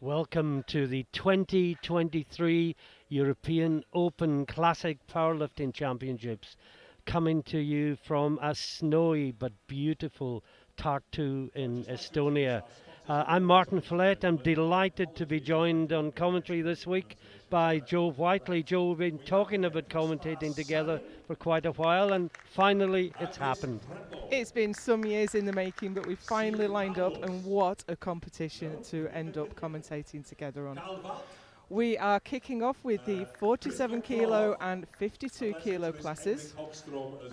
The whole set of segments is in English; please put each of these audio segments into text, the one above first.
Welcome to the 2023 European Open Classic Powerlifting Championships, coming to you from a snowy but beautiful Tartu in Estonia. I'm Martin Follett. I'm delighted to be joined on commentary this week by Joe Whiteley. Joe, we've been talking about commentating together for quite a while, and finally it's happened. It's been some years in the making, but we finally lined up, and what a competition to end up commentating together on. We are kicking off with the 47 kilo and 52 kilo classes,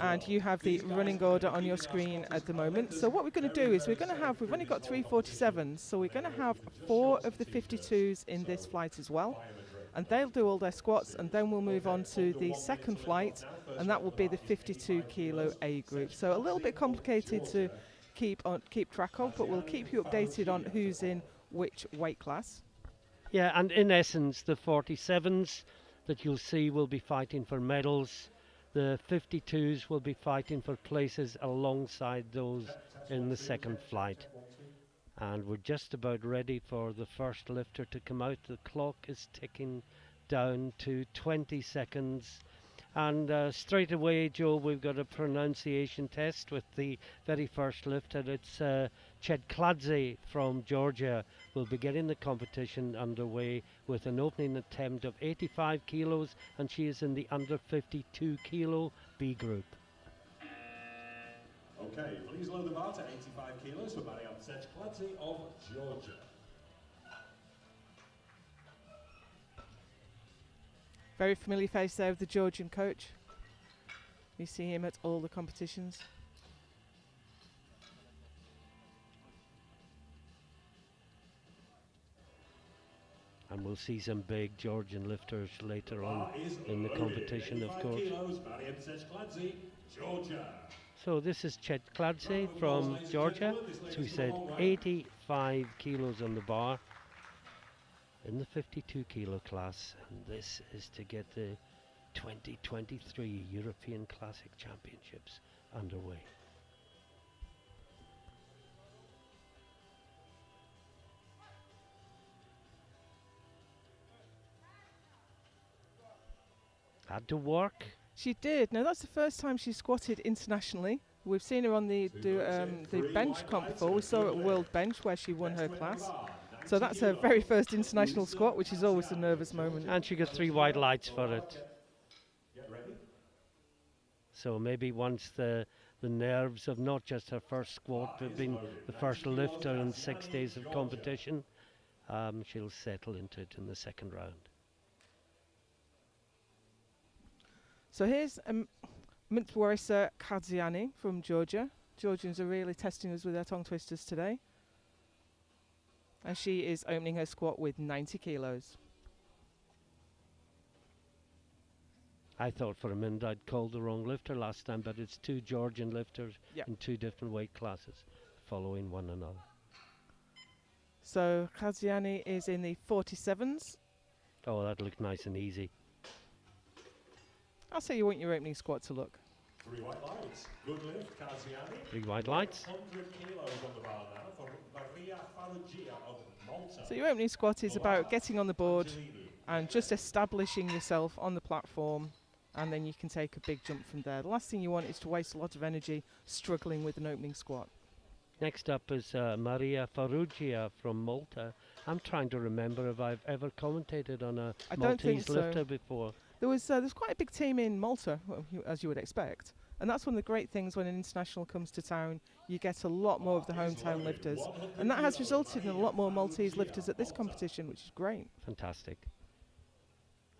and you have the running order on your screen at the moment. So what we're going to do is we've only got 347s, so we're going to have 4 of the 52s in this flight as well, and they'll do all their squats, and then we'll move on to the second flight, and that will be the 52 kilo A group. So a little bit complicated to keep track of, but we'll keep you updated on who's in which weight class. Yeah, and in essence, the 47s that you'll see will be fighting for medals. The 52s will be fighting for places alongside those in the second flight. And we're just about ready for the first lifter to come out. The clock is ticking down to 20 seconds. And straight away, Joe, we've got a pronunciation test with the very first lifter. It's Chedkladze from Georgia. Will be getting the competition underway with an opening attempt of 85 kilos, and she is in the under 52 kilo B group. Okay, please load the bar to 85 kilos for Mariam Chedkladze of Georgia. Very familiar face there of the Georgian coach. You see him at all the competitions. And we'll see some big Georgian lifters later on in the competition, of course. Kilos, Mariam Chedkladze, Georgia. So this is Chedkladze from Georgia. So we said 85 kilos on the bar in the 52 kilo class, and this is to get the 2023 European Classic Championships underway. Had to work. She did. Now that's the first time she squatted internationally. We've seen her on the bench comp before. We saw her at World Bench where she won her class. So that's her very first international squat, which is always a nervous moment. And she got 3 white lights for it. So maybe once the nerves of not just her first squat, but being the first lifter in 6 days of competition, she'll settle into it in the second round. So here's Mintwarisa Kadziani from Georgia. Georgians are really testing us with their tongue twisters today. And she is opening her squat with 90 kilos. I thought for a minute I'd called the wrong lifter last time, but it's 2 Georgian lifters in 2 different weight classes following one another. So Kadziani is in the 47s. Oh, that looked nice and easy. I'll say you want your opening squat to look. 3 white lights. Good lift, Kadziani. 3 white lights. 100 kilos on the bar now for Maria Farrugia of Malta. So your opening squat is about getting on the board and just establishing yourself on the platform, and then you can take a big jump from there. The last thing you want is to waste a lot of energy struggling with an opening squat. Next up is Maria Farrugia from Malta. I'm trying to remember if I've ever commentated on a Maltese lifter before. There's quite a big team in Malta, as you would expect. And that's one of the great things when an international comes to town. You get a lot more of the hometown lifters. And that has resulted in a lot more Maltese lifters at this competition, which is great. Fantastic.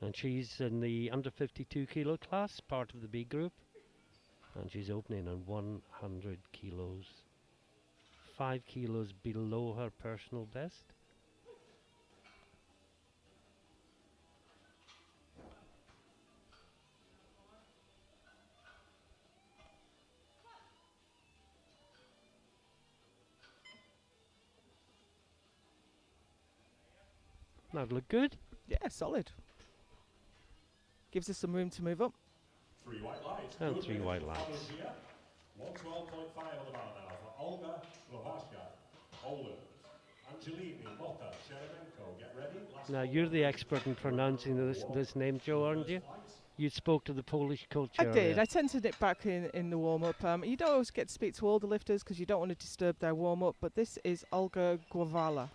And she's in the under 52 kilo class, part of the B group. And she's opening on 100 kilos. 5 kilos below her personal best. That look good. Yeah, solid. Gives us some room to move up. 3 white lights. And 3 white lights. 112.5 on the bar now for Olga Slovashka, Poland. Angelini, Motta, Sheremenko, get ready. Last Now, call you're for the expert in pronouncing this name, Joe, aren't you? You spoke to the Polish coach I earlier. did. I tend to nip back in the warm-up. You don't always get to speak to all the lifters because you don't want to disturb their warm-up, but this is Olga Gwawala,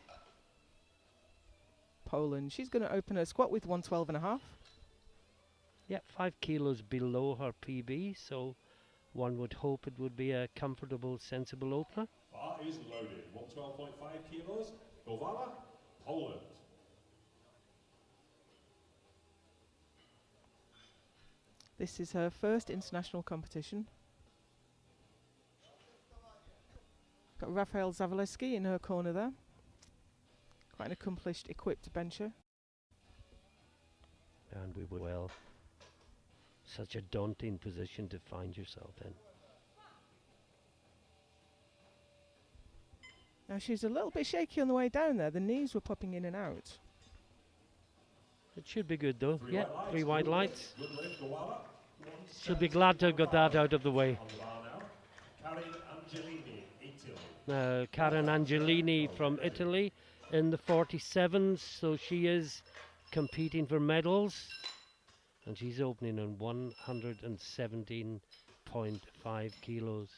Poland. She's going to open her squat with 112.5. Yeah, 5 kilos below her PB, so one would hope it would be a comfortable, sensible opener. Bar is loaded. 112.5 kilos. Gowala, Poland. This is her first international competition. Got Rafael Zawaleski in her corner there. Quite an accomplished, equipped bencher. And we will. Well, such a daunting position to find yourself in. Now she's a little bit shaky on the way down there. The knees were popping in and out. It should be good though. Three Yeah, white lights, 3 white good lights. lift, good lift, Gowala. She'll be glad to have got that out of the way. On the bar now. Karin Angelini, Italy. Now, Karen Angelini from Italy in the 47s, so she is competing for medals. And she's opening on 117.5 kilos.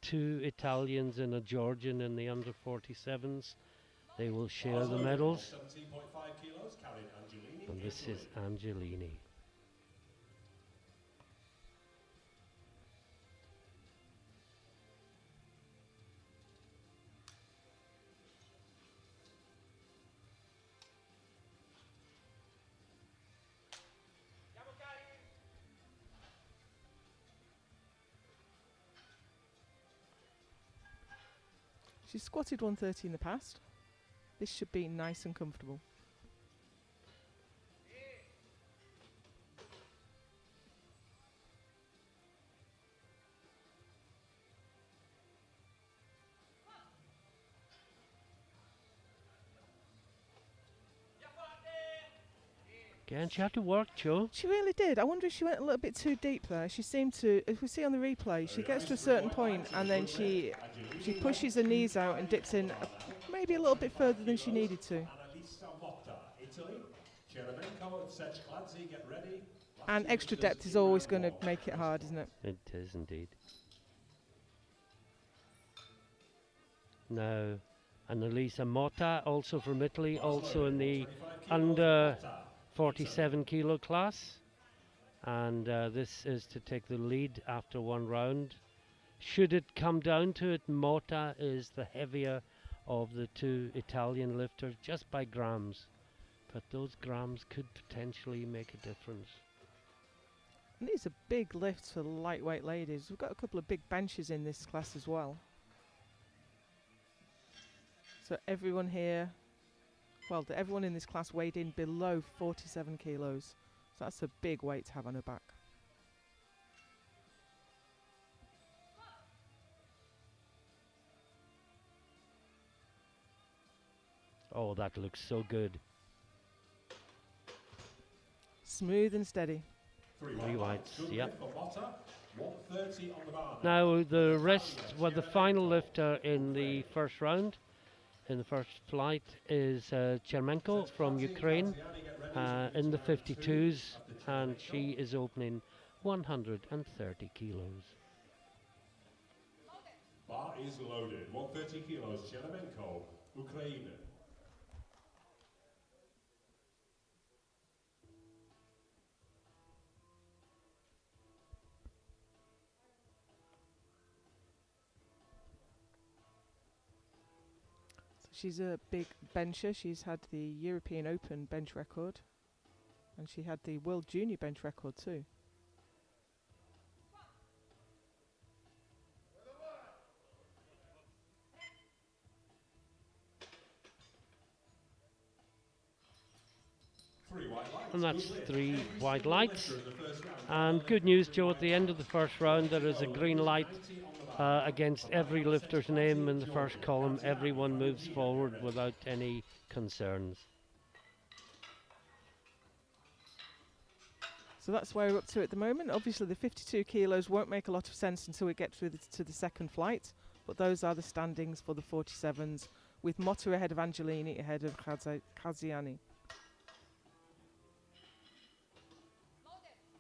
2 Italians and a Georgian in the under 47s. They will share the medals. 17.5 kilos. Karin Angelini, And this Italy. is Angelini. She's squatted 130 in the past. This should be nice and comfortable. Again, she had to work, Joe. She really did. I wonder if she went a little bit too deep there. She seemed to, if we see on the replay, she gets to a certain point and then she pushes her knees out and dips in maybe a little bit further than she needed to. Annalisa Motta, Italy. Sheremenko and Sechkladze, get ready. Last And two extra lifters, depth is keep always round going to one. make it hard, isn't it? It is indeed. Now, Annalisa Motta, also from Italy, also in the 25 kilos, under Motta. 47 kilo class. And this is to take the lead after one round. Should it come down to it, Motta is the heavier of the 2 Italian lifters, just by grams. But those grams could potentially make a difference. And these are big lifts for the lightweight ladies. We've got a couple of big benches in this class as well. So everyone here, well, everyone in this class weighed in below 47 kilos. So that's a big weight to have on her back. Oh, that looks so good. Smooth and steady. Three whites, Good yep. lift for Motta. 130 on the bar Now the rest, well, the final lifter in the first round, in the first flight, is Chermenko from Ukraine in the 52s, and she is opening 130 kilos. Bar is loaded. 130 kilos. Sheremenko, Ukraine. So she's a big bencher. She's had the European Open bench record. And she had the World Junior bench record too. And that's 3 white lights. And good news, Joe, at the end of the first round there is a green light against every lifter's name in the first column. Everyone moves forward without any concerns. So that's where we're up to at the moment. Obviously the 52 kilos won't make a lot of sense until we get through to the second flight. But those are the standings for the 47s, with Motta ahead of Angelini, ahead of Kaziani.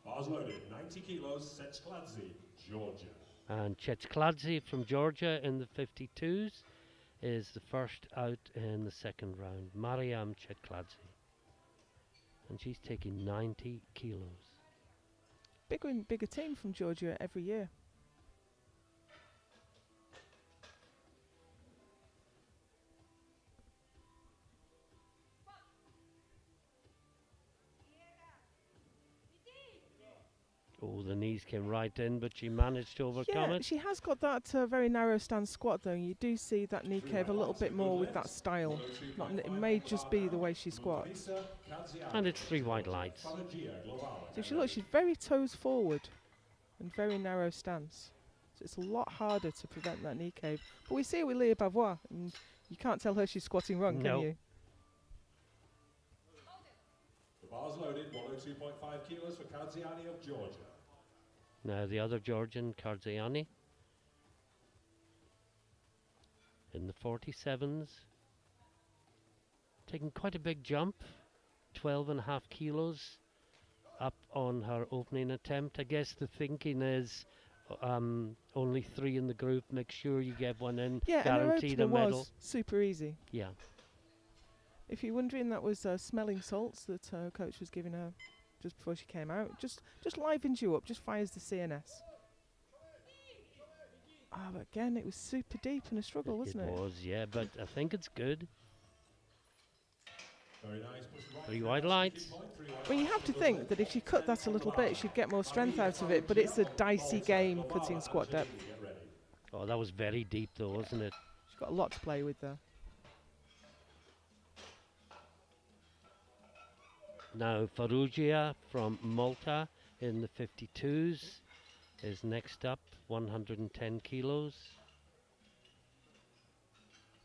Bars loaded, 90 kilos, Setskladze, Georgia. And Chetskladze from Georgia in the 52s is the first out in the second round. Mariam Chetskladze. And she's taking 90 kilos. Bigger and bigger team from Georgia every year. Oh, the knees came right in, but she managed to overcome Yeah, it. she has got that very narrow stance squat though. You do see that knee cave a little bit more with that style. It may just be the way she squats. And it's 3 white lights. So if you look, she's very toes forward and very narrow stance. So it's a lot harder to prevent that knee cave. But we see it with Leah Bavois, and you can't tell her she's squatting wrong, No. can you? The bars loaded, 102.5 kilos for Kaziani of Georgia. Now the other Georgian, Karziani, in the 47s, taking quite a big jump, 12.5 kilos up on her opening attempt. I guess the thinking is only 3 in the group, make sure you get one in, Yeah, and her guaranteed a opener medal. was super easy. Yeah. If you're wondering, that was smelling salts that her coach was giving her just before she came out. Just livens you up, just fires the CNS. Ah, but again, it was super deep and a struggle, wasn't it? It was, yeah, but I think it's good. Very nice. Push right 3 white lights. Well, you have to think that if she cut that a little bit, she'd get more strength out of it, but it's a dicey game cutting squat depth. Oh, that was very deep though, wasn't it? She's got a lot to play with there. Now Farrugia from Malta in the 52s is next up, 110 kilos.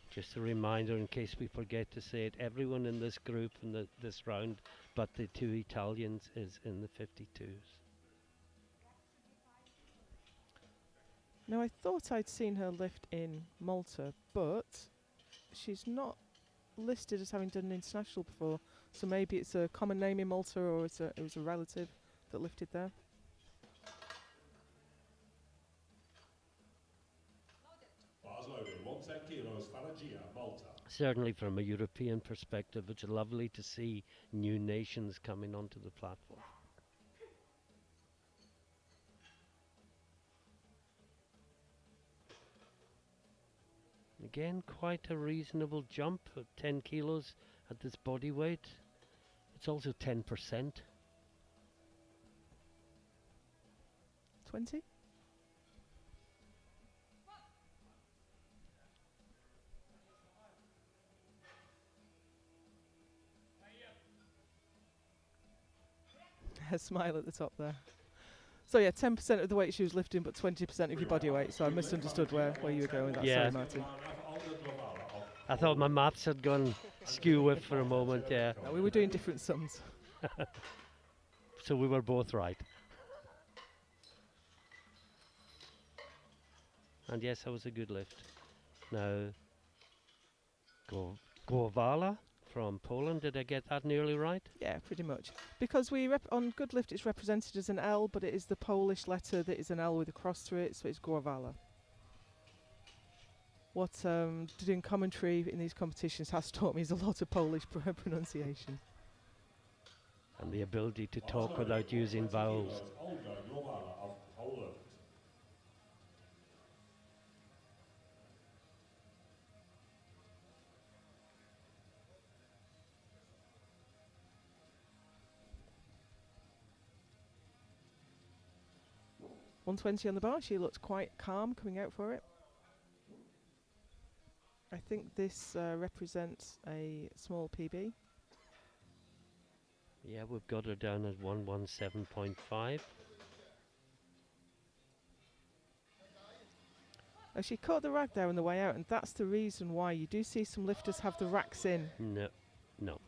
Just a reminder, in case we forget to say it, everyone in this group in this round but the 2 Italians is in the 52s. Now, I thought I'd seen her lift in Malta, but she's not listed as having done an international before, so maybe it's a common name in Malta, or it was a relative that lifted there. Bars loaded, 110 kilos, Farrugia, Malta. Certainly from a European perspective, it's lovely to see new nations coming onto the platform. Again, quite a reasonable jump at 10 kilos at this body weight. It's also 10%. 20? A smile at the top there. So yeah, 10% of the weight she was lifting, but 20% of your body weight. So I misunderstood where you were going with that. Yeah. Sorry, Martin. I thought my maths had gone skew with for a moment, yeah. No, we were doing different sums. So we were both right. And yes, that was a good lift. Now, Głovala from Poland, did I get that nearly right? Yeah, pretty much. Because on Good Lift it's represented as an L, but it is the Polish letter that is an L with a cross through it, so it's Głovala. What doing commentary in these competitions has taught me is a lot of Polish pronunciation. And the ability to talk without using vowels. Olga Głovala of Poland. .120 on the bar. She looked quite calm coming out for it. I think this represents a small PB. Yeah, we've got her down at 117.5. Oh, she caught the rack there on the way out, and that's the reason why you do see some lifters have the racks in. No.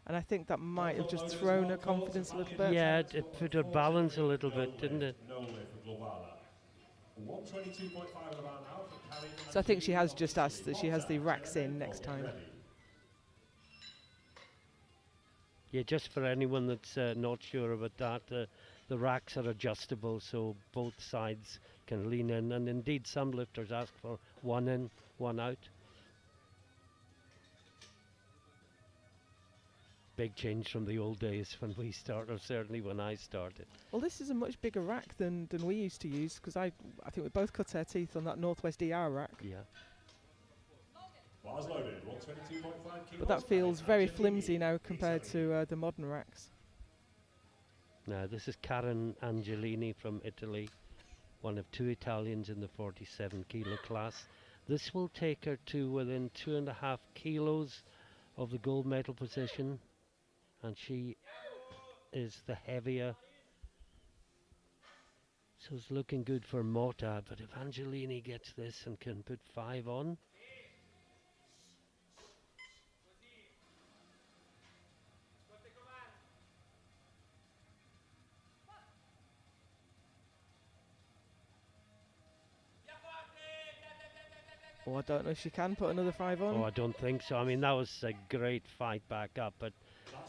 And I think that might have just thrown her confidence a little bit. Yeah, it put her balance a little bit, didn't it? No lift for Głovala. 122.5 on the bar now for So I think she has just asked that she has the racks in next time. Yeah, just for anyone that's not sure about that, the racks are adjustable so both sides can lean in, and indeed some lifters ask for one in, one out. Big change from the old days when we started, or certainly when I started. Well, this is a much bigger rack than we used to use, because I think we both cut our teeth on that Northwest ER rack. Yeah. Bars loaded, 122.5 kilos. But that feels very flimsy now compared to the modern racks. Now this is Karen Angelini from Italy, one of two Italians in the 47 kilo class. This will take her to within 2.5 kilos of the gold medal position, and she is the heavier. So it's looking good for Mota, but if Angelini gets this and can put 5 on, Oh, I don't know if she can put another 5 on. oh, I don't think so. I mean, that was a great fight back up, but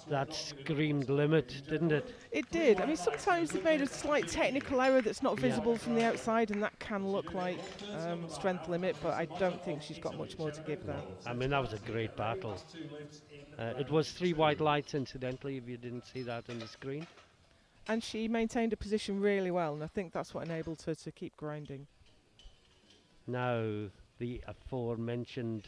that screamed limit, didn't it? It did. I mean, sometimes they've made a slight technical error that's not visible from the outside, and that can look like strength limit, but I don't think she's got much more to give there. I mean, that was a great battle. It was 3 white lights, incidentally, if you didn't see that on the screen. And she maintained a position really well, and I think that's what enabled her to keep grinding. Now, the aforementioned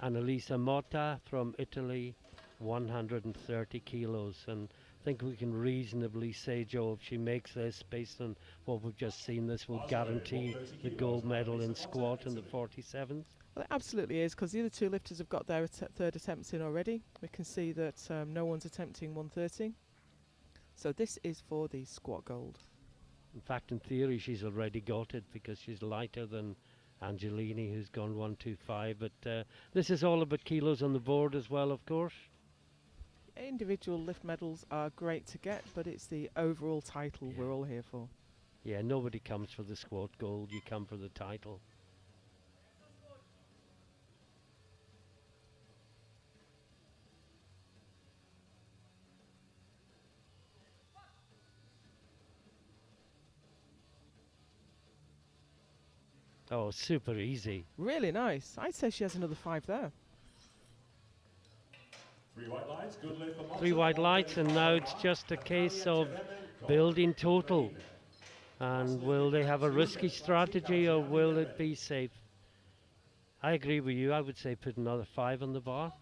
Annalisa Motta from Italy, 130 kilos. And I think we can reasonably say, Joe, if she makes this, based on what we've just seen, this will guarantee the gold medal in squat in the 47s. Well, it absolutely is, because the other two lifters have got their third attempts in already. We can see that no one's attempting 130. So this is for the squat gold. In fact, in theory, she's already got it because she's lighter than Angelini, who's gone 125. But this is all about kilos on the board as well, of course. Individual lift medals are great to get, but it's the overall title we're all here for. Yeah, nobody comes for the squat gold, you come for the title. Oh, super easy. Really nice. I'd say she has another 5 there. 3 white lights, good lift for Motta. 3 white lights, and now it's just a case of building total. And will they have a risky strategy or will it be safe? I agree with you. I would say put another 5 on the bar.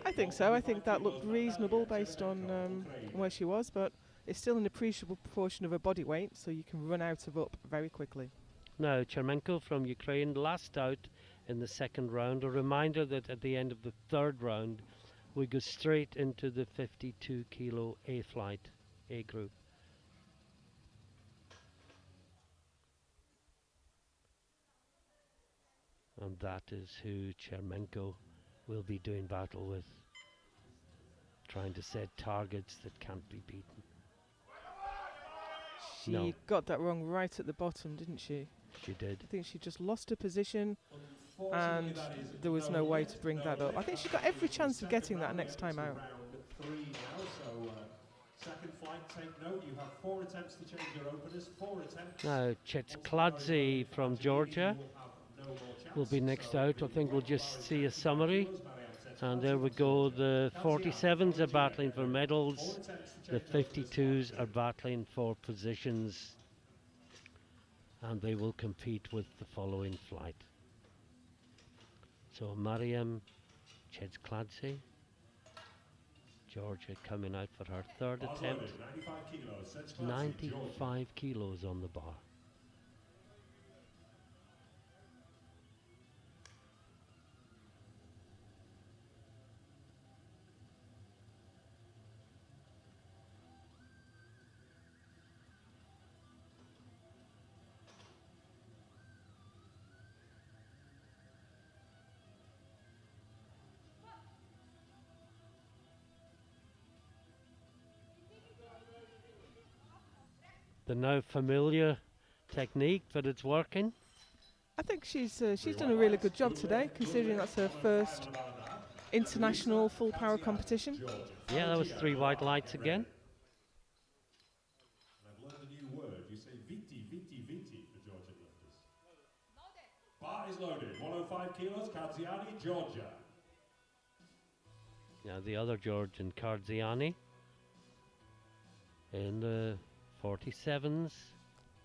I think so. I think that looked reasonable based on where she was, but it's still an appreciable proportion of her body weight, so you can run out of up very quickly. Now, Chermenko from Ukraine, last out in the second round. A reminder that at the end of the third round, we go straight into the 52 kilo A flight, A group. And that is who Chermenko will be doing battle with, trying to set targets that can't be beaten. She got that wrong right at the bottom, didn't she? She did. I think she just lost her position, and there was no way to bring that up. I think she got every chance of getting that next time out. Second flight, take note, you have 4 attempts to change your openers, 4 attempts. Now, Chetskladze from Georgia will be next out. I think we'll just see a summary. And there we go. The 47s are battling for medals. The 52s are battling for positions. And they will compete with the following flight. So Mariam Chetskladze, Georgia, coming out for her third attempt. 95 kilos on the bar. The now familiar technique, but it's working. I think she's done a really good job today, considering that's her first international full power competition. Yeah, that was 3 white lights again. And I've learned a new word. You say viti, viti, viti for Georgian lifters. Bar is loaded. 105 kilos, Karziani, Georgia. Now the other Georgian, Karziani, in the 47s.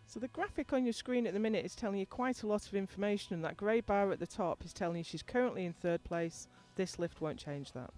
So the graphic on your screen at the minute is telling you quite a lot of information, and that grey bar at the top is telling you she's currently in 3rd place. This lift won't change that.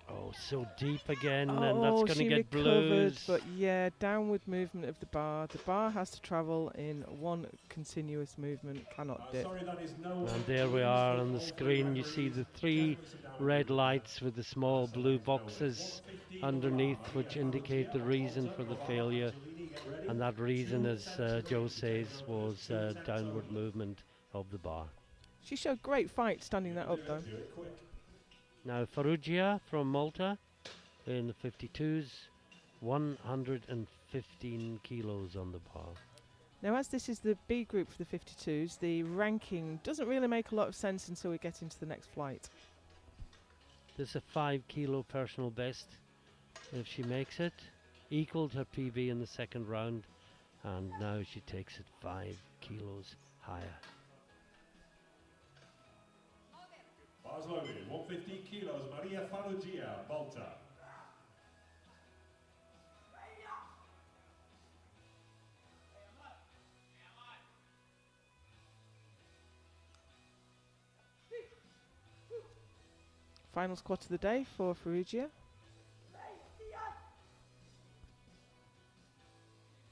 Oh, so deep again, and that's Oh, going to she get recovered, blues. but yeah, downward movement of the bar. The bar has to travel in one continuous movement, cannot dip. Sorry, that is no And there we are on the screen. You see the 3 red lights with the small blue boxes underneath, which indicate the reason for the failure. And that reason, as Joe says, was downward movement of the bar. She showed great fight standing that up though. Now Farrugia from Malta in the 52s, 115 kilos on the bar. Now, as this is the B group for the 52s, the ranking doesn't really make a lot of sense until we get into the next flight. This is a 5 kilo personal best if she makes it. Equaled her PB in the 2nd round, and now she takes it 5 kilos higher. Bars loaded. 115 kilos, Maria Farrugia, Malta. Final squat of the day for Farrugia.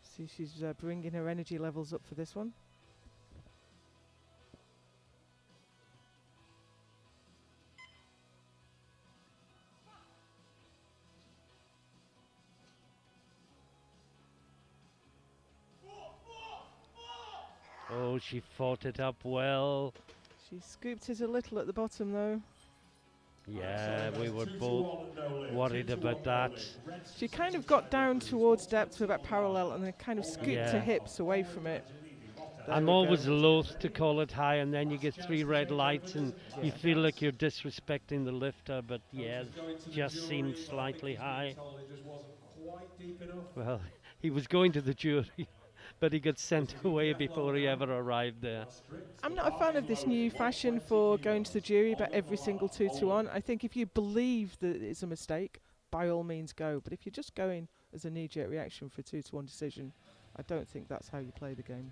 See, she's bringing her energy levels up for this one. Oh, she fought it up well. She scooped it a little at the bottom though. Yeah, we were both worried about that. She kind of got down towards depth to about parallel and then kind of scooped her hips away from it. There I'm we always go. loath to call it high, and then you get 3 red lights and you feel like you're disrespecting the lifter, but yeah, just seemed slightly high. Well, he was going to the jury, but he got sent away before he ever arrived there. I'm not a fan of this new fashion for going to the jury about every single 2-1. I think if you believe that it's a mistake, by all means go. But if you're just going as a knee-jerk reaction for a 2-1 decision, I don't think that's how you play the game.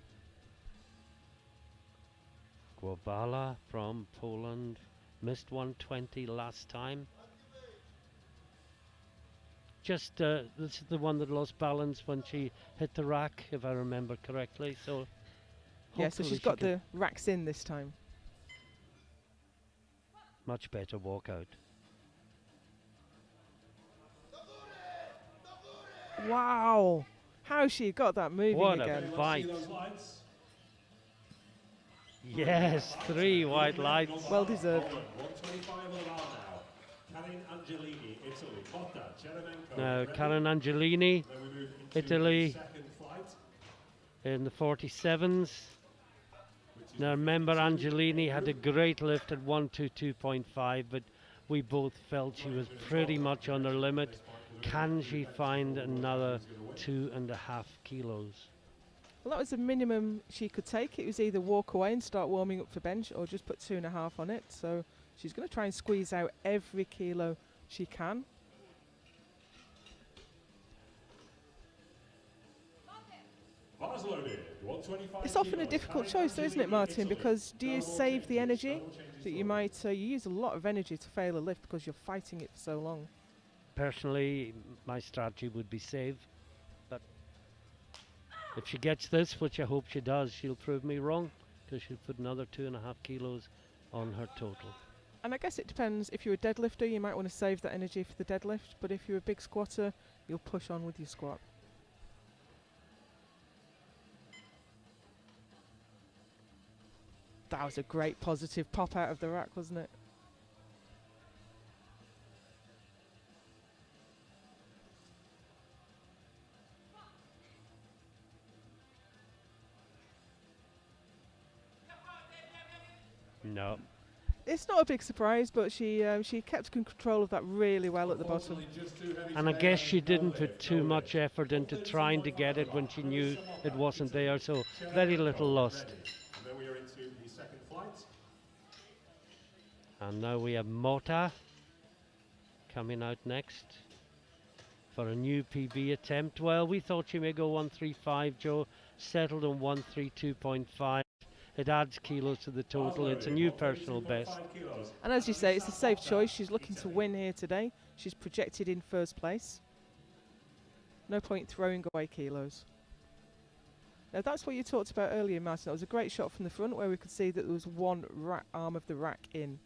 Gwabala from Poland missed 120 last time. Just this is the one that lost balance when she hit the rack, if I remember correctly. So Yeah, so she's got the racks in this time. much better walkout. Wow! How she got that moving What again. a fight! Yes, 3 white lights. Well deserved. 125 on the bar now. Karen Angelini, Italy. Motta, Cheremenko. Now Karen Angelini, Then we move into Italy, the 2nd flight. in the 47s. Now remember, Angelini had a great lift at 122.5, but we both felt she was pretty much on her limit. Can she find another 2.5 kilos? Well, that was the minimum she could take. It was either walk away and start warming up for bench or just put 2.5 on it. So she's going to try and squeeze out every kilo she can. Bars loaded. 125 It's often a kilos. difficult Karen choice though, isn't it, Angelini, Martin? Italy. Because do you Double save the changes, energy double changes that you forward. might, you use a lot of energy to fail a lift because you're fighting it for so long. Personally, my strategy would be save, but if she gets this, which I hope she does, she'll prove me wrong, because she'll put another 2.5 kilos on her total. And I guess it depends. If you're a deadlifter, you might want to save that energy for the deadlift, but if you're a big squatter, you'll push on with your squat. That was a great positive pop out of the rack, wasn't it? No. It's not a big surprise, but she kept control of that really well at the bottom. And I guess she didn't put too much effort into trying to get it when she knew it wasn't there, so very little lost. And then we are into the second flight. And now we have Mota coming out next for a new PB attempt. Well, we thought she may go 135, Joe. Settled on 132.5. It adds kilos to the total. It's a new personal best. And as you say, it's a safe choice. She's looking to win here today. She's projected in first place. No point throwing away kilos. Now that's what you talked about earlier, Martin. That was a great shot from the front where we could see that there was one arm of the rack in.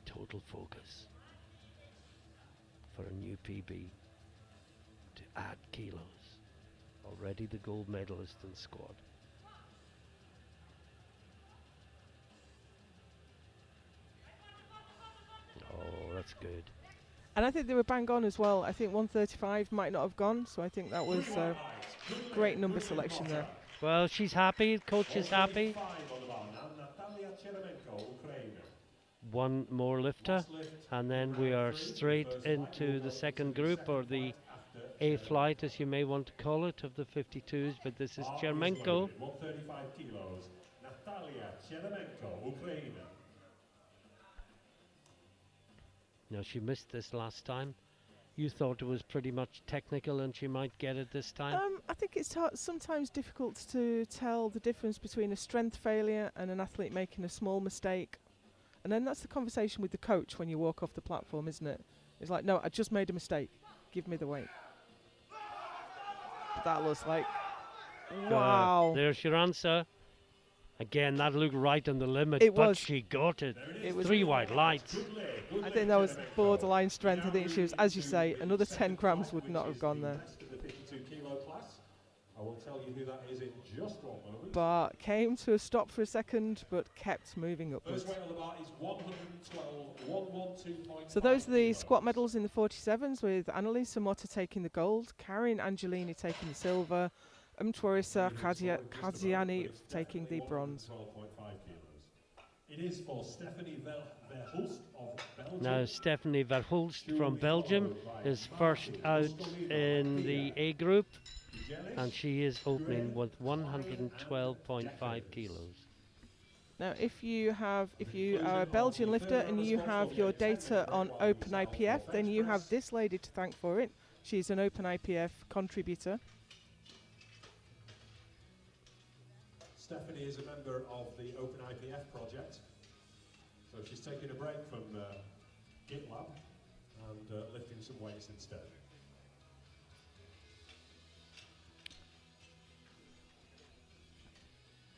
Total focus for a new PB to add kilos. Already the gold medalist in the squad. Oh, that's good. And I think they were bang on as well. I think 135 might not have gone, so I think that was a great number selection there. Well, she's happy, coach is happy. One more lifter, and then we are straight into the second group, or the A flight, as you may want to call it, of the 52s. But this is Chermenko. 135 kilos, Natalia Chermenko, Ukraine. Now, she missed this last time. You thought it was pretty much technical and she might get it this time? I think it's sometimes difficult to tell the difference between a strength failure and an athlete making a small mistake. And then that's the conversation with the coach when you walk off the platform, isn't it? It's like, no, I just made a mistake. Give me the weight. But that looks like, wow. There's your answer. Again, that looked right on the limit, It but was. she got it. It was 3 white lights. I think that was borderline strength. I think she was, as you say, another 10 grams would not have gone there. I will tell you who that is in just one moment. But came to a stop for a second, but kept moving upwards. First weight on the bar is 112, 112.5. So those are the squat medals in the 47s, with Annalisa Motta taking the gold, Karin Angelini taking the silver, Mtwarisa Kaziani taking the bronze. 12.5 kilos. It is for Stephanie Verhulst of Belgium. Now, Stephanie Verhulst from Belgium is first out in the A group, and she is opening with 112.5 kilos. Now, if you are a Belgian lifter and you have your data on Open IPF, then you have this lady to thank for it. She's an Open IPF contributor. Stephanie is a member of the Open IPF project, so she's taking a break from GitLab and lifting some weights instead.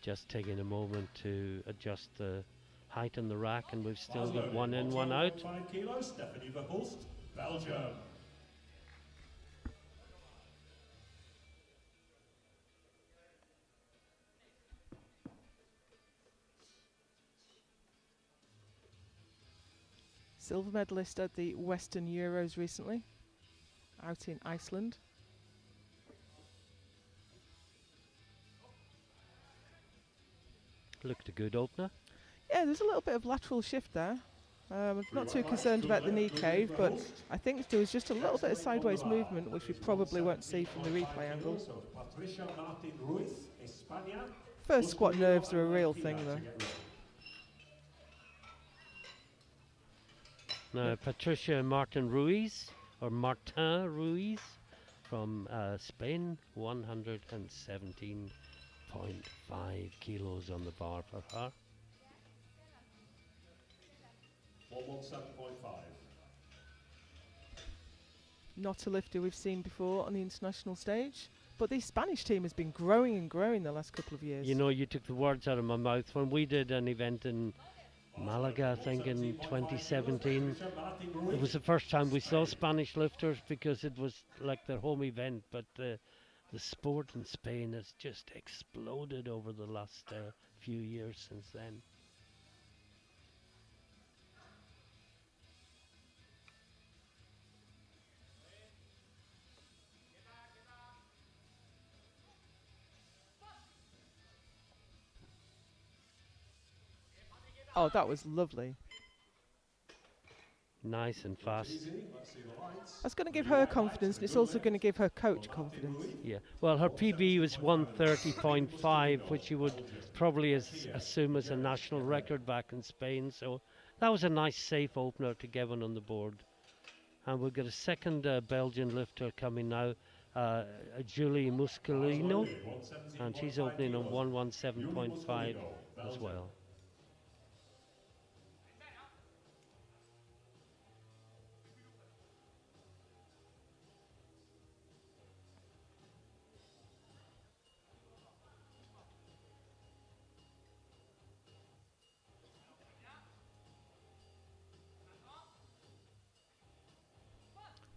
Just taking a moment to adjust the height on the rack, and we've still got one in, one out. 5 kilos, Stephanie Verhulst, Belgium. Silver medalist at the Western Euros recently, out in Iceland. Looked a good opener. Yeah, there's a little bit of lateral shift there. I'm not too concerned about the knee cave, but I think there was just a little bit of sideways movement, which we probably won't see from the replay angle. First squat nerves are a real thing, though. Now, Patricia Martin Ruiz, or Martin Ruiz, from Spain, 117.5 kilos on the bar for her. 117.5. Not a lifter we've seen before on the international stage. But the Spanish team has been growing and growing the last couple of years. You know, you took the words out of my mouth. When we did an event in Malaga, I think in 2017, it was the first time we saw Spanish lifters because it was like their home event. But the sport in Spain has just exploded over the last few years since then. Oh, that was lovely. Nice and fast. That's going to give her confidence, and it's also going to give her coach confidence. Yeah. Well, her PB was 130.5, which you would probably assume is a national record back in Spain. So that was a nice, safe opener to get one on the board. And we've got a second Belgian lifter coming now, Julie Muscolino, and she's opening on 117.5 as well.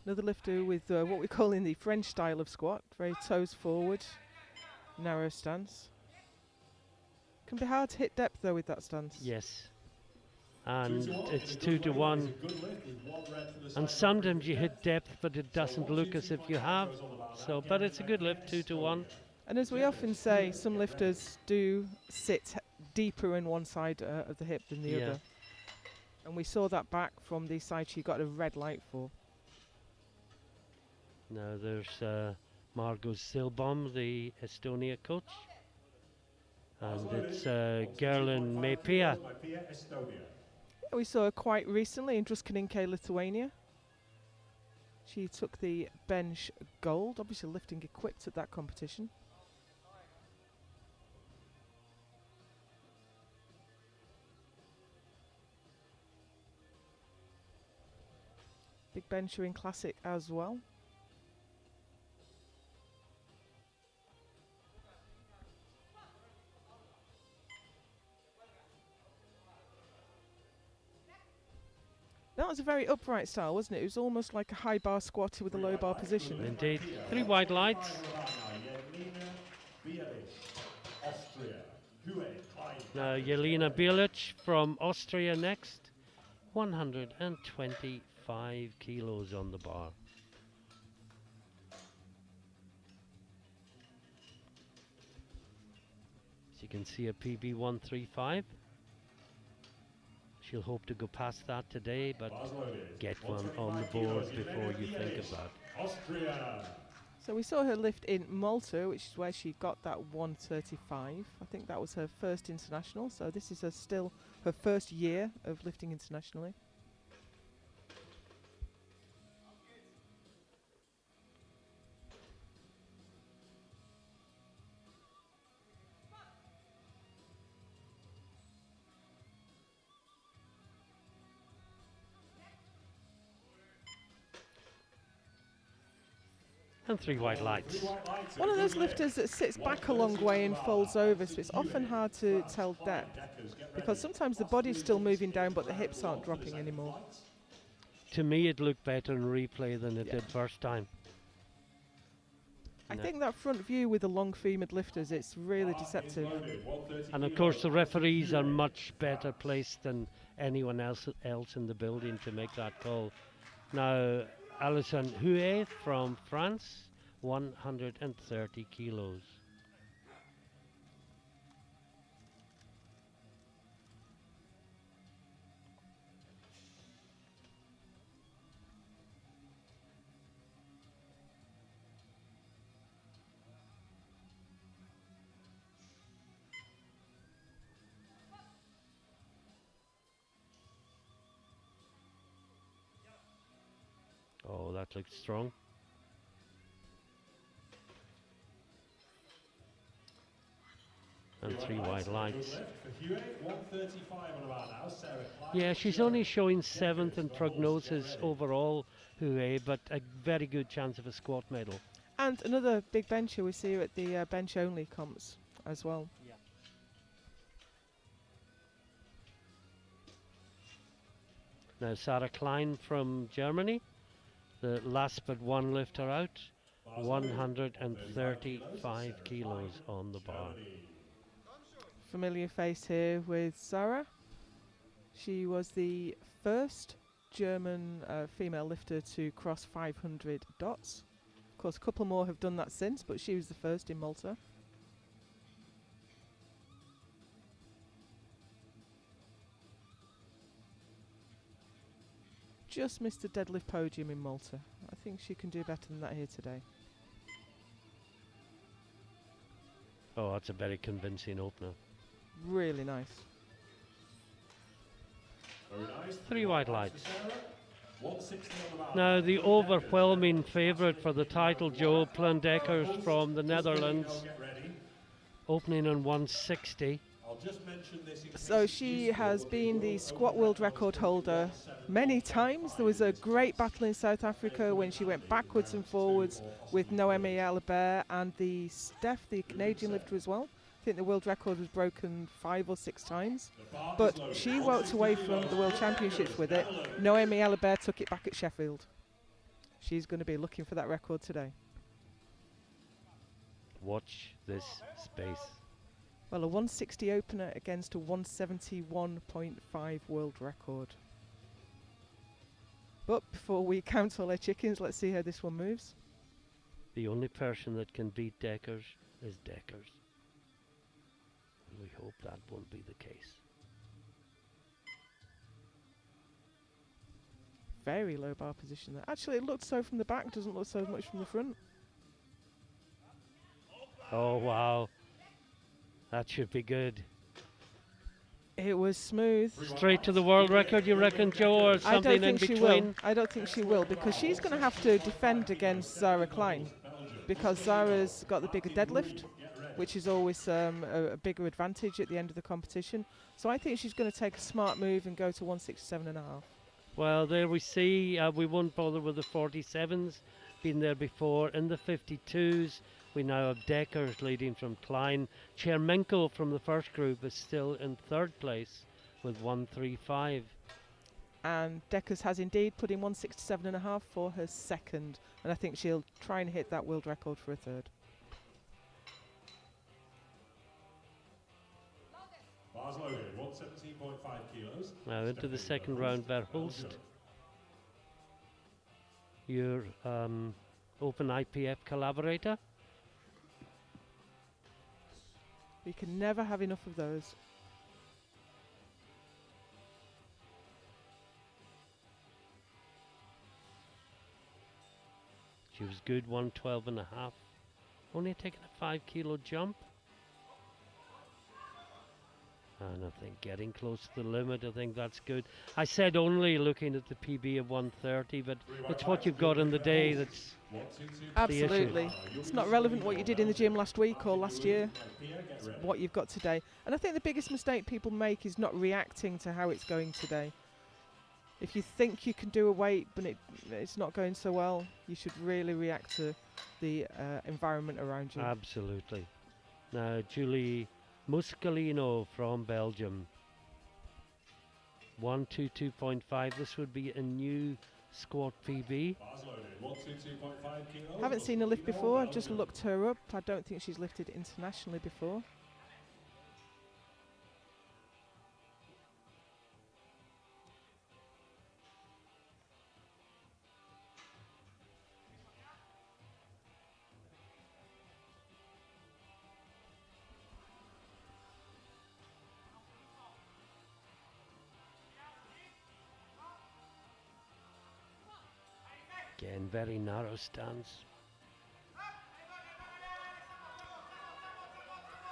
Another lifter with what we call in the French style of squat, very toes forward, narrow stance. Can be hard to hit depth though with that stance. Yes. And it's 2 to 1. And sometimes you hit depth, but it doesn't look as if you have. So, but it's a good lift, 2 to 1. And as we often say, some lifters do sit deeper in one side of the hip than the other. And we saw that back from the side she got a red light for. Now there's Margot Silbom, the Estonia coach. And it's Gerlin Mepia. We saw her quite recently in Druskininkai, Lithuania. She took the bench gold, obviously lifting equipped at that competition. Big bencher in classic as well. That was a very upright style, wasn't it? It was almost like a high bar squatter with a low bar position. Indeed. 3 white lights. Now Jelena Bilic from Austria next. 125 kilos on the bar. As you can see, a PB 135. She'll hope to go past that today, but get one on the board before you think of that. So we saw her lift in Malta, which is where she got that 135. I think that was her first international, so this is still her first year of lifting internationally. And 3 white lights. One of those lifters that sits back a long way and folds over, so it's often hard to tell depth, because sometimes the body's still moving down but the hips aren't dropping anymore. To me, it looked better in replay than it did first time. I think that front view with the long femur lifters, it's really deceptive. And of course, the referees are much better placed than anyone else in the building to make that call. Now, Alison Huet from France, 130 kilos. Oh, that looks strong. And 3 white lights. Yeah, she's only showing 7th in prognosis overall, Huet, but a very good chance of a squat medal. And another big bencher. We see you at the bench only comps as well. Yeah. Now Sarah Klein from Germany, the last but one lifter out, 135 kilos on the bar. Familiar face here with Sarah. She was the first German female lifter to cross 500 dots. Of course, a couple more have done that since, but she was the first in Malta. Just missed the deadlift podium in Malta. I think she can do better than that here today. Oh, that's a very convincing opener. Really nice. Very nice. 3 wide lights. Sarah. 160 on the bar. Now the overwhelming favourite for the title, Joe Plandeckers from the Netherlands, Get ready. opening on 160. I'll just mention this in So case she you has saw been the World squat Open world records record for holder 170. many times. There was a great battle in South Africa when she went backwards and forwards with Noemi Alibert and the Steph, the Canadian lifter as well. I think the world record was broken 5 or 6 times. But she walked away from the World Championships with it. Noemi Alibert took it back at Sheffield. She's going to be looking for that record today. Watch this space. Well, a 160 opener against a 171.5 world record. But before we count all our chickens, let's see how this one moves. The only person that can beat Deckers is Deckers. We hope that won't be the case. Very low bar position there. Actually, it looked so from the back, doesn't look so much from the front. Oh wow, that should be good. It was smooth. Straight to the world record, you reckon, Joe, or I something don't in think she between? will. I don't think she will, because she's going to have to defend against Zara Klein, because Zara's got the bigger deadlift, which is always a bigger advantage at the end of the competition. So I think she's going to take a smart move and go to 167.5. Well, there we see, we won't bother with the 47s, been there before. In the 52s, we now have Deckers leading from Klein. Chermenko from the first group is still in third place with 135. And Deckers has indeed put in 167.5 for her second, and I think she'll try and hit that world record for a third. Bars loaded, 117.5 kilos. Now into the second round, Verhulst, your Open IPF collaborator. We can never have enough of those. She was good, 112.5. Only taking a 5 kilo jump. And I think getting close to the limit, I think that's good. I said only looking at the PB of 130, but it's what you've got in the day that's Absolutely. It's not relevant what you did in the gym last week or last year. It's what you've got today. And I think the biggest mistake people make is not reacting to how it's going today. If you think you can do a weight but it's not going so well, you should really react to the environment around you. absolutely. Now, Julie Muscolino from Belgium. 122.5. This would be a new squat PB. Bars loaded, 122.5 kilos. Haven't seen her lift before. I've just looked her up. I don't think she's lifted internationally before. Again, very narrow stance.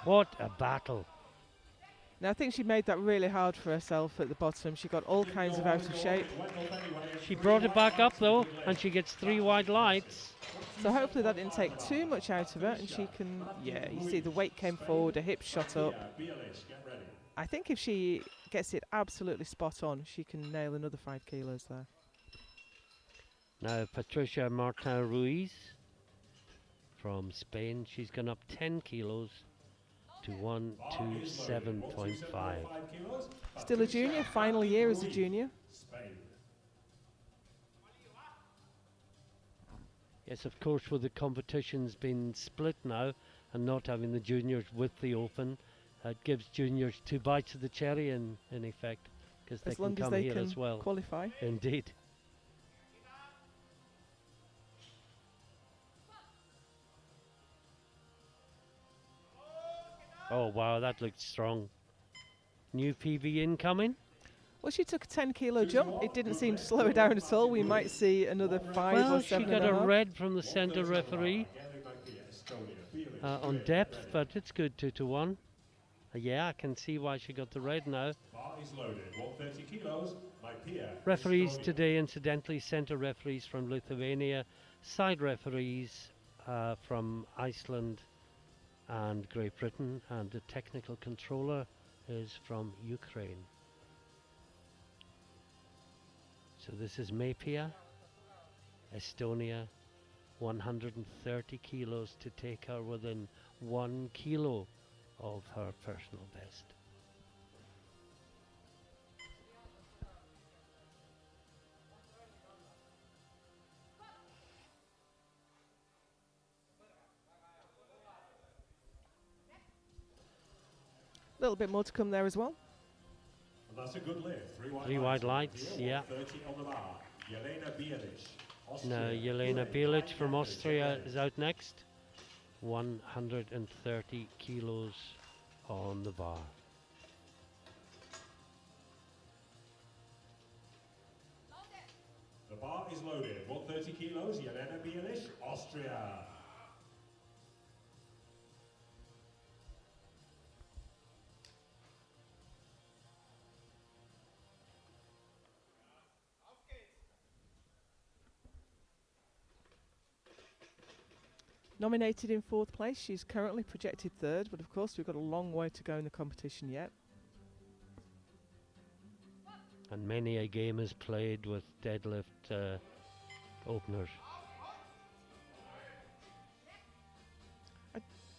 What a battle. Now I think she made that really hard for herself at the bottom. She got all kinds of out of shape. She brought it back up though, and she gets 3 wide lights. So hopefully that didn't take too much out of her, and she can, yeah, you see the weight came forward, her hips shot up. I think if she gets it absolutely spot on, she can nail another 5 kilos there. Now Patricia Martin Ruiz. from Spain. She's gone up 10 kilos to Bar is loaded. 127.5. 127.5 kilos. Still a junior, final year as a junior. Spain. Yes, of course, with the competitions being split now and not having the juniors with the open, it gives juniors two bites of the cherry in effect, because they As can long as come they here can as well. qualify. Indeed. Oh wow, that looked strong. New PB incoming. Well, she took a 10 kilo jump. It didn't seem to slow her down at all. We might see another 5 Well, or she 7 got and a half. red from the centre referee on depth, but it's good 2-1. Yeah, I can see why she got the red now. Bar is loaded. 130 kilos. Maipia, Referees Estonia. today, incidentally, centre referees from Lithuania, side referees from Iceland and Great Britain, and the technical controller is from Ukraine. So this is Maipia, Estonia, 130 kilos to take her within 1 kilo of her personal best. A little bit more to come there as well. And that's a good lift. Three wide lights, yeah. 130 on the bar. Jelena Bielic, Now, Austria. Jelena QA, Bilic 5 from meters, Austria get is out next. 130 kilos on the bar. The bar is loaded. 130 kilos. Jelena Bielic, Austria. Nominated in 4th place. She's currently projected 3rd, but of course we've got a long way to go in the competition yet. And many a game is played with deadlift openers.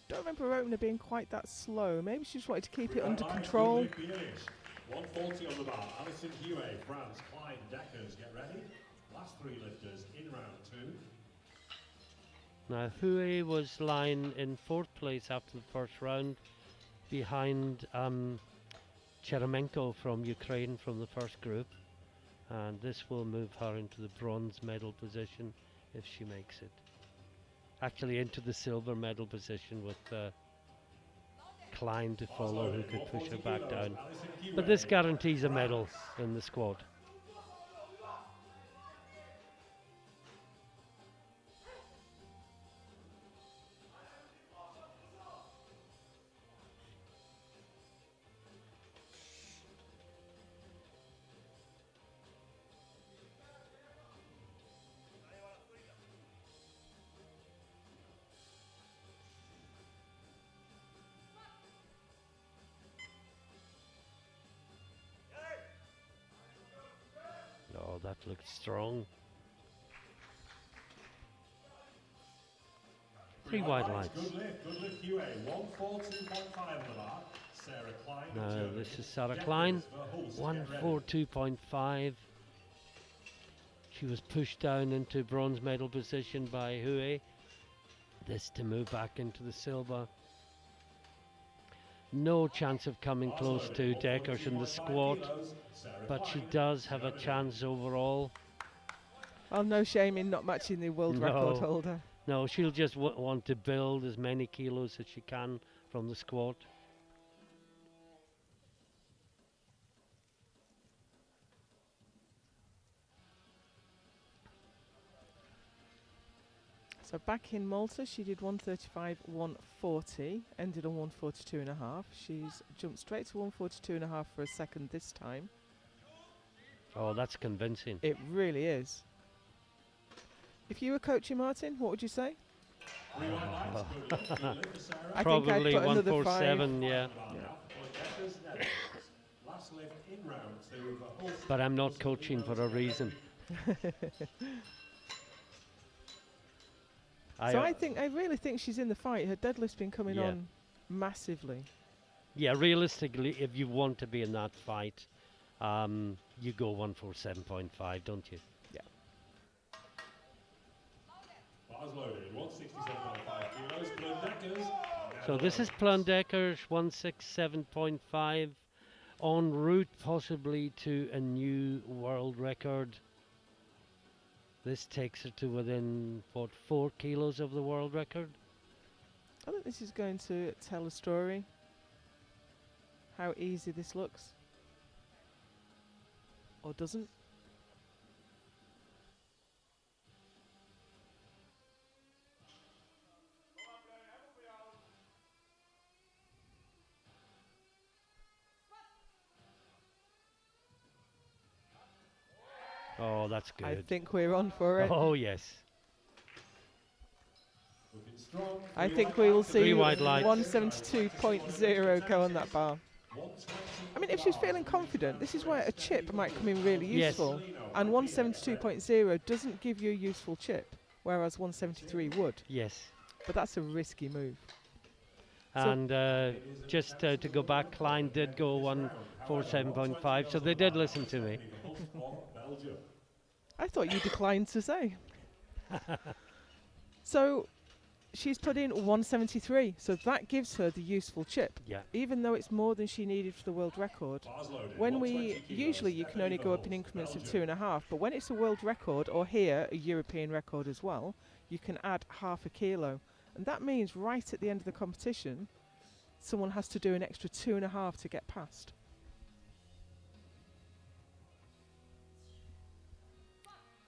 Don't remember her opener being quite that slow. Maybe she just wanted to keep it under Right, control. good lift, Bielic. 140 on the bar. Alison Huet, France. Klein, Deckers, get ready. Last 3 lifters in round 2. Now, Hui was lying in 4th place after the first round, behind Cheremenko from Ukraine from the first group, and this will move her into the bronze medal position if she makes it. Actually, into the silver medal position with Klein to follow, who could push her back down. But this guarantees a medal in the squad. Oh, that looked strong. 3 wide lights. Good lift, Huet. 142.5 on the bar. Sarah Klein. Now, this is Sarah Klein, 142.5. She was pushed down into bronze medal position by Hui. This to move back into the silver. No chance of coming close to Deckers in the squad, but she does have a chance overall. Well, no shame in not matching the world record No. holder. No, she'll just want to build as many kilos as she can from the squad. So back in Malta, she did 135, 140, ended on 142 and a half. She's jumped straight to 142 and a half for a second this time. Oh, that's convincing. It really is. If you were coaching Martin, what would you say? I Probably think I'd put another 147, yeah. But I'm not coaching for a reason. So I really think she's in the fight. Her deadlift's been coming Yeah. on massively. Yeah, realistically, if you want to be in that fight, you go 147.5, don't you? Bars loaded, 167.5 kilos. Blundeckers. So this is Plundecker's 167.5, en route possibly to a new world record. This takes her to within, what, 4 kilos of the world record? I think this is going to tell a story. How easy this looks. Or doesn't. Oh, that's good. I think we're on for it. Oh, yes. Looking strong. I think we will see Three white lights. 172.0 go on that bar. I mean, if she's feeling confident, this is where a chip might come in really Yes. useful. And 172.0 doesn't give you a useful chip, whereas 173 would. Yes. But that's a risky move. And just to go back, Klein did go 147.5, so they did listen to me. I thought you declined to say. So she's put in 173, so that gives her the useful chip. Yeah. Even though it's more than she needed for the world record. When usually you can only go up in increments of 2.5, but when it's a world record, or here a European record as well, you can add half a kilo. And that means right at the end of the competition, someone has to do an extra 2.5 to get past.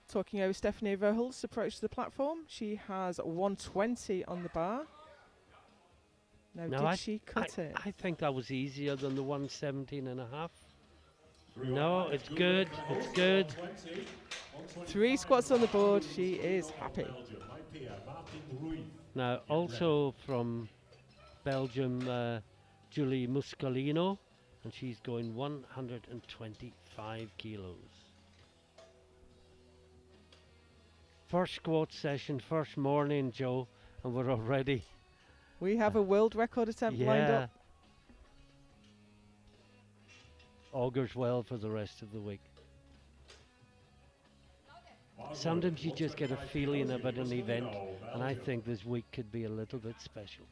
Talking over Stephanie Verhulst's approach to the platform. She has 120 on the bar. Now, did she cut it? I think that was easier than the 117.5. No, it's good. It's good. 3 squats on the board. She is happy. Now, also from Belgium, Julie Muscolino, and she's going 125 kilos. First squat session, first morning, Joe, and we're already... We have a world record attempt lined up. Augurs well for the rest of the week. Sometimes you just get a feeling about an event, and I think this week could be a little bit special.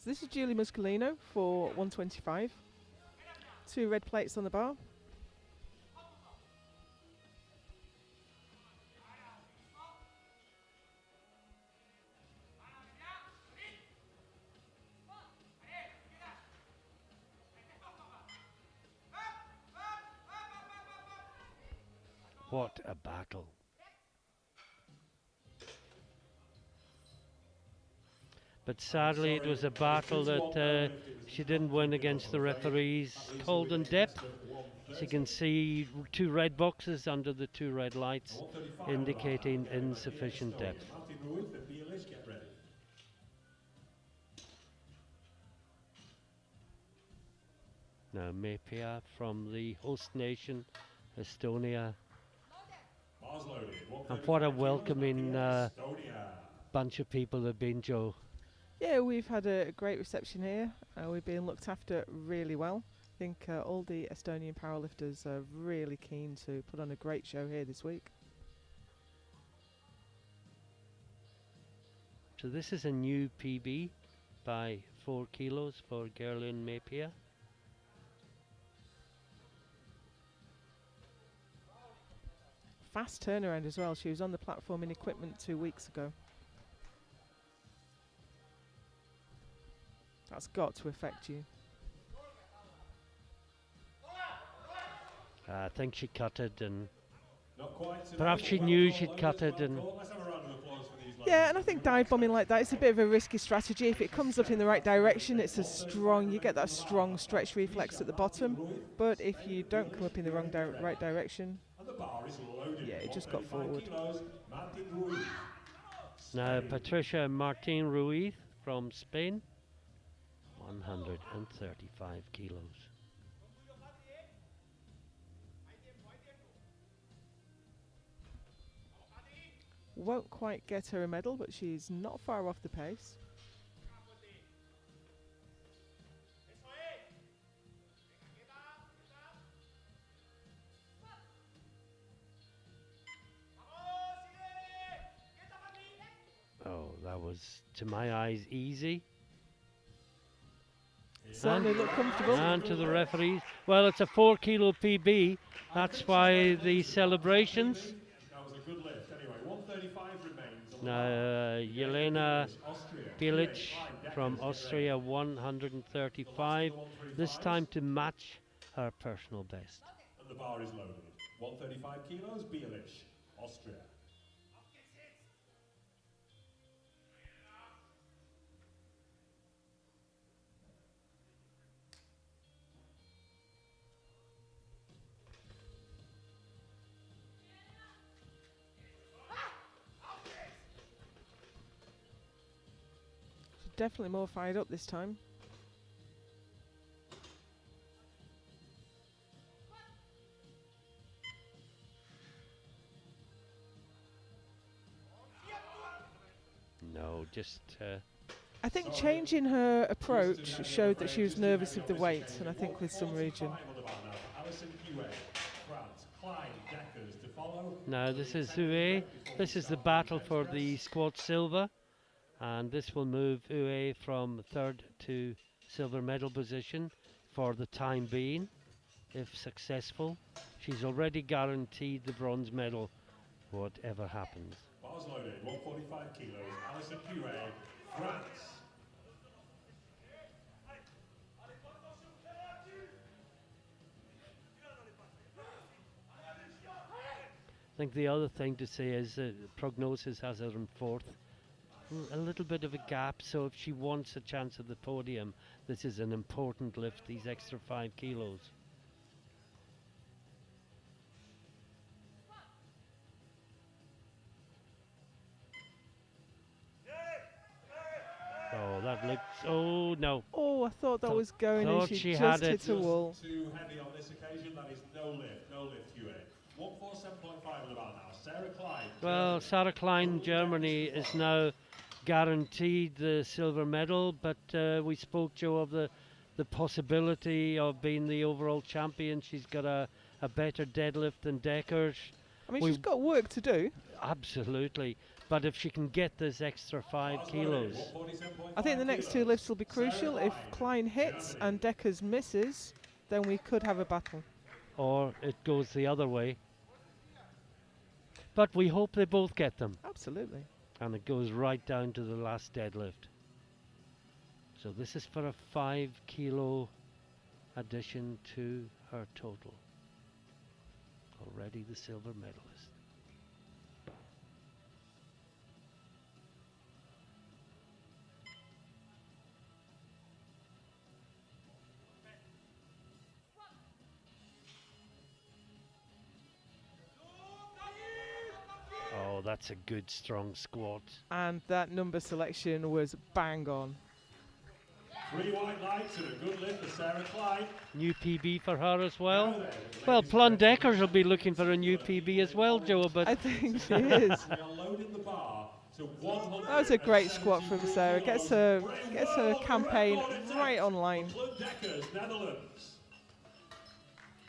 So this is Julie Muscolino for 125. 2 red plates on the bar. What a battle. But sadly, it was a battle that she didn't win against the referees. Cold and depth. As you can see, 2 red boxes under the 2 red lights, indicating insufficient depth. Now, Mepia from the host nation, Estonia. And what a welcoming bunch of people have been, Joe. Yeah, we've had a great reception here. We've been looked after really well. I think all the Estonian powerlifters are really keen to put on a great show here this week. So this is a new PB by 4 kilos for Gerlin Mepia. Fast turnaround as well. She was on the platform in equipment 2 weeks ago. That's got to affect you. I think she cut it, and perhaps she knew she'd cut it. And yeah, and I think dive bombing like that, it's a bit of a risky strategy. If it comes up in the right direction, it's a strong, you get that strong stretch reflex at the bottom. But if you don't come up in the wrong right direction, yeah, it just got forward. now Patricia Martin Ruiz from Spain, 135 kilos. Won't quite get her a medal, but she's not far off the pace. Oh, that was, to my eyes, easy. Certainly look comfortable. And to the referees. Well, it's a 4 kilo PB. That's why the celebrations. That was a good lift. Anyway, 135 remains. On the Now, bar. Jelena Austria. Bilic from Austria, 135. This time to match her personal best. And the bar is loaded. 135 kilos, Bilic, Austria. She's definitely more fired up this time. No, just I think changing her approach showed that she was nervous of the weight, and I think with some region. now this is Hue. This is the battle for the squad silver, and this will move Hue from third to silver medal position for the time being. If successful, she's already guaranteed the bronze medal, whatever happens. Bars loaded, 145 kilos, Alison Pure, France. I think the other thing to say is prognosis has her in fourth. A little bit of a gap, so if she wants a chance at the podium, this is an important lift, these extra 5 kilos. Oh, that looks, oh no. Oh, I thought that was going, and thought she she just had hit it. a wall. Too heavy on this occasion, that is no lift, Hue. 147.5 on the bar now, Sarah Klein. Well, Sarah Klein, Germany, is now guaranteed the silver medal, but we spoke, Joe, of the possibility of being the overall champion. She's got a better deadlift than Deckers. I mean, she's got work to do. Absolutely. But if she can get this extra 5 kilos. I think the next two lifts will be crucial. If Klein hits and Deckers misses, then we could have a battle. Or it goes the other way. But we hope they both get them. Absolutely. And it goes right down to the last deadlift. So this is for a 5 kilo addition to her total. Already the silver medalist. Oh, that's a good strong squat. And that number selection was bang on. 3 white lights and a good lift for Sarah Klein. New PB for her as well. Well, Plundeckers will be looking for a new PB as well, Joe, but I think she is. We are loading the bar to 100. That was a great squat from Sarah. Gets her campaign right online. Deckers, Netherlands.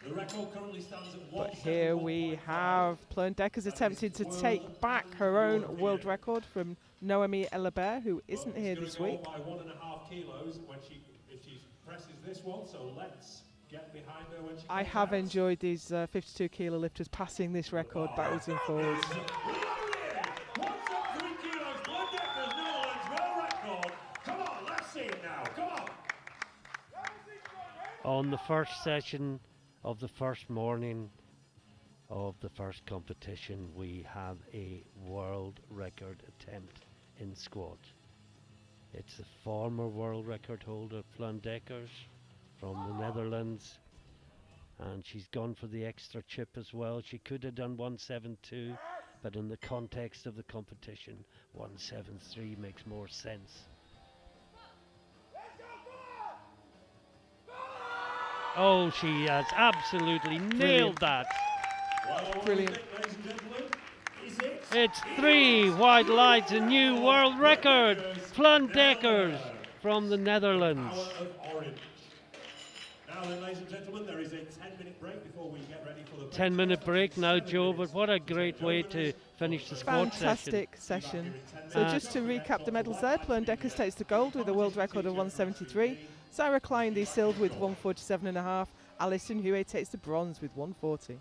The record currently stands at But here we have Plundeckers attempting to take back her own world record from Noemi Elabert, who isn't here this week. By 1.5 kilos when if she presses this one, so let's get behind her when she I have enjoyed these 52 kilo lifters passing this record backwards and forwards. 173 kilos, Plundeckers, Netherlands, world record. Come on, let's see it now, come on. on the first session of the first morning of the first competition, we have a world record attempt in squat. It's the former world record holder Plundeckers from the Netherlands, and she's gone for the extra chip as well. She could have done 172, but in the context of the competition, 173 makes more sense. Oh, she has absolutely nailed that. Well, Brilliant. ladies and gentlemen, is it? It's 3 wide lights, a new world record. Deckers from the Netherlands. Power of Orange. Now then, ladies and gentlemen, there is a 10-minute break before we get ready for the 10-minute break now, Joe, but what a great way to finish the squat session. Fantastic session. So just to recap the medals there, Deckers takes the gold with a world record of 173. Sarah Klein the silver with 147.5. Alison Huey takes the bronze with 140.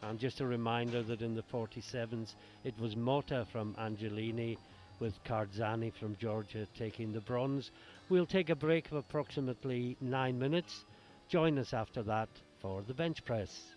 And just a reminder that in the 47s, it was Mota from Angelini with Karzani from Georgia taking the bronze. We'll take a break of approximately 9 minutes. Join us after that for the bench press.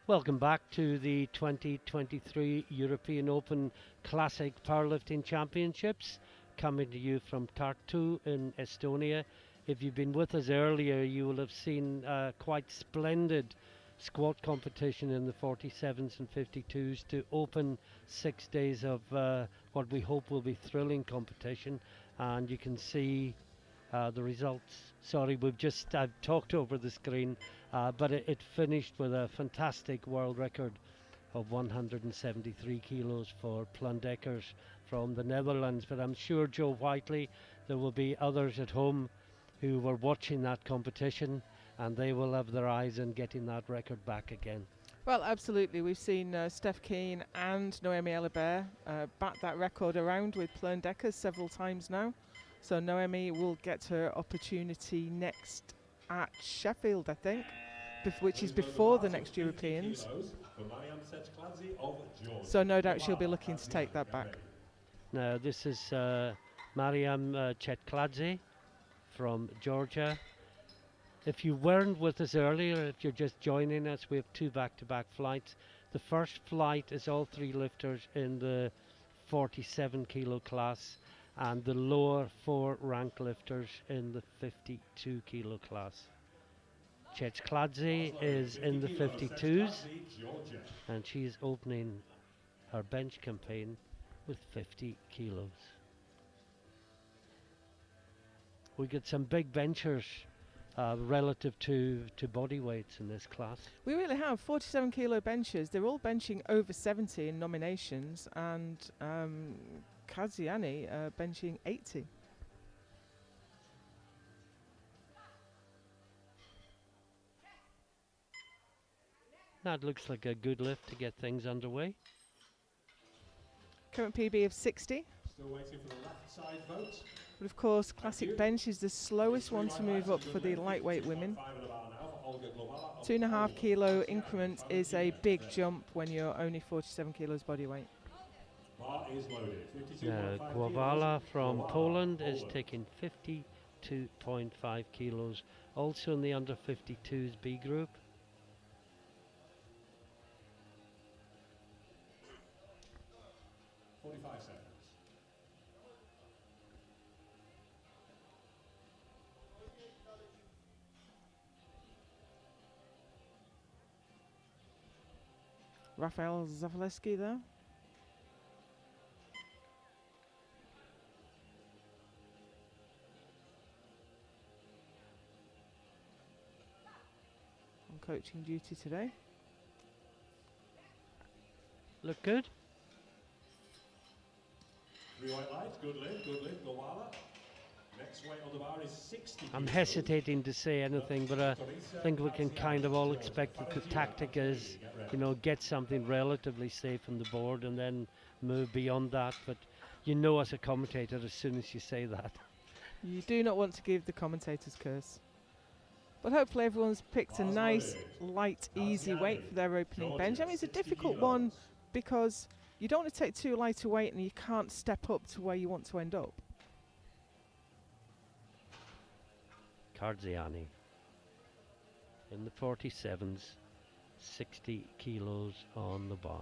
Welcome back to the 2023 European Open Classic Powerlifting Championships, coming to you from Tartu in Estonia. If you've been with us earlier, you will have seen quite splendid squat competition in the 47s and 52s to open 6 days of what we hope will be thrilling competition. And you can see the results. Sorry, I've talked over the screen, but it finished with a fantastic world record of 173 kilos for Plundeckers from the Netherlands. But I'm sure, Joe Whiteley, there will be others at home who were watching that competition, and they will have their eyes on getting that record back again. Well, absolutely. We've seen Steph Keane and Noemi Elibert bat that record around with Plundeckers several times now. So Noemi will get her opportunity next at Sheffield, I think, which is before the next Europeans. So no doubt she'll be looking to take that back. Now this is Mariam Chetkladze from Georgia. If you weren't with us earlier, if you're just joining us, we have 2 back-to-back flights. The first flight is all 3 lifters in the 47 kilo class, and the lower 4 rank lifters in the 52 kilo class. Chetkladze is in the 52s, and she's opening her bench campaign with 50 kilos. We get some big benchers relative to body weights in this class. We really have 47 kilo benchers. They're all benching over 70 in nominations, and Kaziani benching 80. That looks like a good lift to get things underway. Current PB of 60. Still waiting for the left side vote. But of course, classic bench is the slowest one to move up for the lightweight women. 2.5 kilo increment is a big jump when you're only 47 kilos body weight. Bar is loaded. Gwawala from Poland is taking 52.5 kilos, also in the under 52s B group. Rafael Zavaleski there. On coaching duty today. Look good. 3 white lights, good lift, Gwawala. Next weight on the bar is 60. I'm hesitating to say anything, but I think we can kind of all expect that the tactic is, get something relatively safe on the board and then move beyond that. But as a commentator, as soon as you say that. You do not want to give the commentator's curse. But hopefully everyone's picked a nice, light, easy weight for their opening bench. I mean, it's a difficult one because you don't want to take too light a weight and you can't step up to where you want to end up. Karziani in the 47s, 60 kilos on the bar.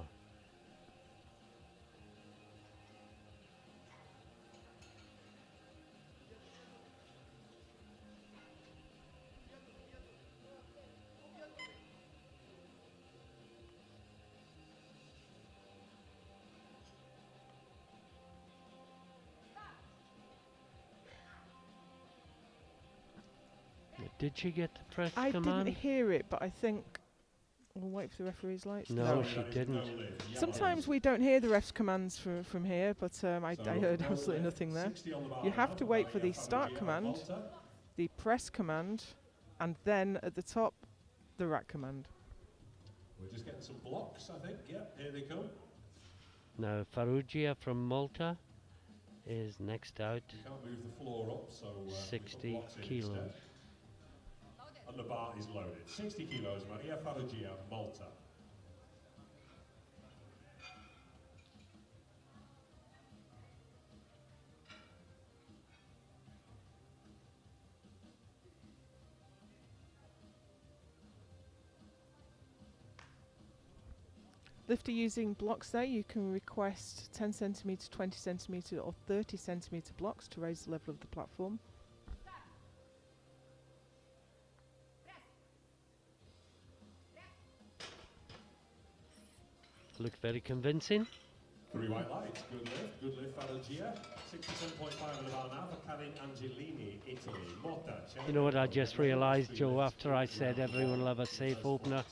Did she get the press command? I didn't hear it, but I think we'll wait for the referee's lights. No, she didn't. Sometimes we don't hear the ref's commands from here, but I heard absolutely nothing there. You have to wait for the start command, the press command, and then at the top, the rack command. We're just getting some blocks, I think. Yep, here they come. Now, Farrugia from Malta is next out. You can't move the floor up, so 60 kilos. And the bar is loaded. 60 kilos, Maria Farrugia, Malta. Lifter using blocks there, you can request 10 centimetre, 20 centimetre or 30 centimetre blocks to raise the level of the platform. Look very convincing. 3 white lights, good lift for Algia. 67.5 in about now for Karin Angelini, Italy. Motta, You know what I just realised, Joe, after I said everyone will have a safe opener,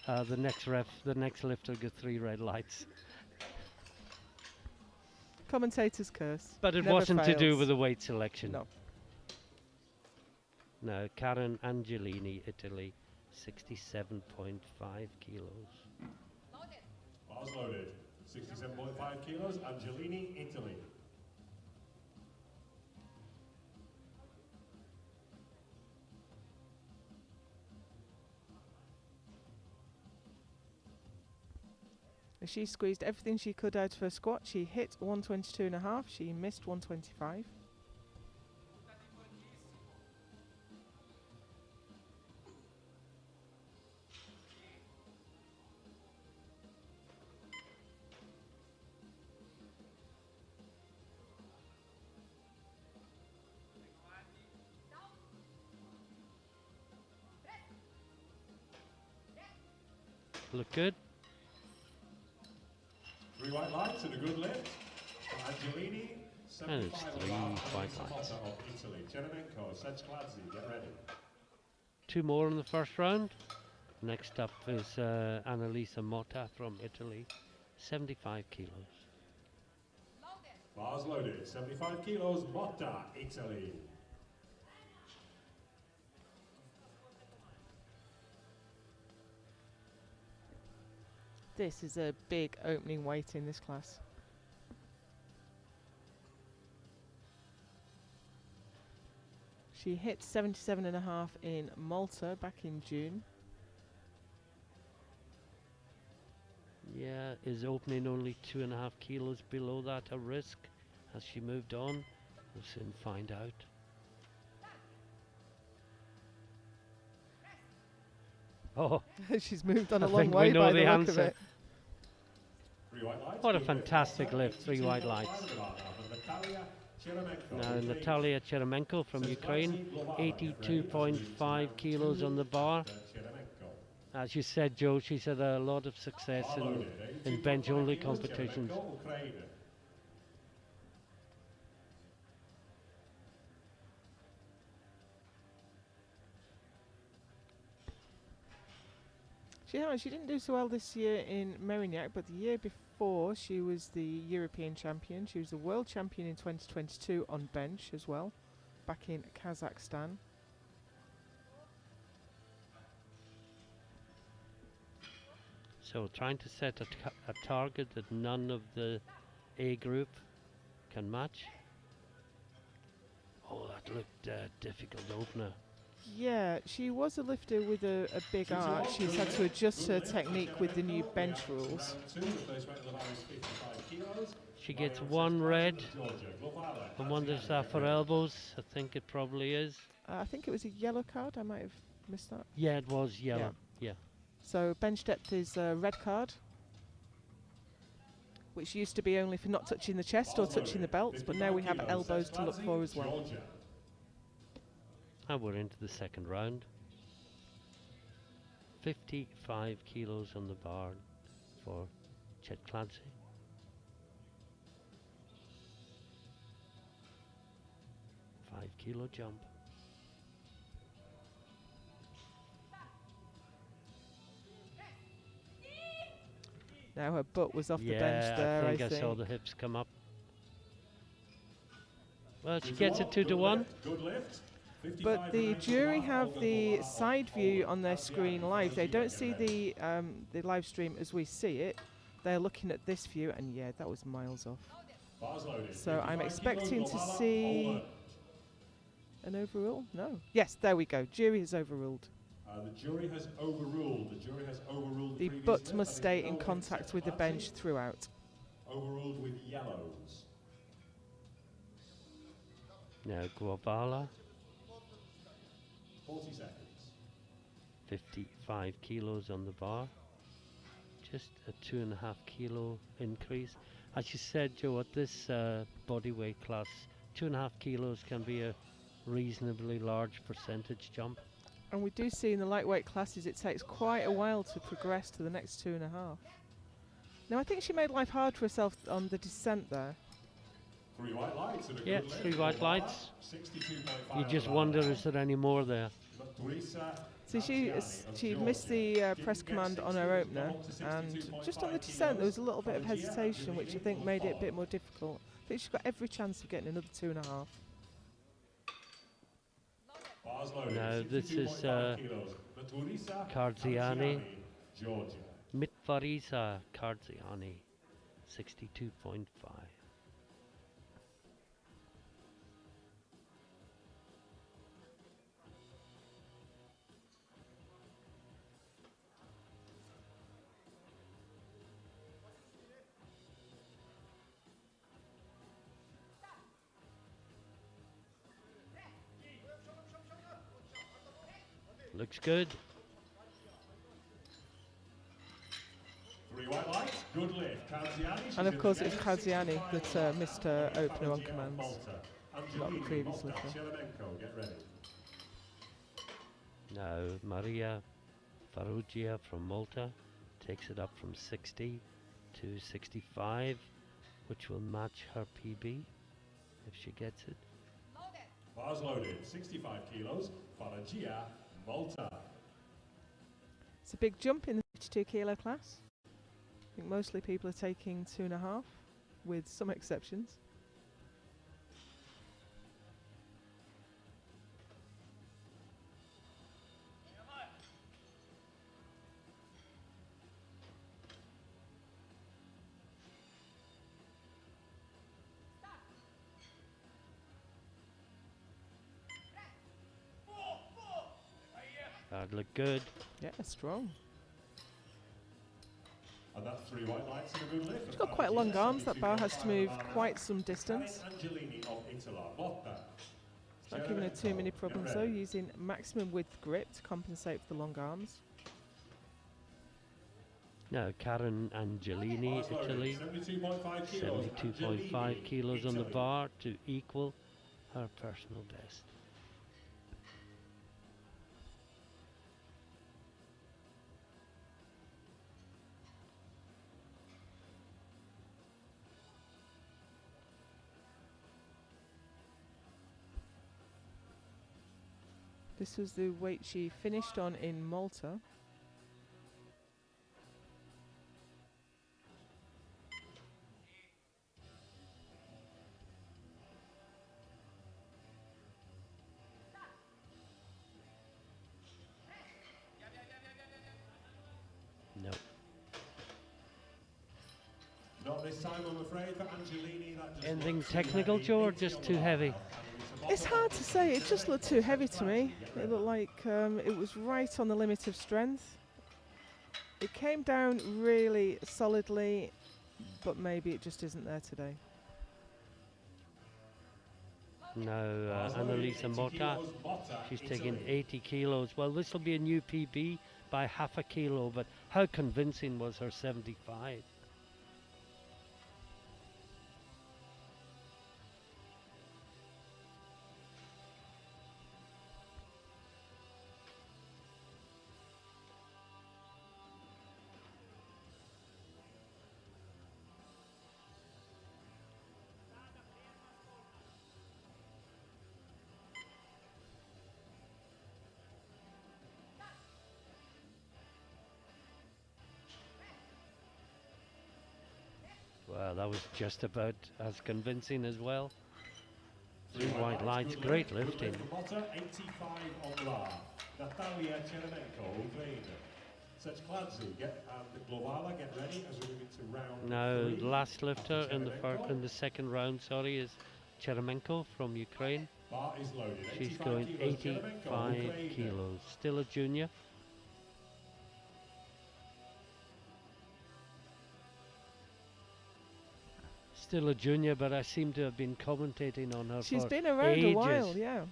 the next lifter got 3 red lights. Commentator's curse. But it Never wasn't to do fails. with the weight selection. No. No, Karin Angelini, Italy, 67.5 kilos. Bars loaded. 67.5 kilos, Angelini, Italy. She squeezed everything she could out of her squat. She hit 122.5. She missed 125. Look good. 3 white lights and a good lift for Angelini. And it's 3 white lights. Of Italy. Cheremenko, Sechkladze, get ready. 2 more in the first round. Next up is Annalisa Motta from Italy, 75 kilos. Bars loaded. 75 kilos, Motta, Italy. This is a big opening weight in this class. She hit 77.5 in Malta back in June. Yeah, is opening only 2.5 kilos below that a risk? Has she moved on? We'll soon find out. Oh, She's moved on I a long think we way know by the the look of answer. it. 3 white lights. What a good lift. fantastic lift, 3 white 67.5 lights. in about now for Natalia Cheremenko, Now Italy. Natalia Cheremenko from Ukraine, 82.5 kilos on the bar. Cheremenko. As you said, Joe, she's had a lot of success Bar in loaded. bench-only 82.5 kilos, competitions. Cheremenko, Ukraine. She didn't do so well this year in Merignac, but the year before she was the European champion. She was the world champion in 2022 on bench as well, back in Kazakhstan. So trying to set a target that none of the A group can match. Oh, that looked difficult opener. Yeah, she was a lifter with a big arch. She's had to adjust her technique with the new bench rules. She gets 1 red. I wonder is that for elbows? I think it probably is. I think it was a yellow card. I might have missed that. Yeah, it was yellow. Yeah. So bench depth is a red card, which used to be only for not touching the chest or touching the belts, but now we have elbows to look for as well. And we're into the second round. 55 kilos on the bar for Chetkladze. $5-kilo jump. Now her butt was off the Yeah, bench there, I think I saw the hips come up. Well, she gets it 2-1. Good lift. But the jury have the side view on their screen live. They don't see the live stream as we see it. They're looking at this view, and yeah, that was miles off. So I'm expecting to see an overrule. No. Yes, there we go. Jury has overruled. The jury has overruled. The jury has overruled The previous butt lift. must That is stay no in lift contact set. with the That's bench it. throughout. Overruled with yellows. Now Guavala, 40 seconds. 55 kilos on the bar. just a 2.5 kilo increase. As you said, Joe, at this body weight class, 2.5 kilos can be a reasonably large percentage jump. And we do see in the lightweight classes it takes quite a while to progress to the next 2.5. Now I think she made life hard for herself on the descent there. 3 white lights and a Yeah, good lift. 3 white lights. 62.5 You just on wonder, that. is there any more there? So she missed the press command on her opener, and just on the descent there was a little bit of hesitation, which I think made it a bit more difficult. I think she's got every chance of getting another 2.5. No, this is Karziani. Georgia. Mitvarisa Karziani, 62.5. Looks good. 3 white lights, good lift. Karziani, And of course it's Karziani that missed her opener on commands, not the previous lifter. Get ready. Now Maria Farrugia from Malta takes it up from 60 to 65, which will match her PB if she gets it. Bars loaded, 65 kilos. Farrugia, Malta. It's a big jump in the 52 kilo class. I think mostly people are taking 2.5, with some exceptions. That'd look good. Yeah, strong. And that's 3 white lights and a good lift. She's got quite long arms. That bar has to move quite some distance. It's not giving her too many problems though, using maximum width grip to compensate for the long arms. Now Karen Angelini, Italy, 72.5 kilos on the bar to equal her personal best. This was the weight she finished on in Malta. No. Not this time, I'm afraid, for Angelini. Anything technical, Joe, or just too heavy? It's hard to say, it just looked too heavy to me. It looked like it was right on the limit of strength. It came down really solidly, but maybe it just isn't there today. Now Annalisa Motta, she's taking 80 kilos. Well, this will be a new PB by half a kilo, but how convincing was her 75? Well, that was just about as convincing as well. 3 white lights, great lifting. 85 on the bar. Natalia Cheremenko, Ukraine. Glovala, get ready as we move into round Now, 3. the last lifter in the second round, sorry, is Cheremenko from Ukraine. Bar is loaded. She's going 85 kilos. Still a junior. Still a junior, but I seem to have been commentating on her She's for been around ages. a while, yeah.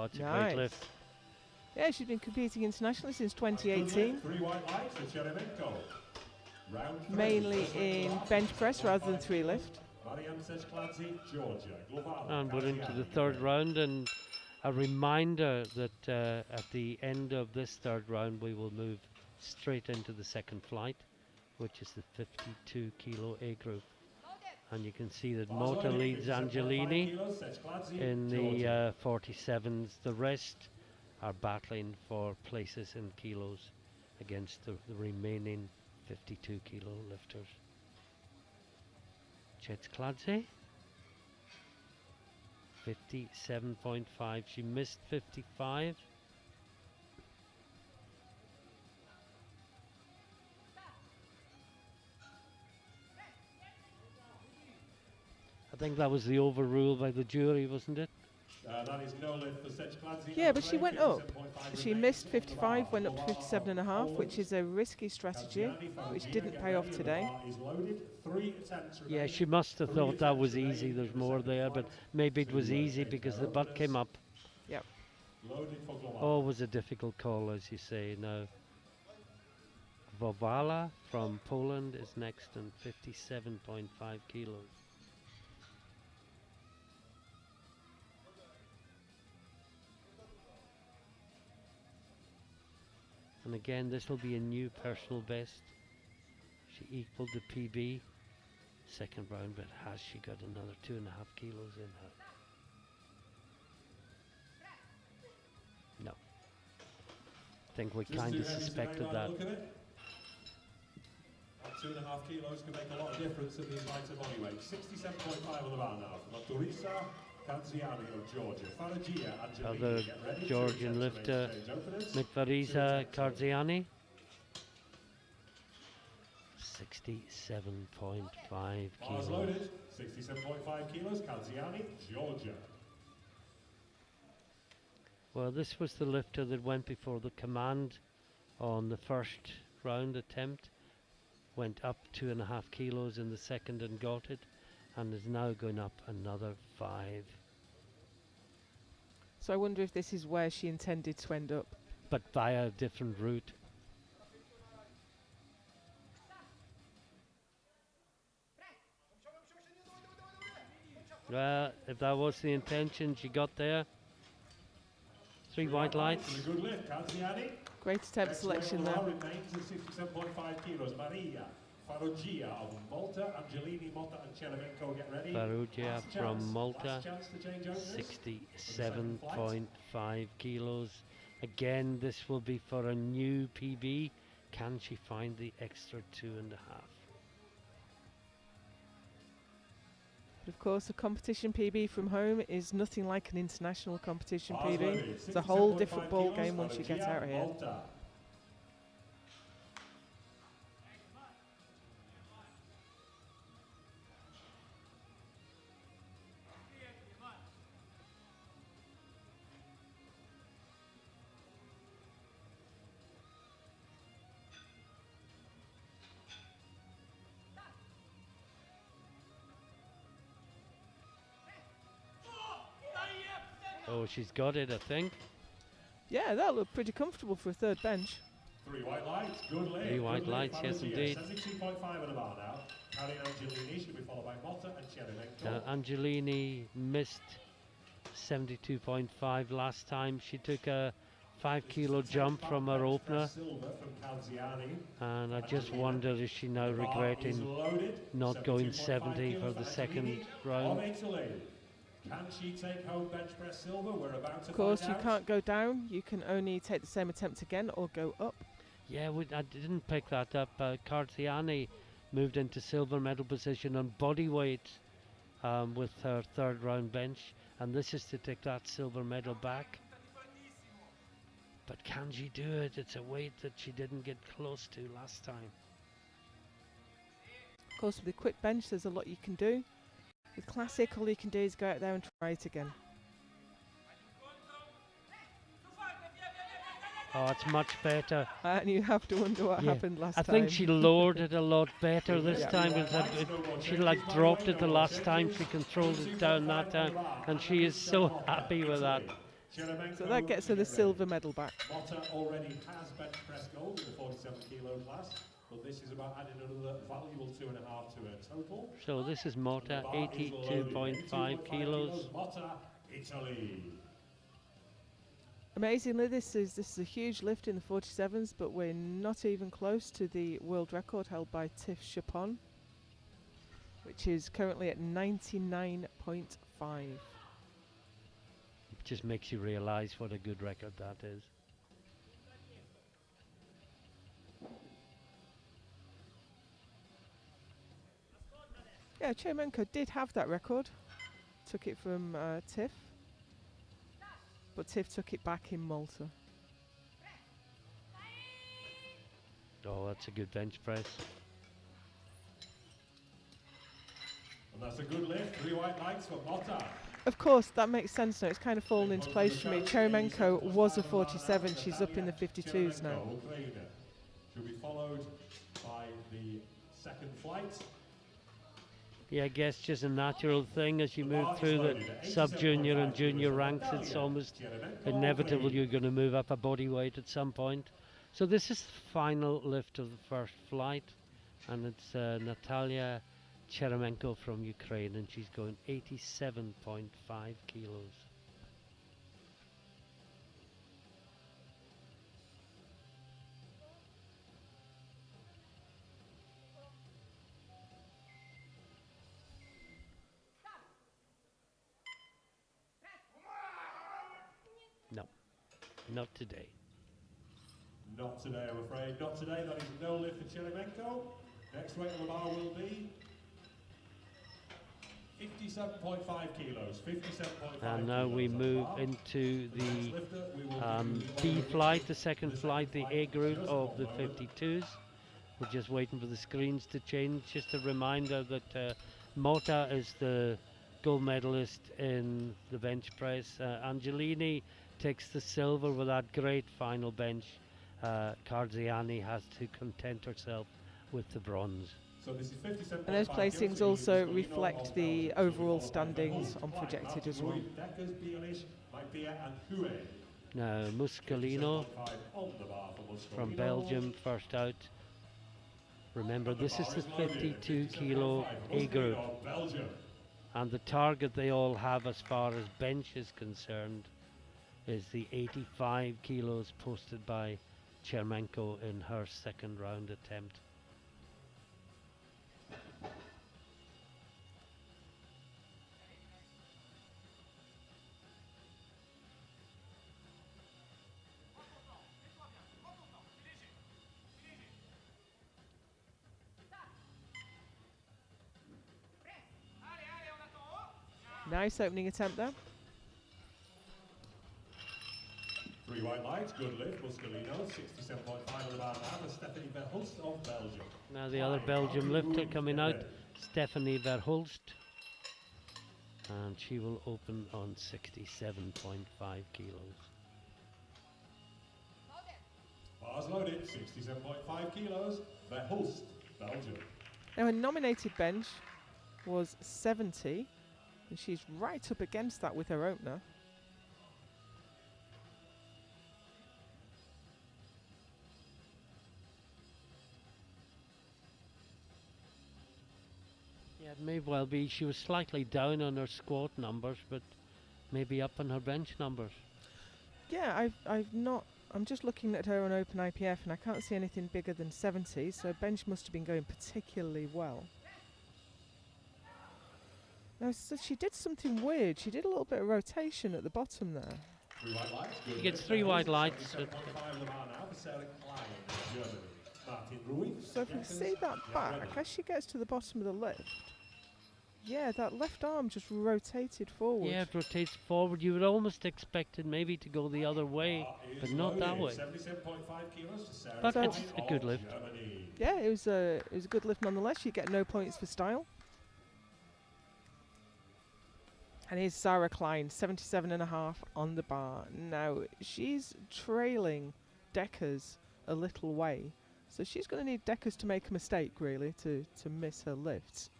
Oh, it's a great Nice. lift. Yeah, she's been competing internationally since 2018, 3 white lights for Cheremenko. Round 3. mainly in bench press rather than 3 lift. Mariam Seskladze, Georgia. Glovala, And we're into the Kaziani, third Ukraine. round, and a reminder that at the end of this third round we will move straight into the second flight, which is the 52 kilo A group. And you can see that Mota leads Angelini in the 47s. The rest are battling for places in kilos against the remaining 52 kilo lifters. Chetskladze, 57.5. She missed 55. I think that was the overrule by the jury, wasn't it? That is no lift for Seskladze. Yeah, but she went up. 57.5 She remains missed on 55, the went bar. up to 57.5, which is a risky strategy, which didn't pay off today. Is loaded. 3 attempts Yeah, remain. she must have 3 thought that was attempts easy. remaining There's for the more second there, but flight maybe it to, was easy take because their the butt openers. came up. Yep. Loaded for Glovala. Always a difficult call, as you say. Now, Vovala from Poland is next on 57.5 kilos. And again, this will be a new personal best. She equaled the PB second round, but has she got another 2.5 kilos in her? No. I think we Just kind too of heavy suspected today by that. the look of it. That 2.5 kilos can make a lot of difference in these lighter body weights. 67.5 on the bar now from Turisa Kaziani of Georgia. Faragia Angelini, Other get ready. Georgian 2 lifter, attempts remain stage openers. Mikvarisa Karziani. 67.5 Bars kilos. loaded. 67.5 kilos. Kaziani, Georgia. Well, this was the lifter that went before the command on the first round attempt. Went up 2.5 kilos in the second and got it, and is now going up another 5. So I wonder if this is where she intended to end up. But via a different route. Well, if that was the intention, she got there. 3 white lights. And a good lift. Kaziani. Great attempt selection there. Remains at 67.5 kilos. Maria Farrugia of Malta. Angelini, Motta and Cheremenko, get ready. Farrugia Last from chance. Malta, Last chance to change openers. 67.5 kilos. Again, this will be for a new PB. Can she find the extra 2.5? But of course, a competition PB from home is nothing like an international competition Bars PB. loaded. It's a whole 67.5 different ball kilos. game once you get Farrugia, out of here. Malta. Oh, she's got it, I think. Yeah, that looked pretty comfortable for a third bench. 3 white lights, good lift. 3 white good lift. lights, yes, Farrugia, indeed. 72.5 on the bar now. Carrying Angelini, she'll be followed by Motta and Cheremenko. Angelini missed 72.5 last time. She took a 5 kilo jump from her opener, Silver from Calziani. and I just wonder is she now The bar is regretting loaded. not going 72.5 70 for kilos the for second Angelini of round. Italy. Can she take home bench press silver? We're about to Of course, find you out. can't go down. You can only take the same attempt again or go up. Yeah, I didn't pick that up. Carziani moved into silver medal position on body weight with her third round bench, and this is to take that silver medal back. But can she do it? It's a weight that she didn't get close to last time. Of course, with the quick bench, there's a lot you can do. With classic, all you can do is go out there and try it again. Oh, it's much better. And you have to wonder what Yeah. happened last I time. think she lowered it a lot better this Yeah. time. She like dropped it the last time. She controlled it down that time, and she is so happy with that. So that gets her the silver medal back. Motta already has bench press gold in the 47 kilo class, but this is about adding another valuable 2.5 to her total. So this is Motta, The bar is loaded. 82.5 kilos. Motta, Italy. Amazingly, this is a huge lift in the 47s, but we're not even close to the world record held by Tiff Chapon, which is currently at 99.5. It just makes you realise what a good record that is. Yeah, Cheremenko did have that record. Took it from Tiff. But Tiff took it back in Malta. Oh, that's a good bench press. And that's a good lift. 3 white lights for Motta. Of course, that makes sense now. It's kind of fallen into place for me. Cheremenko was a 47. She's up in the 52s now. She'll be followed by the second flight. Yeah, I guess just a natural thing as you move through the sub-junior and junior ranks. It's almost inevitable you're going to move up a body weight at some point. So this is the final lift of the first flight, and it's Natalia Cheremenko from Ukraine, and she's going 87.5 kilos. No, not today. Not today, I'm afraid. Not today. That is no lift for Cheremenko. Next weight on the bar will be 57.5 kilos. 57.5. And now we move into the B flight, the second flight, the A group of the 52s. We're just waiting for the screens to change. Just a reminder that Motta is the gold medalist in the bench press. Angelini takes the silver with that great final bench. Carziani has to content herself with the bronze. So this is 57.5 And those placings also reflect the overall standings on projected as well. Now Muscolino from Belgium first out. Remember, this is the 52 kilo A group, and the target they all have as far as bench is concerned is the 85 kilos posted by Cheremenko in her second round attempt. Nice opening attempt there. 3 white lights, good lift. Muscolino, 67.5 on the bar now for Stephanie Verhulst of Belgium. Now the other Belgium lifter coming out, Stephanie Verhulst, and she will open on 67.5 kilos. Bars loaded, 67.5 kilos. Verhulst, Belgium. Now her nominated bench was 70, and she's right up against that with her opener. Yeah, it may well be she was slightly down on her squat numbers, but maybe up on her bench numbers. Yeah, I'm just looking at her on Open IPF, and I can't see anything bigger than 70, so bench must have been going particularly well. Now, so she did something weird. She did a little bit of rotation at the bottom there. 3 white lights, good She gets lift. 3 white lights. 77.5 on the bar now for Sarah Klein, Germany. Martin Ruiz, So if we see that back, as she gets to the bottom of the lift, yeah, that left arm just rotated forward. Yeah, it rotates forward. You would almost expect it maybe to go the other way, but not that way. 77.5 kilos to Sarah But Klein it's a good of lift. Germany. Yeah, it was a good lift nonetheless. You get no points for style. And here's Sarah Klein, 77.5 on the bar. Now, she's trailing Deckers a little way. So she's going to need Deckers to make a mistake, really, to miss her lifts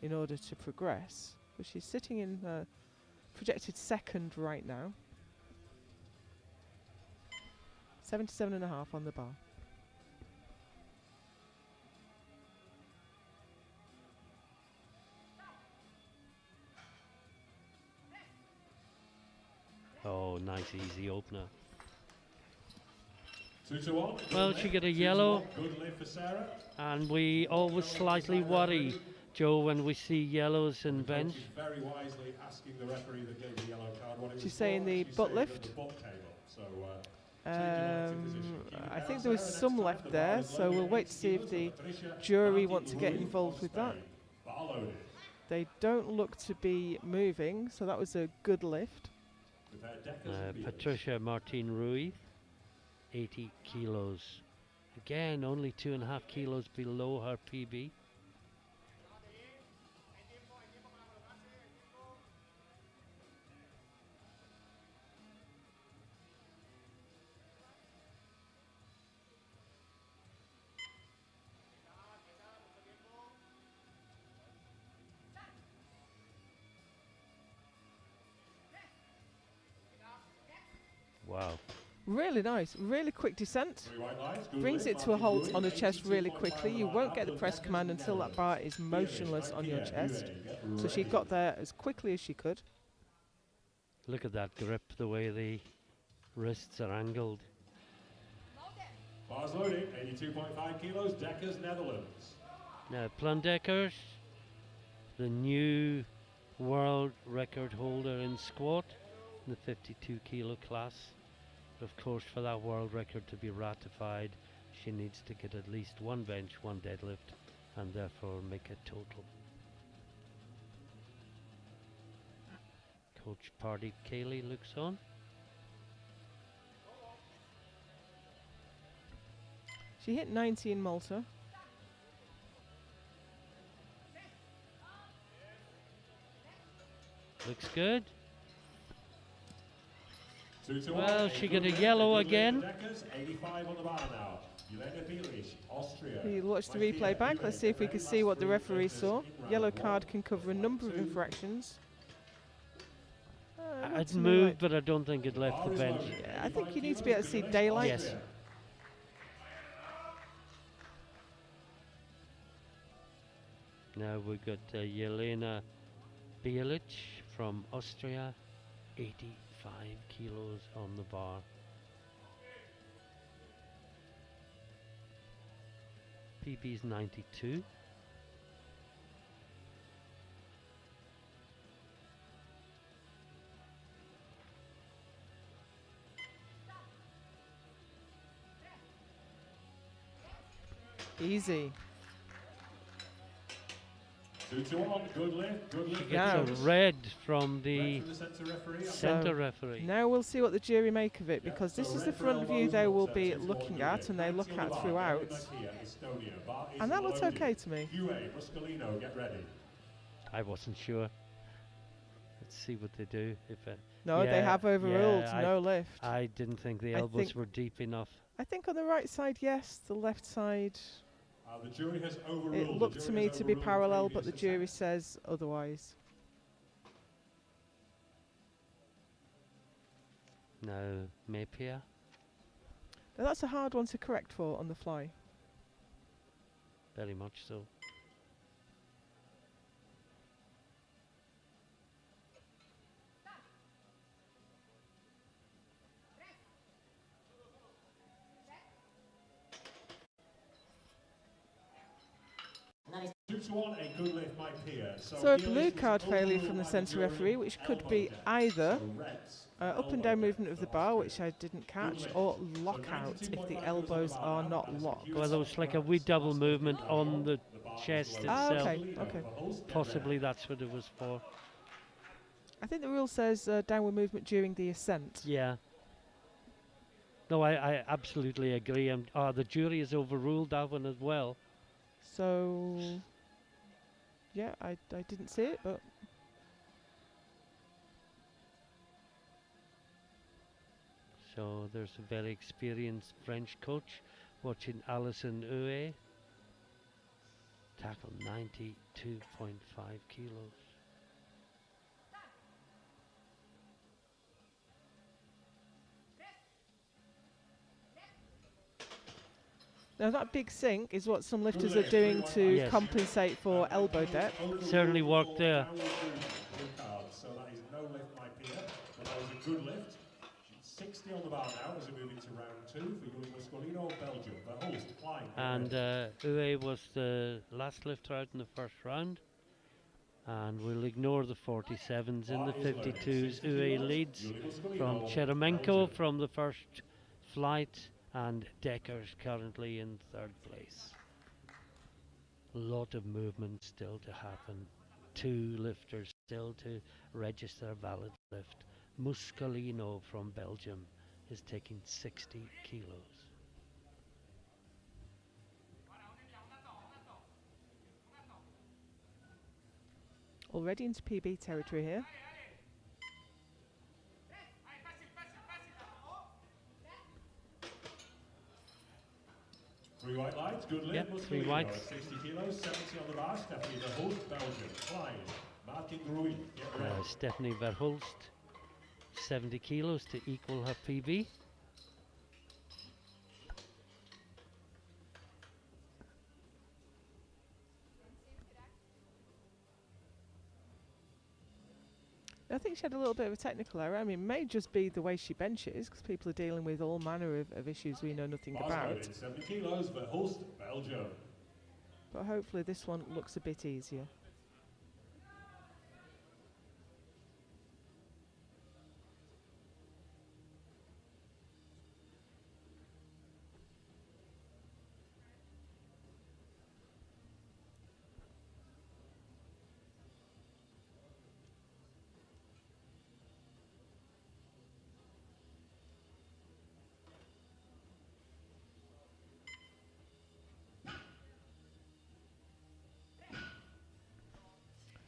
in order to progress. But she's sitting in projected second right now. 77.5 on the bar. Oh, nice easy opener. 2 to 1. Well, she got a yellow, Good lift for Sarah. and we always slightly worry, Joe, when we see yellows in The coach bench. is very wisely asking the referee that gave the yellow card what it She's was saying for. the She's butt saying lift. that the butt came up. So, changing position. Keep it I down, think there was Sarah. some Next time, left the there, bar is so loaded we'll at wait to 80 see if kilos the for Patricia jury Martin want to get Ruiz involved of with that. Spain. Bar loaded. They don't look to be moving, so that was a good lift. With her deckers and beers. Patricia Martin Rui, 80 kilos. Again, only 2.5 kilos below her PB. Wow. Really nice, really quick descent. 3 white lines. Good Brings lift. it to a Martin halt Ruiz, on the chest really 82.5 quickly. on You the won't bar. get the press Deckers command and until that Netherlands. bar is Beers, motionless right on your here. chest. Get So she ready. got there as quickly as she could. Look at that grip, the way the wrists are angled. Bars loading. 82.5 kilos. Deckers, Netherlands. Now, Plundeckers, the new world record holder in squat in the 52 kilo class. But of course, for that world record to be ratified, she needs to get at least one bench, one deadlift, and therefore make a total. Coach Pardy Cayley looks on. She hit 90 in Malta. Looks good. 2 to 1. Well, she Good got a lift. yellow Good lift for again. Deckers. 85 on the bar now. Jelena Bilic, Austria. We'll watch the Right replay here, back. you Let's may see if get we ready. can see Last what the 3 referee lifters saw. in round Yellow 1. card can cover a number of 2. infractions. Not It to me moved, like- but I don't think it left Bar the is bench. loaded. Yeah, I think 85 you need to be able to see kilos, daylight. Yes. Austria. Now we've got Jelena Bilic from Austria, 85 kilos on the bar. PB's 92. Easy. 2 to 1. Good lift. Good lift. She for gets a Deckers. red from Red the from the centre referee. centre So referee. Now we'll see what the jury make of it, Yeah, because this so is the red for front view elbows, they but, will be 2 to 1 looking good at lift. and they look 90 on at the bar. throughout. Here, Estonia. Bar is And that looks loaded. okay to me. QA, Bruscolino, get ready. I wasn't sure. Let's see what they do. If it, No, they Yeah, have overruled, yeah, no lift. I didn't think the I elbows think- were deep enough. I think on the right side, yes. The left side, The jury has overruled. it The looked to jury me has to be overruled parallel, but previous the jury attempt. says otherwise. Now, Mapier. Now that's a hard one to correct for on the fly. Very much so. Two to one, a good lift by Pierre. So a Gillis blue was card failure overruled from the by centre jury, referee, which could elbow be deck. either So reds, up and elbow down deck movement of the for bar, Austria. which I didn't catch, lift. or So lockout if 92.5 the goes elbows on the are bar. not That is locked. the Well, there was like a wee double movement on the chest Ah, itself. okay, okay. Possibly that's what it was for. I think the rule says downward movement during the ascent. Yeah. No, I absolutely agree. The jury has overruled that one as well. So, yeah, I didn't see it, but So there's a very experienced French coach watching Alison Huet tackle 92.5 kilos. Now that big sink is what some lifters are doing to Yes. compensate for elbow depth. Certainly worked there. So that is no lift by Pia, but that was a good lift. 60 on the bar now as we move into round 2 for Yuli Muscolino, Belgium. The host, Klein. And Uwe was the last lifter out in the first round. And we'll ignore the 47s. In the 52s, Uwe leads from Cheremenko from the first flight, and Decker's currently in third place. A lot of movement still to happen. 2 lifters still to register a valid lift. Muscolino from Belgium is taking 60 kilos. Already into PB territory here. Three white lights, good lift. Yep, 3 whites. 60 kilos, 70 on the bar. Stephanie the host, Belgium. Klein, Martin Gruy. Get ready. Stephanie Verhulst, 70 kilos to equal her PB. I think she had a little bit of a technical error. I mean, it may just be the way she benches, because people are dealing with all manner of issues we know nothing about. 70 kilos, Verhulst, Belgium. But hopefully this one looks a bit easier.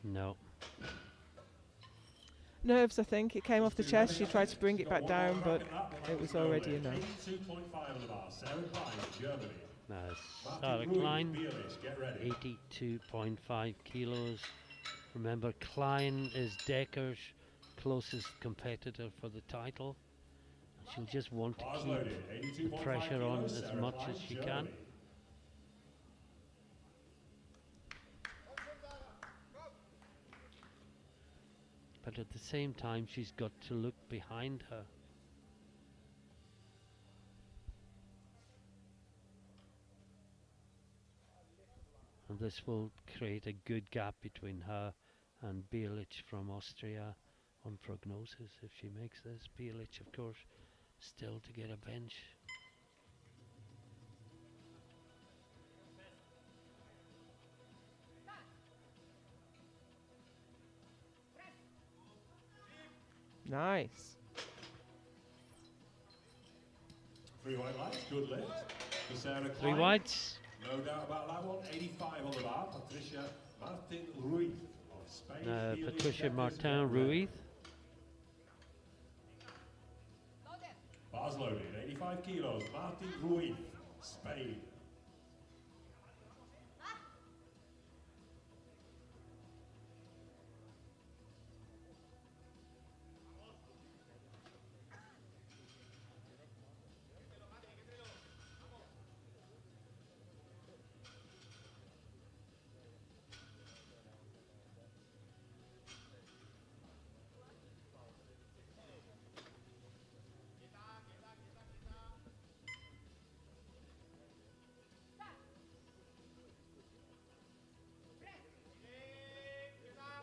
No. Nerves, I think. It came off the chest. She tried to bring it back down, but it was already enough. 82.5 on the bar. Sarah Klein, Germany. Sarah Klein, Get ready. 82.5 kilos. Remember, Klein is Decker's closest competitor for the title. She'll just want to keep the pressure on as much as she can. But at the same time, she's got to look behind her. And this will create a good gap between her and Bielich from Austria on prognosis. If she makes this, Bielich, of course, still to get a bench. Nice. 3 white lights, good lift. For Sarah 3 Klein. whites. No doubt about that one. 85 on the bar. Patricia Martin Ruiz of Spain. Patricia Martin Ruiz. Bars loaded, 85 kilos. Martin Ruiz, Spain.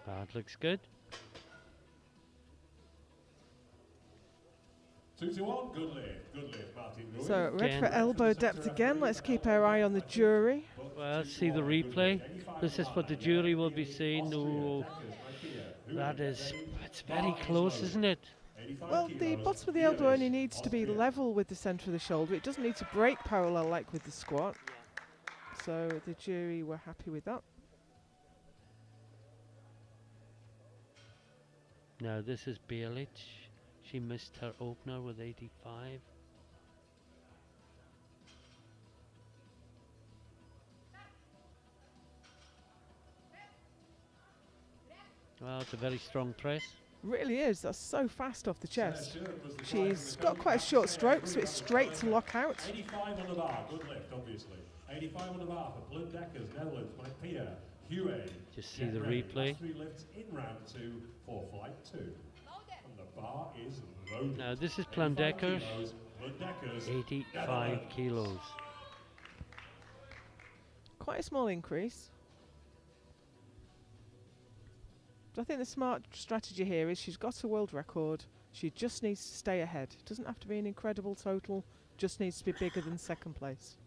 That looks good. 2 to 1, good lift, Martin Ruiz. So red for Again. elbow depth again. Let's keep our eye on the jury. Well, see the replay. This is what the jury will be seeing. Oh, that is, it's very close, isn't it? Well, the bottom of the elbow only needs to be level with the centre of the shoulder. It doesn't need to break parallel like with the squat. So the jury were happy with that. Now this is Bielich. She missed her opener with 85. Well, it's a very strong press. Really is. That's so fast off the chest. Was the She's prize got in the quite a coding short match. stroke, so it's straight to lock out. 85 on the bar, good lift, obviously. 85 on the bar for Blundeckers, Netherlands, Mike Pierre, Huey. Just see Get the ready. replay. Last 3 lifts in round 2 for flight 2. And the bar is loaded. Now this is 85 Plandeckers, kilos, Blundeckers, 85 Netherlands. kilos. Quite a small increase. But I think the smart strategy here is she's got a world record. She just needs to stay ahead. Doesn't have to be an incredible total, just needs to be bigger than second place.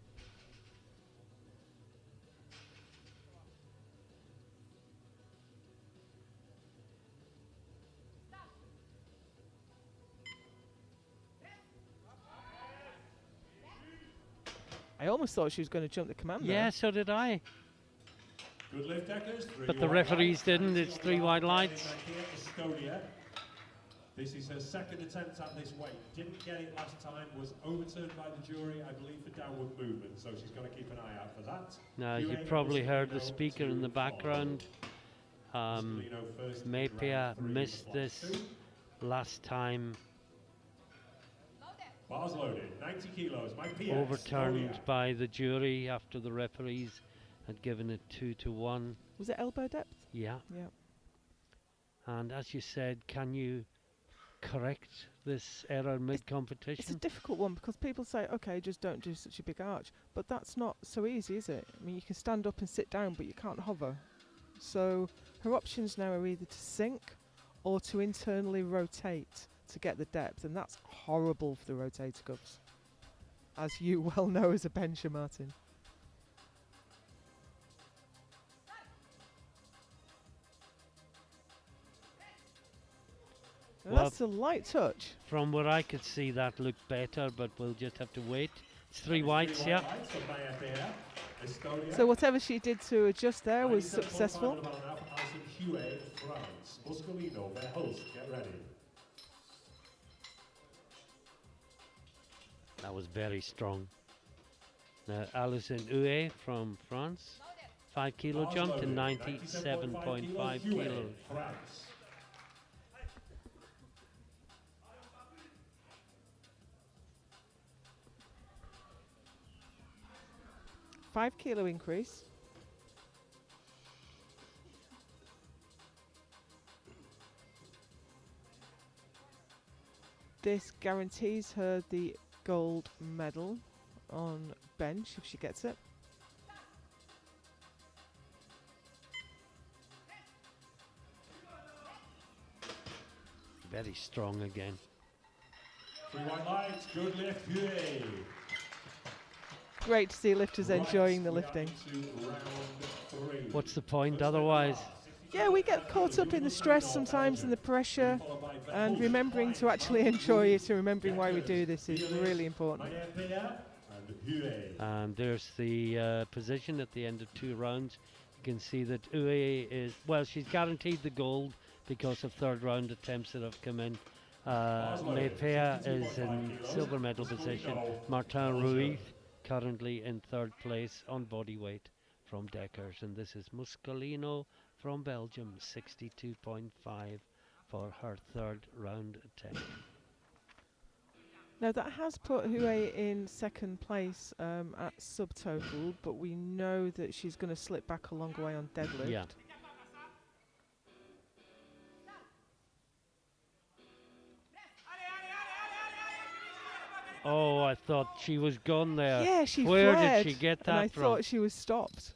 I almost thought she was going to jump the command there. Yeah, so did I. Good lift, Deckers. But the referees didn't. It's 3 white lights. Estonia. This is her second attempt at this weight. Didn't get it last time, was overturned by the jury, I believe, for downward movement, so she's got to keep an eye out for that. Now you probably heard the speaker in the background. Maypia missed this last time, Bars loaded, 90 kilos, Mike Pierre, overturned Estonia. by the jury after the referees had given it 2-1. Was it elbow depth? Yeah. Yeah. And as you said, can you correct this error mid-competition? It's a difficult one because people say, okay, just don't do such a big arch. But that's not so easy, is it? I mean, you can stand up and sit down, but you can't hover. So her options now are either to sink or to internally rotate to get the depth, and that's horrible for the rotator cuffs, as you well know as a bencher, Martin. Now Well, that's a light touch. From what I could see, that looked better, but we'll just have to wait. It's 3 whites, yeah. So whatever she did to adjust there was successful. Muscolino, their host, get ready. That was very strong. Now Alison Huet from France, 5 kilo jump to 97.5 kilos. France. 5 kilo increase. This guarantees her the gold medal on bench if she gets it. Very strong again. 3 white lights, good lift, Huey. Great to see lifters enjoying the We are lifting. into round 3. What's the point otherwise? Yeah, we get caught up in the stress sometimes and the pressure, and remembering to actually enjoy it and remembering why we do this is really important. And there's the position at the end of 2 rounds. You can see that Huet is, well, she's guaranteed the gold because of 3rd round attempts that have come in. Maypia is in silver medal position. Martin Ruiz currently in 3rd place on body weight from Deckers. And this is Muscolino from Belgium, 62.5 for her 3rd round attempt. Now that has put Huey in 2nd place at subtotal, but we know that she's going to slip back a long way on deadlift. Yeah. Oh, I thought she was gone there. Yeah, she Where flared, did she get and I that from? thought she was stopped.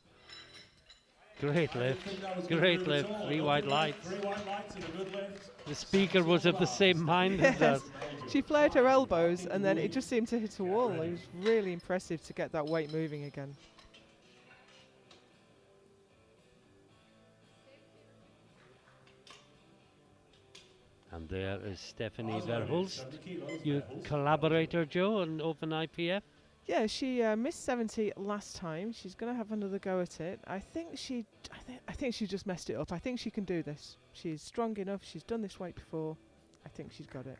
Great lift. Great lift. 3 white lights. 3 white lights and a good lift. The speaker was of the same mind as Yes. us. She flared her elbows and then it just seemed to hit a wall. It was really impressive to get that weight moving again. And there is Stephanie Verhulst, your collaborator, Joe, on Open IPF. Yeah, she missed 70 last time. She's going to have another go at it. I think she just messed it up. I think she can do this. She's strong enough. She's done this weight before. I think she's got it.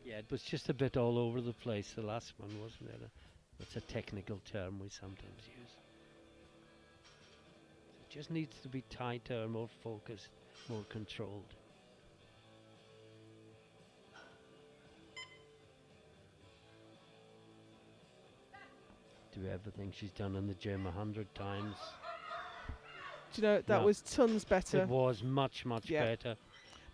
Yeah, it was just a bit all over the place, the last one, wasn't it? It's a technical term we sometimes use. It just needs to be tighter, more focused, more controlled. Do everything she's done in the gym 100 times. Do you know, that No. was tons better. It was much, much Yeah. better.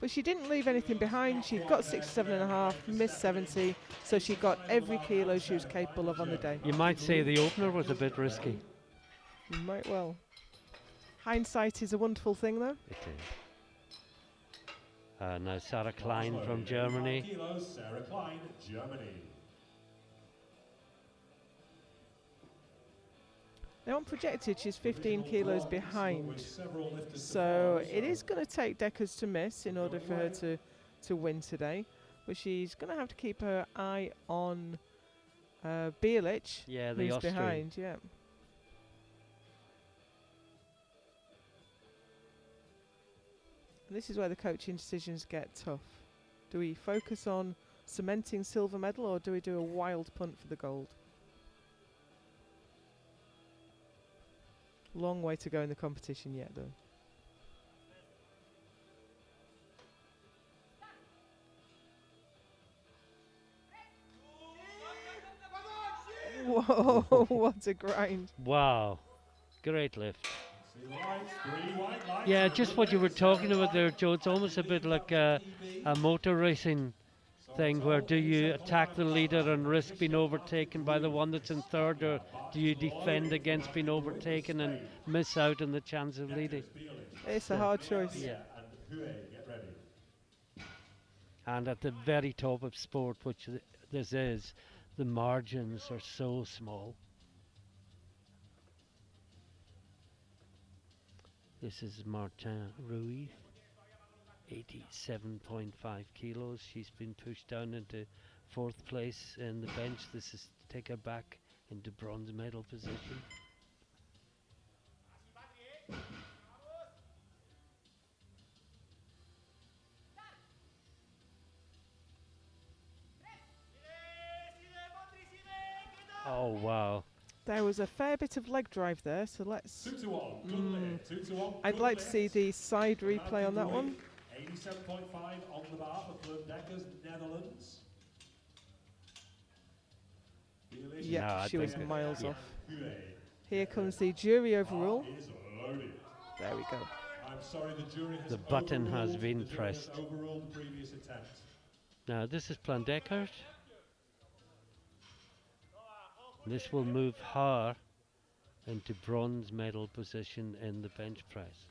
But she didn't leave anything behind. She got 67.5, missed 70, so she got every kilo she was capable of on the day. You might say the opener was a bit risky. You might well. Hindsight is a wonderful thing, though. It is. Now Sarah Klein from Germany. Kilos, Sarah Klein, Germany. Now, on projected, she's 15 kilos behind. So it is going to take Deckers to miss in order for her to win today. But she's going to have to keep her eye on Bielich, Yeah, the who's Austrian. behind. Yeah. And this is where the coaching decisions get tough. Do we focus on cementing silver medal, or do we do a wild punt for the gold? Long way to go in the competition yet, though. Whoa, what a grind. Wow. Great lift. See the lights, 3 white lights. Yeah, just what you were talking about there, Joe. It's almost a bit like a motor racing thing, where do you attack the leader and risk being overtaken by the one that's in third, or do you defend against being overtaken and miss out on the chance of leading? It's a hard choice. Yeah. And Hue, get ready. And at the very top of sport, which this is, the margins are so small. This is Martin Ruiz, 87.5 kilos. She's been pushed down into 4th place in the bench. This is to take her back into bronze medal position. Oh, wow. There was a fair bit of leg drive there, so let's... 2 to 1, good lift. 2 to 1. I'd good like to lift. see the side replay on that one. 87.5 on the bar for Club Deckers, Netherlands. Yeah, No, I she was think miles yeah. off. Here comes the jury overrule. Is loaded. There we go. I'm sorry, the jury has The button has overruled- been the jury pressed. has overruled the previous attempt. Now this is Plandeckert. This will move her into bronze medal position in the bench press.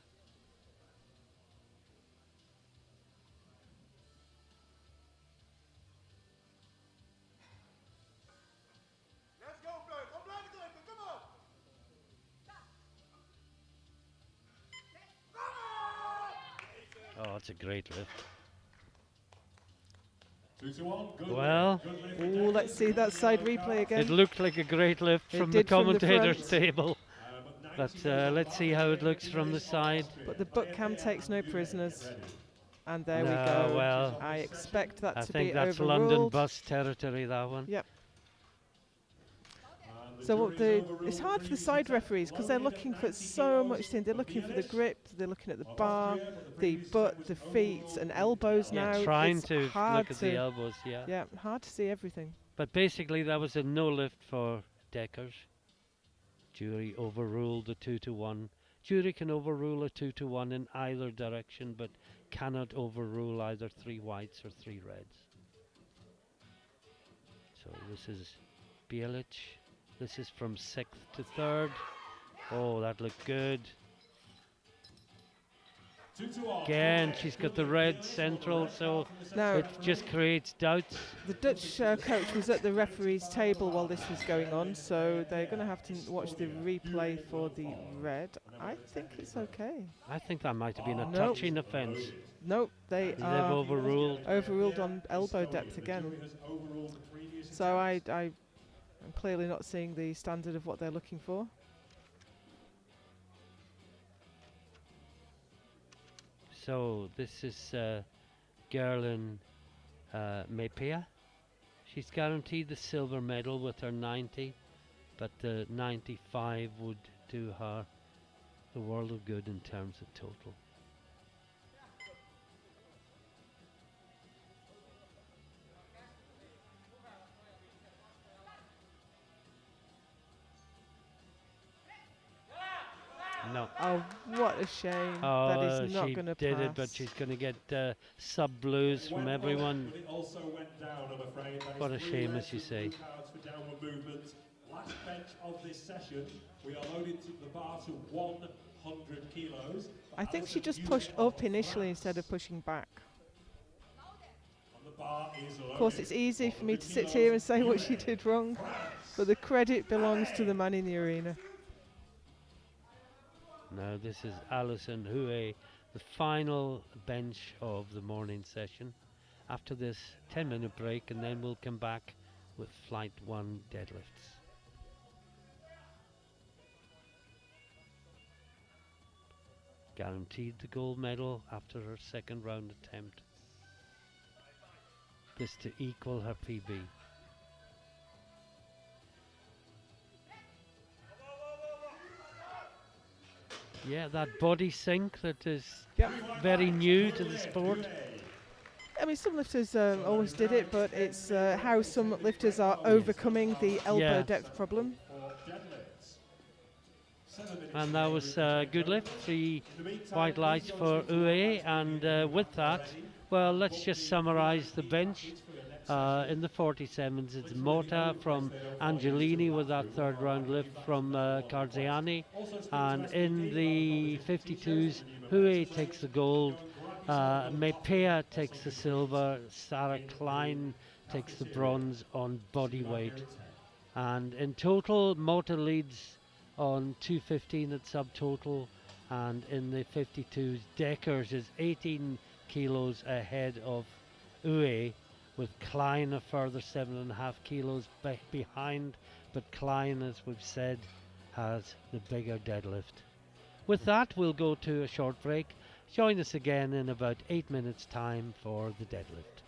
Oh, it's a great lift. 2 to 1, good Well, lift, good lift for Ooh, let's Deckers. see that side replay it again. looked like a great lift It from the did from the commentator's front. table. But let's see how it looks from the side. But the book cam takes no prisoners. And there we No, go. well, I expect that I to think be that's overruled. London bus territory, that one. Yep. And the So what jury's it's overruled hard for the previous side attempt. referees because they're Loaded looking at for 90 so kilos much thing. They're for looking for the Bielich. grip, they're looking at the Of bar, Austria, but the previous butt, attempt the was feet overruled and for elbows Bielich. now. Yeah, trying It's to hard look at the to- elbows, yeah. Yeah, hard to see everything. But basically that was a no lift for Deckers. Jury overruled the 2 to 1. Jury can overrule a 2 to 1 in either direction, but cannot overrule either 3 whites or 3 reds. So this is Bielich. This is from 6th to 3rd. Oh, that looked good. 2 to 1. Again, she's got the red central, so Now, it just creates doubts. the Dutch coach was at the referee's table while this was going on, so they're going to have to watch the replay for the red. I think it's okay. I think that might have been a Nope. touching offence. Nope, they They've are overruled. overruled on elbow depth The again. jury has overruled the previous So attempt. I'm clearly not seeing the standard of what they're looking for. So this is Gerlin Mepia. She's guaranteed the silver medal with her 90, but the 95 would do her the world of good in terms of total. Oh, what a shame. That is Oh, not she going to did it, but pass. she's going to get sub blues from everyone. But it also went down, I'm afraid. That is What a 3 shame, reds as you with say. blue cards for downward movement. Last bench of this session. We are loaded to the bar to 100 kilos. I think she Alison just Hewitt pushed of up initially France. instead of pushing back. And the bar is loaded. Of course, it's easy for me 100 to sit kilos, here and say what she Hewitt, did wrong, France. but the credit belongs to the man in the arena. Now this is Alison Hue, the final bench of the morning session. After this 10-minute break, and then we'll come back with flight 1 deadlifts. Guaranteed the gold medal after her second round attempt. This to equal her PB. Yeah, that body sink that is Yep. very new to the sport. I mean, some lifters always did it, but it's how some lifters are overcoming the elbow Yeah. depth problem. And that was a good lift, 3 white lights for Ue, and with that, well, let's just summarize the bench. In the 47s, it's Mota from Angelini with that third round lift from Carziani, and in the 52s, Hue takes the gold, Mepea takes the silver, Sarah Klein takes the bronze on body weight, and in total, Mota leads on 215 at subtotal, and in the 52s, Deckers is 18 kilos ahead of Ue, with Klein a further 7.5 kilos behind, but Klein, as we've said, has the bigger deadlift. With that, we'll go to a short break. Join us again in about 8 minutes' time for the deadlift.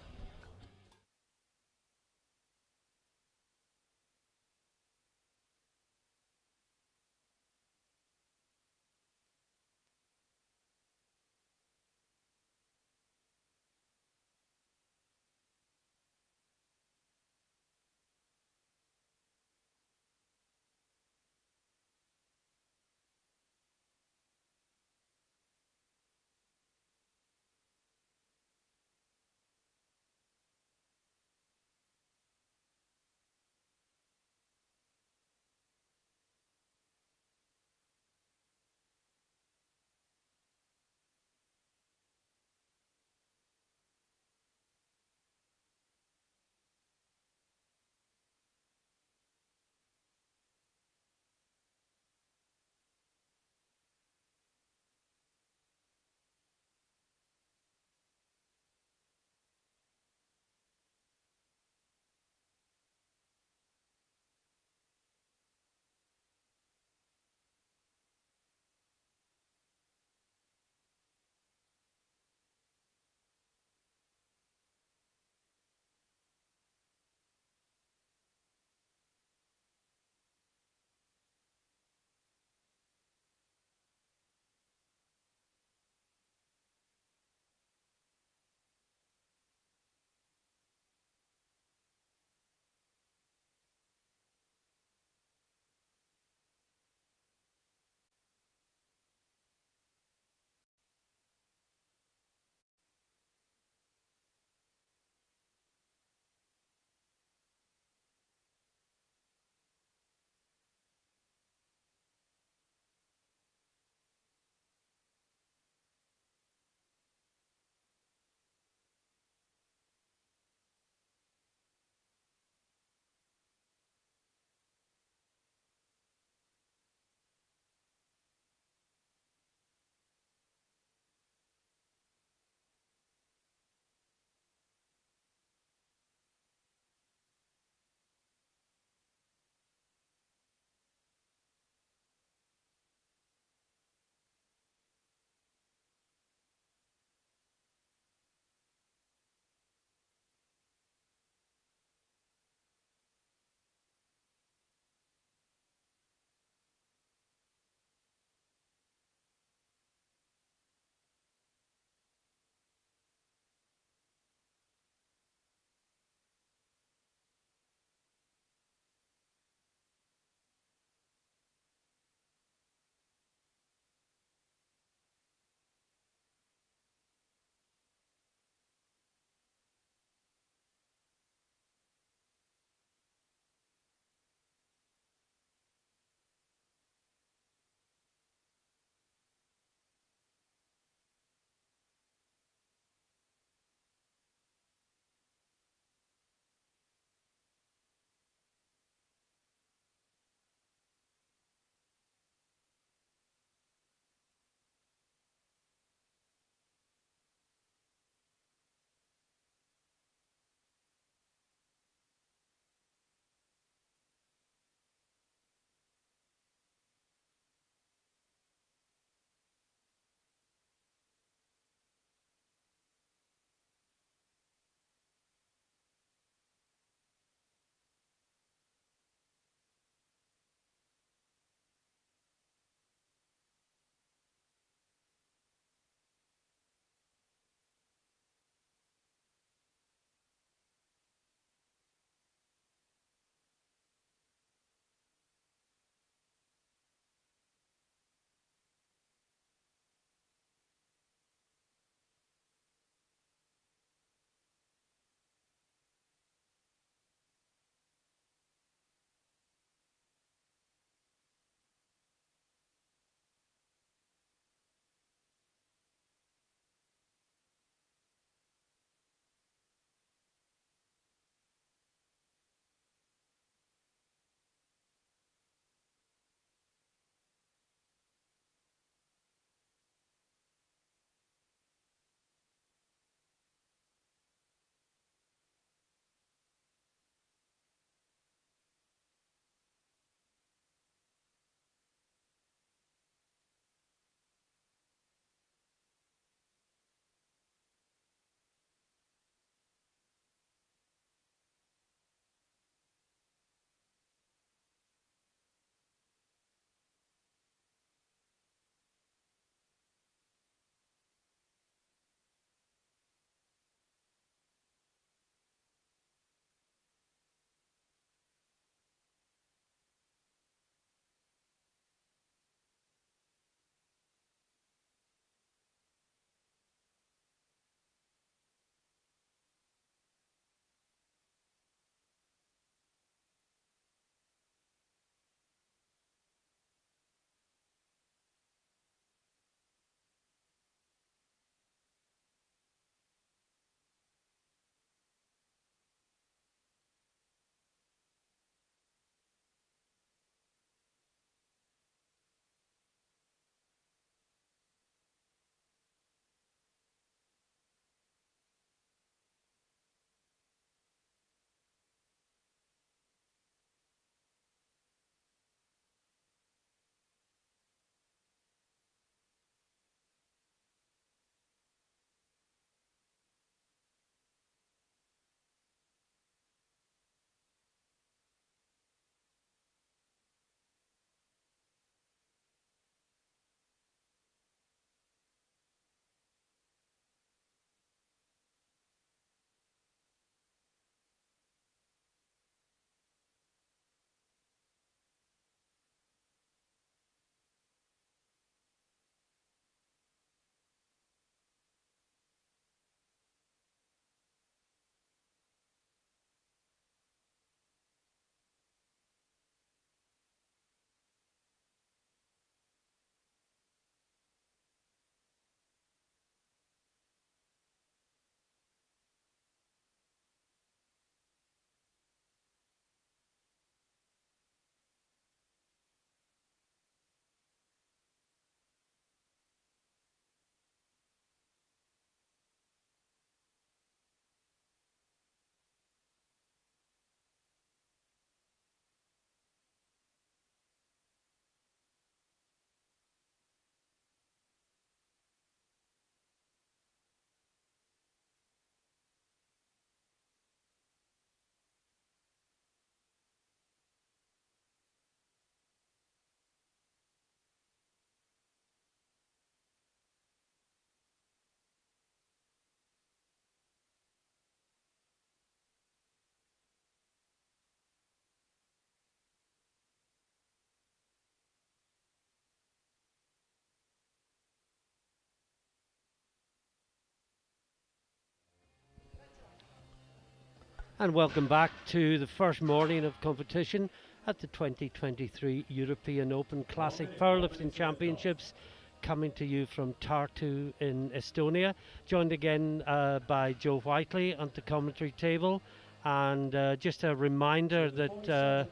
And welcome back to the first morning of competition at the 2023 European Open Classic Powerlifting Championships, coming to you from Tartu in Estonia. Joined again by Joe Whiteley on the commentary table. And just a reminder that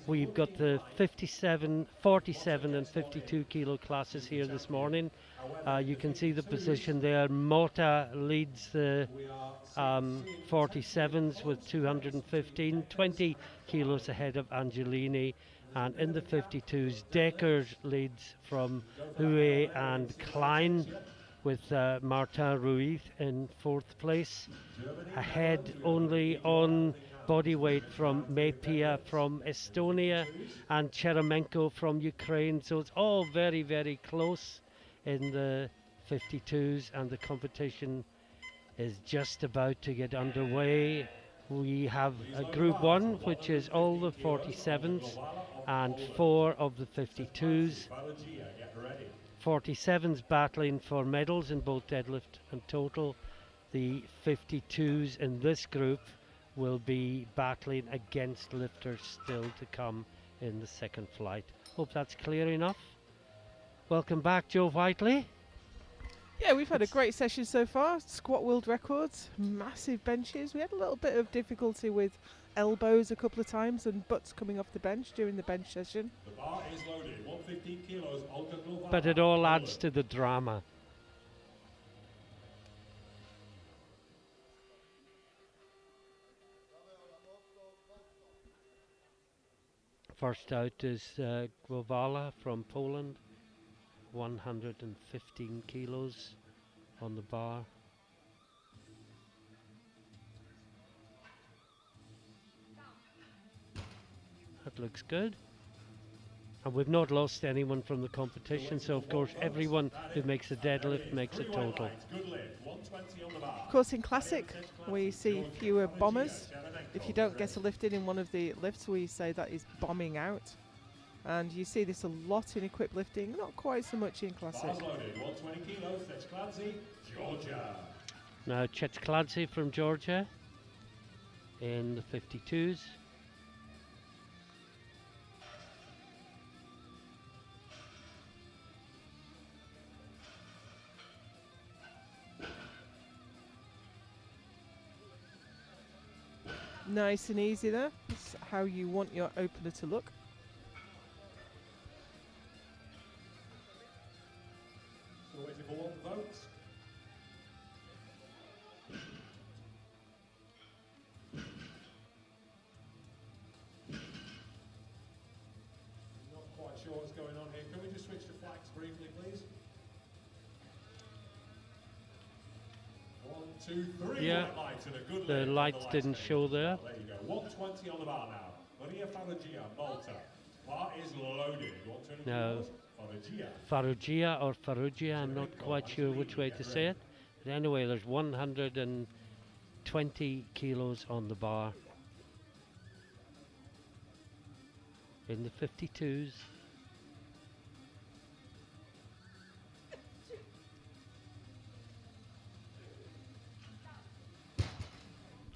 we've got the 57, 47 and 52 kilo classes here this morning. You can see the position there. Mota leads the 47s with 215, 20 kilos ahead of Angelini. And in the 52s, Deckers leads from Hue and Klein with Martin Ruiz in 4th place. Ahead only on bodyweight from Mepia from Estonia and Cheremenko from Ukraine. So it's all very, very close in the 52s, and the competition is just about to get underway. We have a Group 1, which is all the 47s and 4 of the 52s. 47s battling for medals in both deadlift and total. The 52s in this group will be battling against lifters still to come in the second flight. Hope that's clear enough. Welcome back, Joe Whiteley. Yeah, we've had a great session so far. Squat world records, massive benches. We had a little bit of difficulty with elbows a couple of times and butts coming off the bench during the bench session. The bar is loaded, 115 kilos, Olga Global. But it all adds to the drama. First out is Gwowala from Poland, 115 kilos on the bar. That looks good. And we've not lost anyone from the competition, so of course everyone who makes a deadlift makes a total. Of course, in Classic, we see fewer bombers. If you don't get a lift in one of the lifts, we say that is bombing out. And you see this a lot in equipped lifting, not quite so much in Classic. Now Chetskladze from Georgia in the 52s. Nice and easy there. That's how you want your opener to look. So waiting for one vote. Not quite sure what's going on here. Can we just switch to flags briefly, please? 1, 2, 3. Yeah, white lights and a good the lift on lights didn't left show there. There you go. 120 on the bar now. Maria Farrugia, Malta. Bar is loaded. 120 No. kilos. Farrugia. Farrugia or Farrugia, I'm not quite sure which way to say it. But anyway, there's 120 kilos on the bar in the 52s.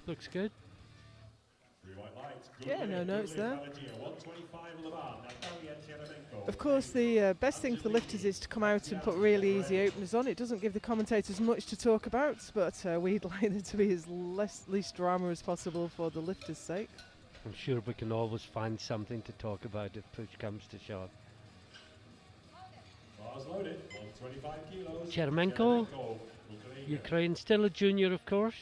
Looks good. Yeah, no notes there. 125 on the bar. Natalia Cheremenko. Of course, the best thing for lifters is to come out and put really easy openers on. It doesn't give the commentators much to talk about, but we'd like there to be as least drama as possible for the lifters' sake. I'm sure we can always find something to talk about if push comes to shove. Bars loaded. 125 kilos. Cheremenko, Ukraine, still a junior, of course.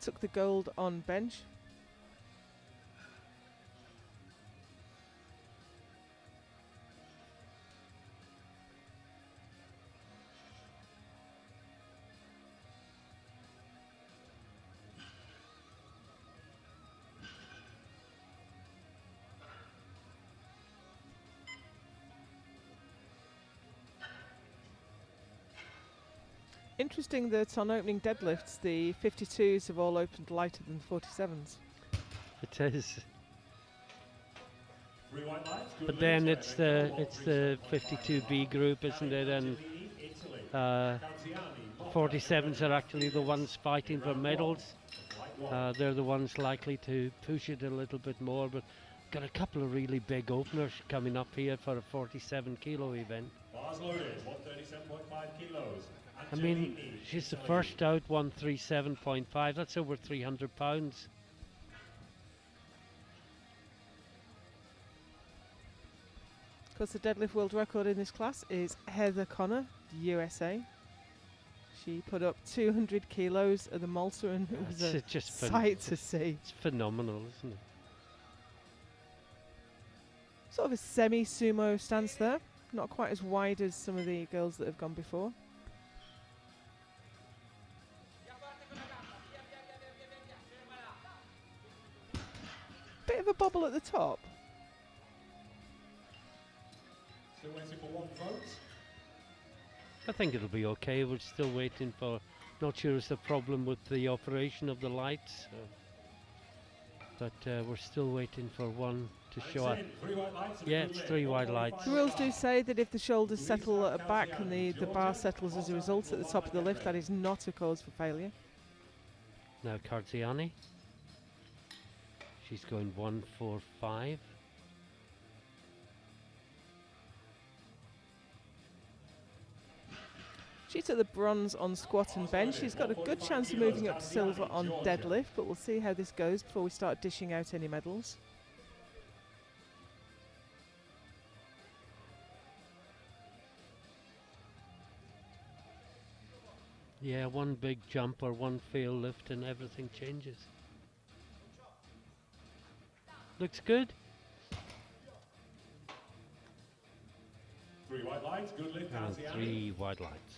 Took the gold on bench. Interesting that on opening deadlifts, the 52s have all opened lighter than the 47s. It is. 3 white lights. Good But lift. then it's the Cheremenko. 52B group, isn't it? And Italy. uh, Canziani, 47s are actually the ones fighting for medals. They're the ones likely to push it a little bit more, but got a couple of really big openers coming up here for a 47 kilo event. Bars loaded, 137.5 kilos. I mean, she's the first out, 137.5. That's over 300 pounds. Of course, the deadlift world record in this class is Heather Connor, USA. She put up 200 kilos at the Malta, and it was a just sight to see. It's phenomenal, isn't it? Sort of a semi-sumo stance there. Not quite as wide as some of the girls that have gone before. Bit of a bobble at the top. Still waiting for one vote. I think it'll be okay. We're still waiting for. Not sure it's a problem with the operation of the lights, but we're still waiting for one to show up. Yeah, it's 3 white lights. The rules do say that if the shoulders settle at the back and the bar settles as a result at the top of the lift, that is not a cause for failure. Now Karziani. She's going 145. She took the bronze on squat and bench. She's got a good chance of moving up to silver on deadlift, but we'll see how this goes before we start dishing out any medals. Yeah, one big jump or one fail lift and everything changes. Looks good. 3 white lights, good lift, And Karziani. 3 white lights.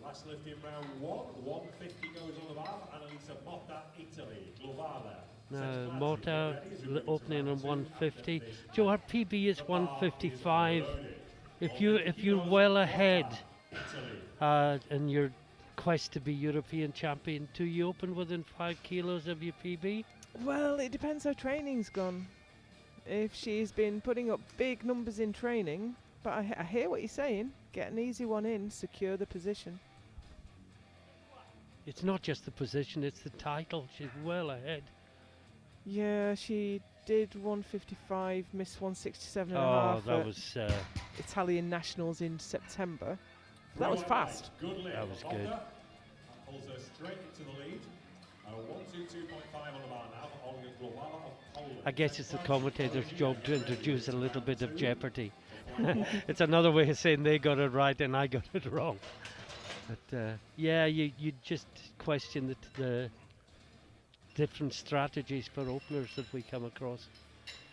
Last lift in round 1, 150 goes on the bar for Annalisa Motta, Italy, Glovale. Now Motta opening on 150. Joe, her PB is 155. If you're well ahead in your quest to be European champion, do you open within 5 kilos of your PB? Well, it depends how training's gone. If she's been putting up big numbers in training, but I hear what you're saying. Get an easy one in, secure the position. It's not just the position, it's the title. She's well ahead. Yeah, she did 155, missed 167 and a Oh, half that at was Italian Nationals in September. That was fast. Good lift. That was good. That pulls her straight into the lead. 122.5 on the bar now for Olga Glovale of Poland. I guess it's the commentator's job to introduce a little bit of jeopardy. It's another way of saying they got it right and I got it wrong. But yeah, you just question the different strategies for openers that we come across.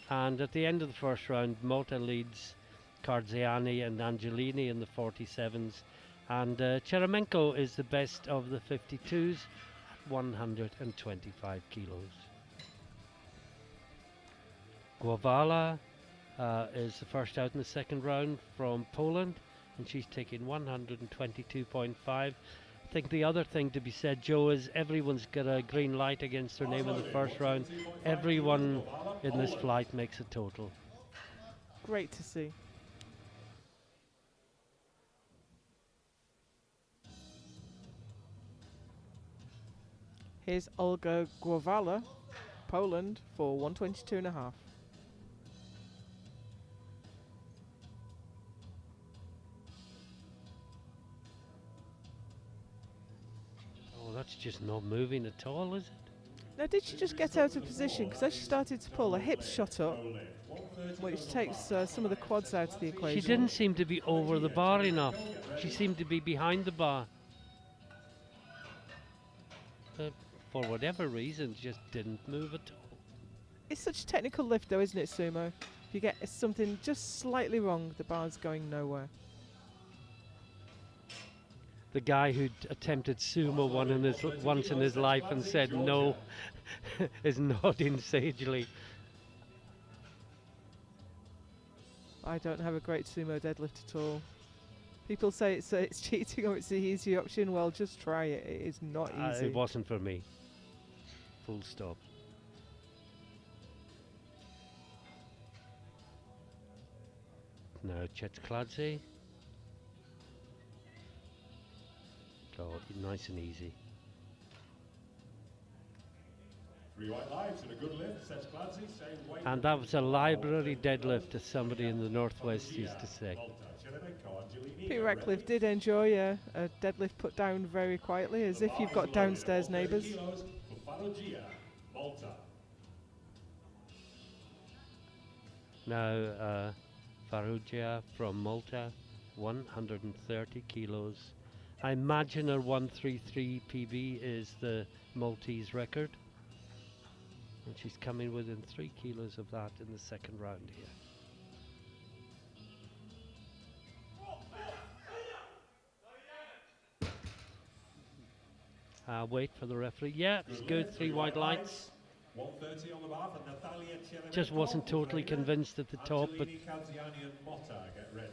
And at the end of the first round, Mota leads Karziani and Angelini in the 47s. And Cheremenko is the best of the 52s at 125 kilos. Głovala is the first out in the second round from Poland, and she's taking 122.5. I think the other thing to be said, Joe, is everyone's got a green light against their name in the first round. Everyone in this flight makes a total. Great to see. Here's Olga Głovala, Poland, for 122.5. Oh, that's just not moving at all, is it? Now, did she just get out of position? Because as she started to pull, her hips shot up, which takes some of the quads out of the equation. She didn't seem to be over the bar enough. She seemed to be behind the bar. For whatever reason, just didn't move at all. It's such a technical lift, though, isn't it, Sumo? If you get something just slightly wrong, the bar's going nowhere. The guy who attempted sumo once in his life and said no is nodding sagely. I don't have a great sumo deadlift at all. People say it's cheating or it's the easy option. Well, just try it. It is not easy. It wasn't for me. Full stop. Now Chetskladze. So nice and easy. 3 white lights and a good lift, says Clancy, same weight. And that was a library deadlift, as somebody in the Northwest used to say. Pete Ratcliffe did enjoy a deadlift put down very quietly, as if you've got downstairs neighbours. Now, Farrugia from Malta, 130 kilos. I imagine her 133 PB is the Maltese record. And she's coming within 3 kilos of that in the second round here. Wait for the referee. Yeah, it's good. 3 white lights. 130 on the bar for Natalia Cheremenko. Just wasn't totally convinced at the top, but Angelini, Kadziani and Motta, get ready.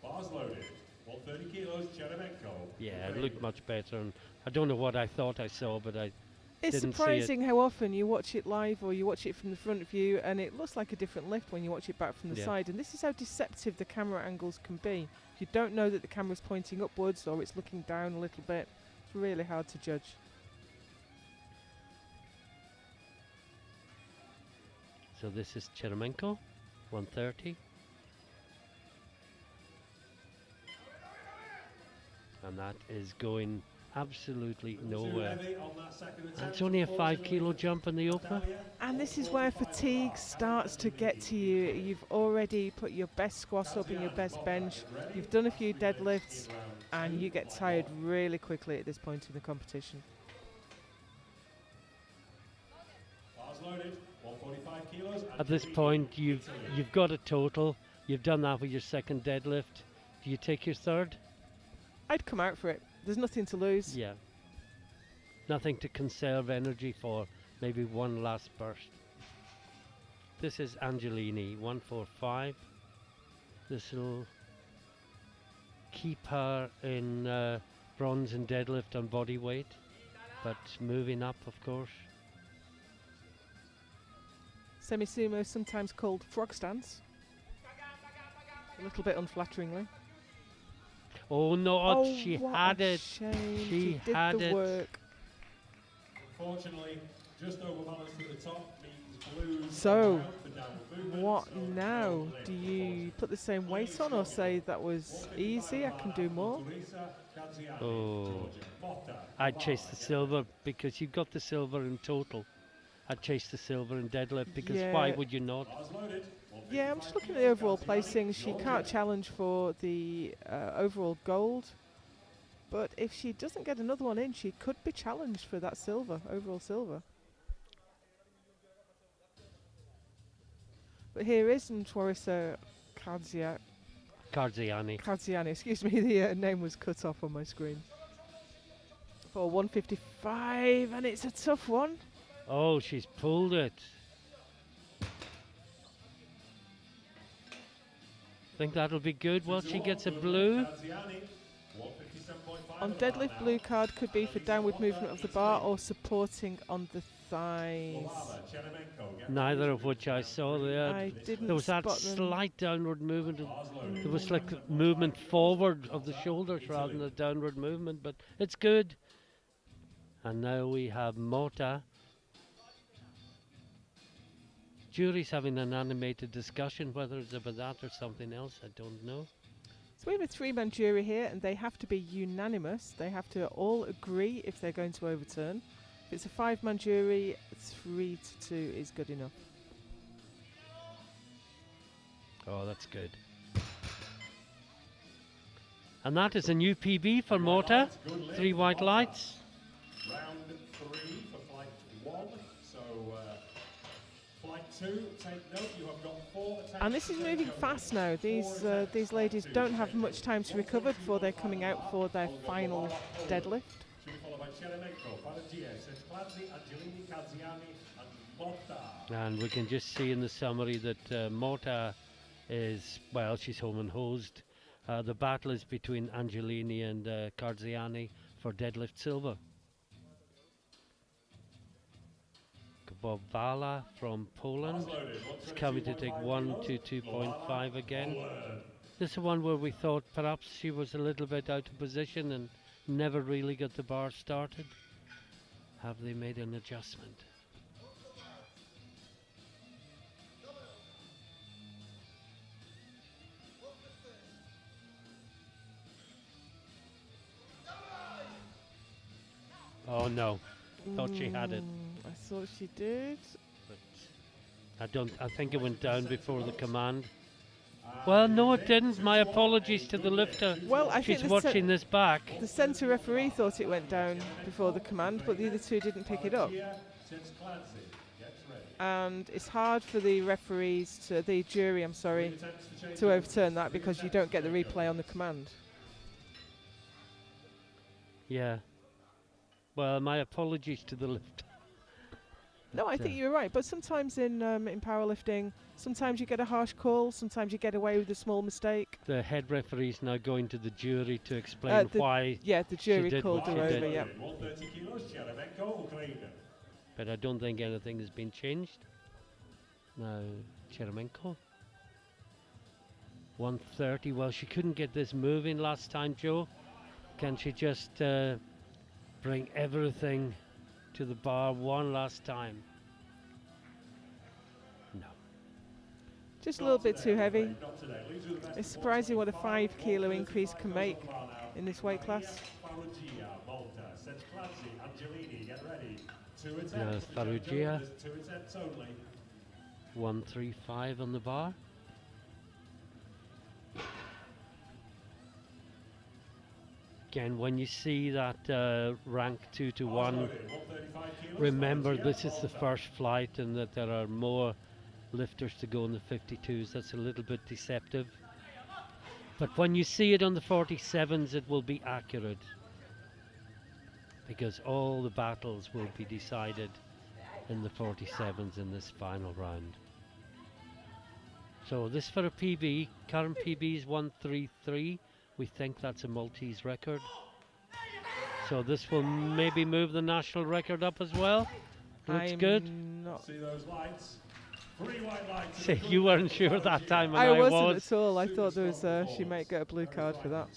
Bars loaded. 130 kilos, Cheremenko. yeah, it looked much better. And I don't know what I thought I saw, but I It's didn't see surprising how often you watch it live or you watch it from the front view and it looks like a different lift when you watch it back from the Yeah. side. And this is how deceptive the camera angles can be. If you don't know that the camera's pointing upwards or it's looking down a little bit, it's really hard to judge. So this is Cheremenko, 130. And that is going absolutely nowhere. And it's only a 5 kilo jump in the opener. And this is where fatigue starts to get to you. You've already put your best squats up and your best bench. You've done a few deadlifts and you get tired really quickly at this point in the competition. At this point, you've got a total. You've done that with your second deadlift. Do you take your third? I'd come out for it. There's nothing to lose. Yeah. Nothing to conserve energy for. Maybe one last burst. This is Angelini, 145. This will keep her in bronze and deadlift and body weight, but moving up, of course. Semi-sumo, sometimes called frog stance. A little bit unflatteringly. Oh no, she what had a it. shame. She did had the it. work. Unfortunately, just overbalanced at the top means blues. So, what now? Do you put the same weight on or say that was easy, I can do more? Oh, I'd chase the silver because you've got the silver in total. I'd chase the silver in deadlift because why Yeah. would you not? Yeah, I'm just looking at the overall placing. She can't challenge for the overall gold. But if she doesn't get another one in, she could be challenged for that silver, overall silver. But here is Ntwarisa Carziani. excuse me, the name was cut off on my screen. For 155, and it's a tough one. Oh, she's pulled it. Think that'll be good. Well, she gets a blue. On deadlift, blue card could be for downward movement of the bar or supporting on the thighs. Neither of which I saw there. I didn't There was that spot them. slight downward movement. There was like movement forward of the shoulders rather than a downward movement, but it's good. And now we have Mota. Jury's having an animated discussion, whether it's about that or something else, I don't know. So we have a three-man jury here, and they have to be unanimous. They have to all agree if they're going to overturn. If it's a five-man jury, 3-2 is good enough. Oh, that's good. And that is a new PB for Mota. 3 white lights. Round 3 for flight 1. So, flight 2, take note, you have got 4 attempts. And this is moving fast now. These ladies don't have much time to recover before they're coming out for their final deadlift. Should be followed by Cheremenko, Farrugia, Clancy, Angelini, Kadziani, and Motta. And we can just see in the summary that Mota is, well, she's home and hosed. The battle is between Angelini and Carziani for deadlift silver. Bobvala from Poland is coming to take 1 to 2.5 again. This is one where we thought perhaps she was a little bit out of position and never really got the bar started. Have they made an adjustment? Oh no, thought she had it. I thought she did. But I think it went down before the command. Well, no, it didn't. My apologies to the lifter. Well, I She's think watching this back. the centre referee thought it went down before the command, but the other two didn't pick it up. And it's hard for the jury, to overturn that because you don't get the replay on the command. Yeah. Well, my apologies to the lifter. No, I think you're right. But sometimes in powerlifting, sometimes you get a harsh call, sometimes you get away with a small mistake. The head referee's now going to the jury to explain why. Yeah, the jury did called what her she over. did. Yeah. But I don't think anything has been changed. Now, Cheremenko. 130. Well, she couldn't get this moving last time, Joe. Can she just bring everything to the bar one last time? No. Just a little bit too heavy. It's surprising what a 5 kilo increase can make in this weight class. Farrugia. 135 on the bar. Again, when you see that rank 2 to 1, remember this is the first flight and that there are more lifters to go in the 52s. That's a little bit deceptive. But when you see it on the 47s, it will be accurate, because all the battles will be decided in the 47s in this final round. So this for a PB, current PB is 133. We think that's a Maltese record. So this will maybe move the national record up as well. Looks good. See those lights? 3 white lights. See, you weren't sure that time, and I wasn't was. at all. I thought there was she might get a blue card for that.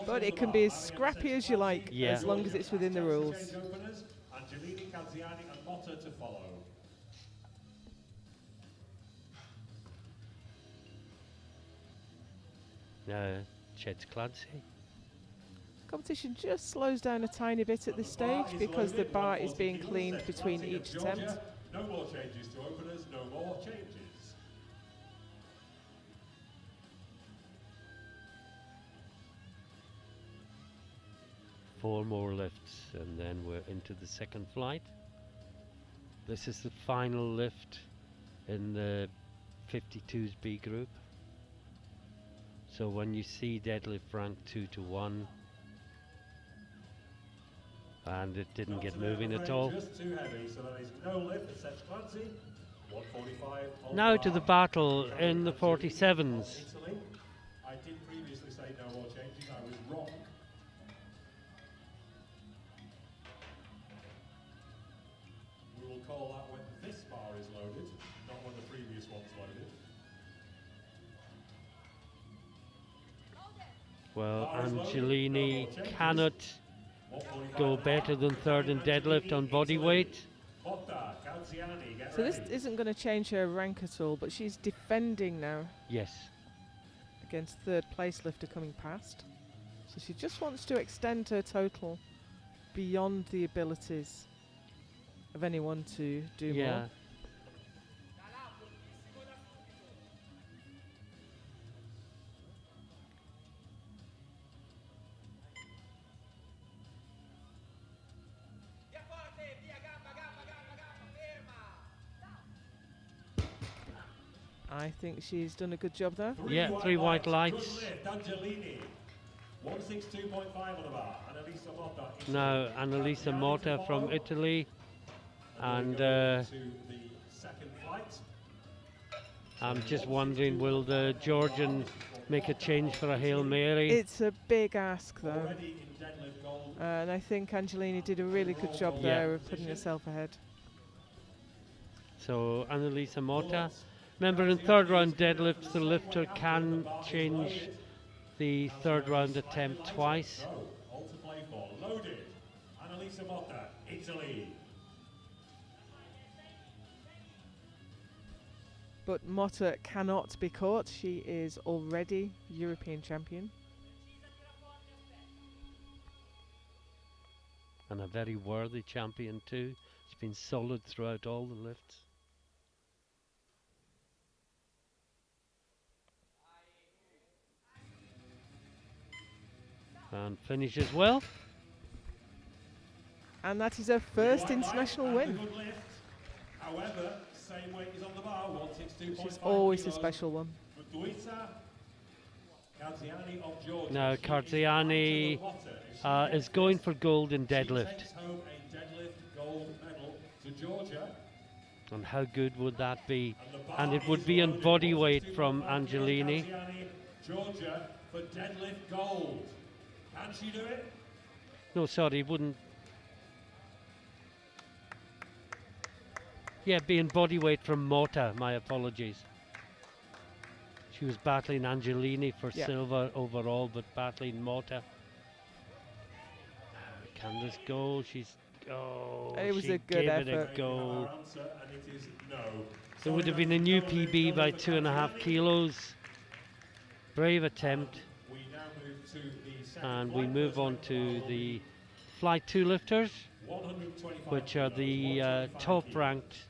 But it can be as scrappy as you like, as long as it's within the rules. Angelini, Canziani and Motta to follow. Chet's Clancy. Competition just slows down a tiny bit at this stage because the bar is being cleaned between each attempt. No more changes to openers, no more changes. Four more lifts and then we're into the second flight. This is the final lift in the 52s B group. So when you see deadlift rank 2 to 1, and it didn't get moving at all. Just too heavy, so there is no lift for Seth Clancy. 145. Now to the battle in the 47s. I did previously say no more changes. I was wrong. We will call that when this bar is loaded, not when the previous one's loaded. Well, Angelini cannot go better than third in deadlift on body weight. So this isn't going to change her rank at all, but she's defending now Yes. against third place lifter coming past. So she just wants to extend her total beyond the abilities of anyone to do more. I think she's done a good job there. Yeah, 3 white lights. Angelini, 162.5 on the bar. Annalisa Motta. Now Annalisa Motta from Italy, and to the second flight. I'm just wondering, will the Georgian make a change for a Hail Mary? It's a big ask though, Already in deadlift gold. and I think Angelini did a really good job there of putting herself ahead. So Annalisa Motta. Remember, in third round deadlifts, the lifter can change the third round attempt twice. All to play for. Loaded. Annalisa Motta, Italy. But Motta cannot be caught. She is already European champion. And a very worthy champion too. She's been solid throughout all the lifts. And finishes well. And that is her first international win. However, same weight is on the bar, 162.5 She's always a kilos. special one. Now Karziani is going for gold in deadlift. And how good would that be? And it would be in body weight from Angelini. Georgia for deadlift gold. Can she do it? No, sorry, wouldn't. Yeah, be in body weight from Motta, my apologies. She was battling Angelini for silver overall, but battling Motta. Can this go? She's it was she a good gave effort. it a go. No. There would have been a new PB by 2.5 kilos. Brave attempt. We now move to the second And we flight. move on to the Flight 2 lifters, 125 which are the kilos, top-ranked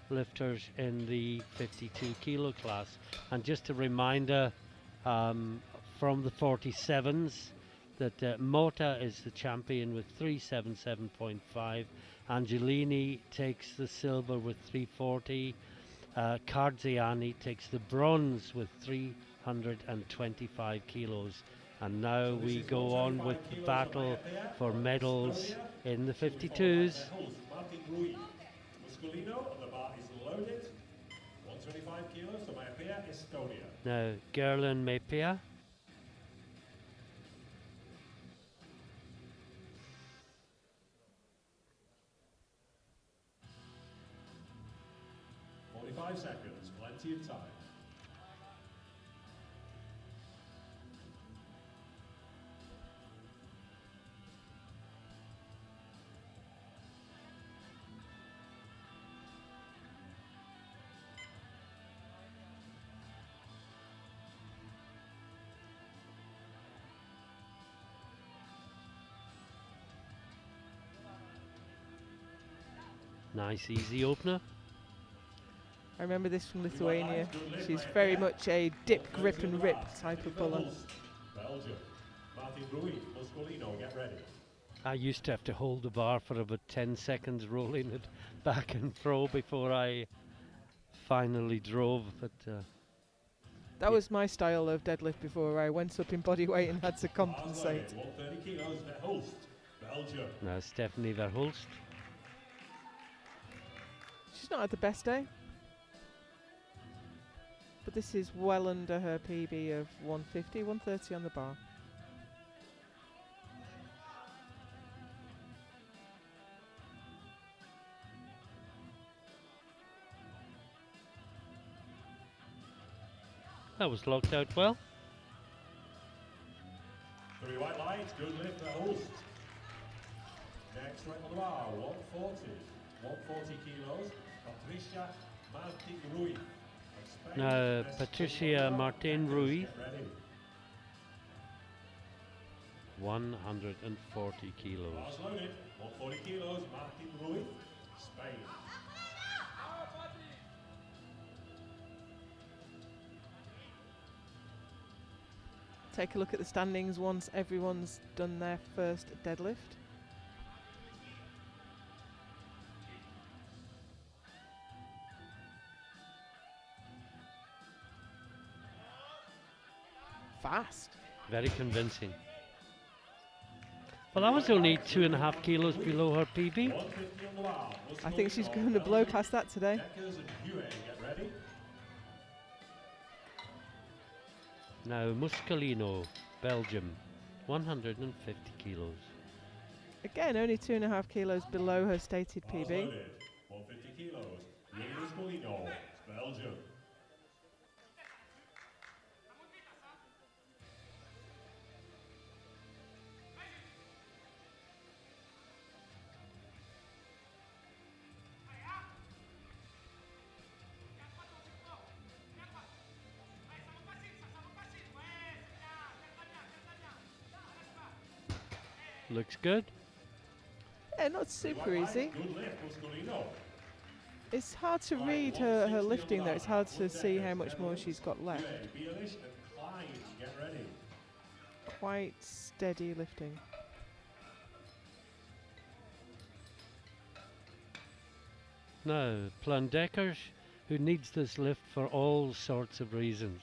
lifters in the 52 kilo class. And just a reminder from the 47s that Motta is the champion with 377.5. Angelini takes the silver with 340. Karziani takes the bronze with 325 kilos. And now we go on with the battle for medals in the 52s. Now, Gerlin Mepia. seconds, plenty of time. Nice easy opener. I remember this from Lithuania. She's very much a dip, grip and rip type of puller. Belgium. Martin Ruiz, Muscolino, get ready. I used to have to hold the bar for about 10 seconds, rolling it back and fro before I finally drove. But that was my style of deadlift before I went up in body weight and had to compensate. 130 kilos, Verhulst, Belgium. now Stephanie Verhulst. She's not had the best day, but this is well under her PB of 150, 130 on the bar. That was locked out well. 3 white lights, good lift, Verhulst. Next right on the bar, 140 kilos, Patricia Martin Ruiz. Now Patricia Martin Ruiz, 140 kilos. Bars loaded, 140 kilos, Martin Ruiz, Spain. Take a look at the standings once everyone's done their first deadlift. Fast. Very convincing. Well, that was only 2.5 kilos below her PB. I think she's going to blow past that today. Now Muscolino, Belgium, 150 kilos. Again, only 2.5 kilos below her stated PB. 150 kilos, Muscolino, Belgium. Looks good. Yeah, not super Right, easy. good lift for Scolino. It's hard to read her lifting though. It's hard to see how much more she's got left. Bielish and Klein, get ready. Quite steady lifting. Now, Plandeckers, who needs this lift for all sorts of reasons.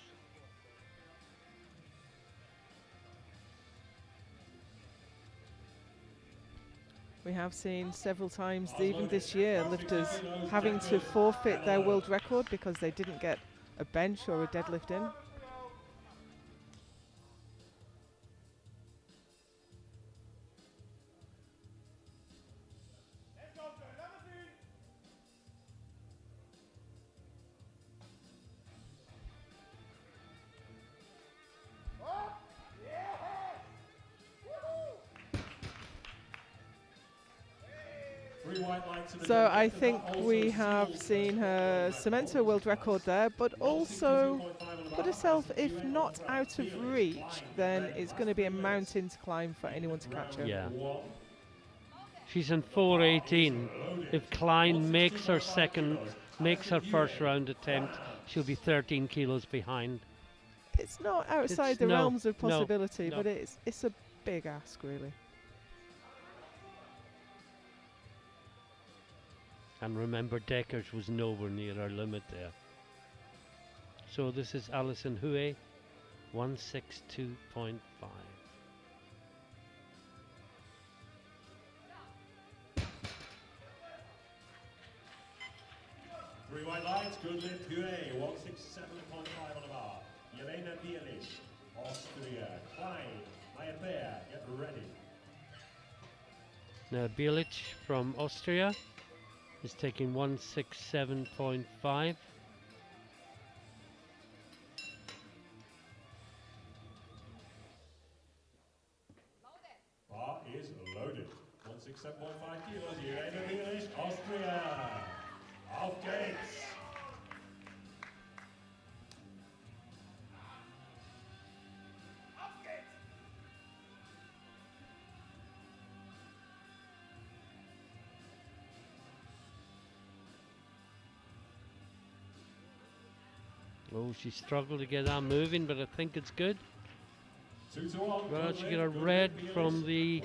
We have seen several times, even this year, lifters having to forfeit their world record because they didn't get a bench or a deadlift in. So I think we have seen her cement her world record there, but also put herself, if not out of reach, then it's going to be a mountain to climb for anyone to catch her. Yeah. She's in 4:18. If Klein makes her first round attempt, she'll be 13 kilos behind. It's not outside It's the no, realms of no, possibility, no. but it's a big ask, really. And remember, Deckers was nowhere near our limit there. So this is Alison Hue, 162.5. Three white lines, good lift, Hue, 167.5 on the bar. Jelena Bielish, Austria, Klein, Mayapea, get ready. Now Bielic from Austria is taking 167.5. Bar is loaded. 167.5 kilos, Jelena Bielish, Austria. Auf geht's. Oh, she struggled to get that moving, but I think it's good. 2 to 1. Well, she got a red from the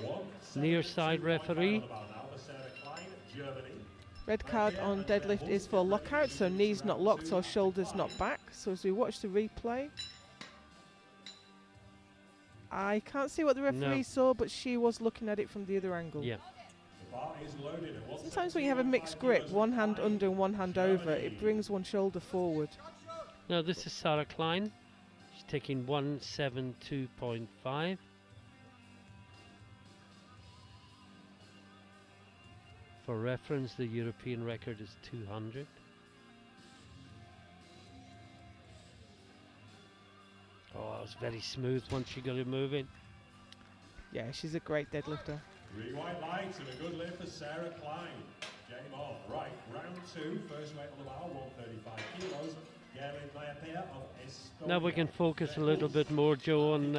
near side referee. Red card on deadlift is for lockout, so knees not locked or shoulders not back. So as we watch the replay, I can't see what the referee saw, but she was looking at it from the other angle. Yeah. Sometimes when you have a mixed grip, one hand under and one hand over, it brings one shoulder forward. Now this is Sarah Klein. She's taking 172.5. For reference, the European record is 200. Oh, it was very smooth once she got it moving. Yeah, she's a great deadlifter. 3 white lights and a good lift for Sarah Klein. Game on. Right, round 2, first weight on the bar, 135 kilos. Now we can focus a little bit more, Joe, on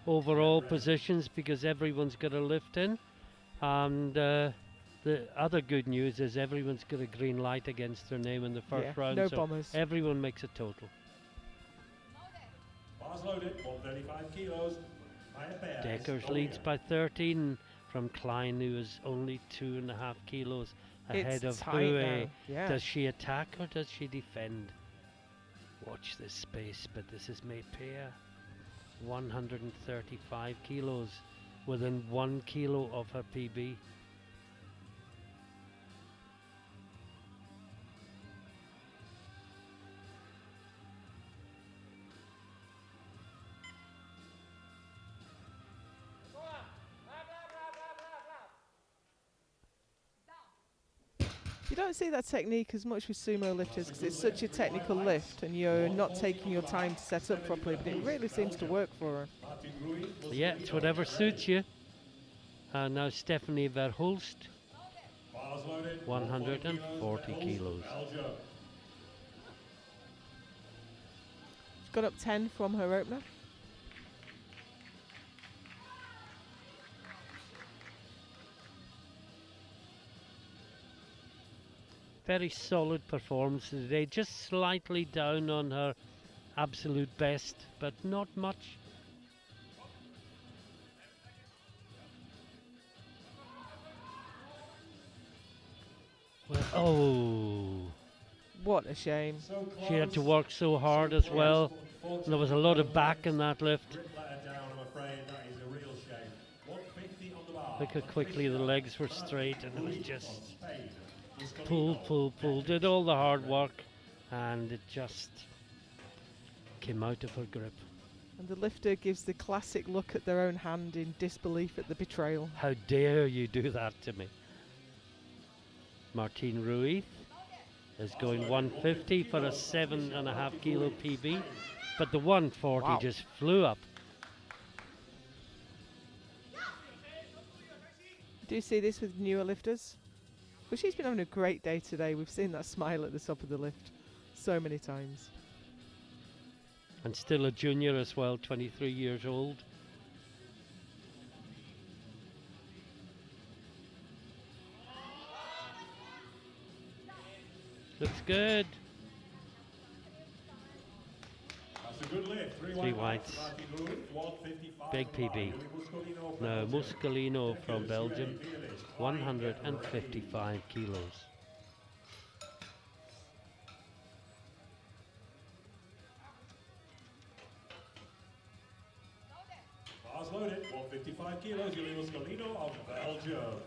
overall positions because everyone's got a lift in. And the other good news is everyone's got a green light against their name in the first round. No so bombers. Everyone makes a total. Bars loaded, 135 kilos. Deckers leads by 13 from Klein, who is only 2.5 kilos ahead of Hue. Yeah. Does she attack or does she defend? Watch this space, but this is Mayapea, 135 kilos, within 1 kilo of her PB. You don't see that technique as much with sumo lifters because it's such a technical lift and you're not taking your time to set up properly, but it really seems to work for her. Yeah, it's whatever suits you. Now Stephanie Verhulst, 140 kilos. She's got up 10 from her opener. very solid performance today. Just slightly down on her absolute best, but not much. Well, oh, What a shame. So she had to close. work so hard as well. And there was a lot of back in that lift. Grip let her down, I'm afraid. That is a real shame. 150 on the bar. Look how quickly the legs were straight, and it was just Spain. pull, pull, pull. Did all the hard work, and it just came out of her grip. And the lifter gives the classic look at their own hand in disbelief at the betrayal. How dare you do that to me? Martine Ruiz is going 150 for a 7.5 kilo PB, but the 140 Wow. just flew up. Do you see this with newer lifters? Well, she's been having a great day today. We've seen that smile at the top of the lift so many times. And still a junior as well, 23 years old. Looks good. That's a good lift. Three whites. Big PB. No, Muscolino from Belgium, 155 kilos. Bars loaded, 155 kilos, Julio Muscolino of Belgium.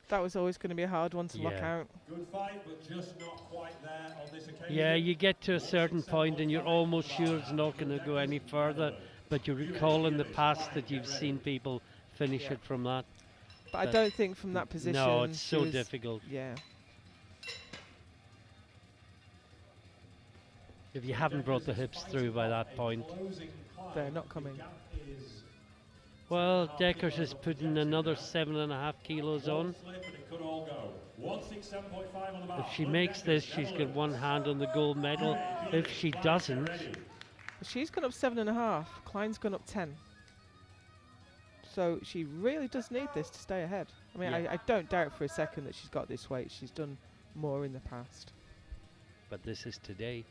That was always going to be a hard one to lock Yeah. out. Good fight, but just not quite there on this occasion. Yeah, you get to a certain point and you're almost sure it's not going to go any further, but you recall in the past that you've seen people finish it from that. But I But don't think from that position. No, it's she so was- difficult. Yeah. If you haven't brought the hips through by that point. They're not coming. Well, Deckers is putting another 7.5 kilos on. If she makes this, she's got one hand on the gold medal. If she doesn't, She's gone up 7.5. Klein's gone up 10. So she really does need this to stay ahead. I mean, Yeah. I don't doubt for a second that she's got this weight. She's done more in the past. but this is today.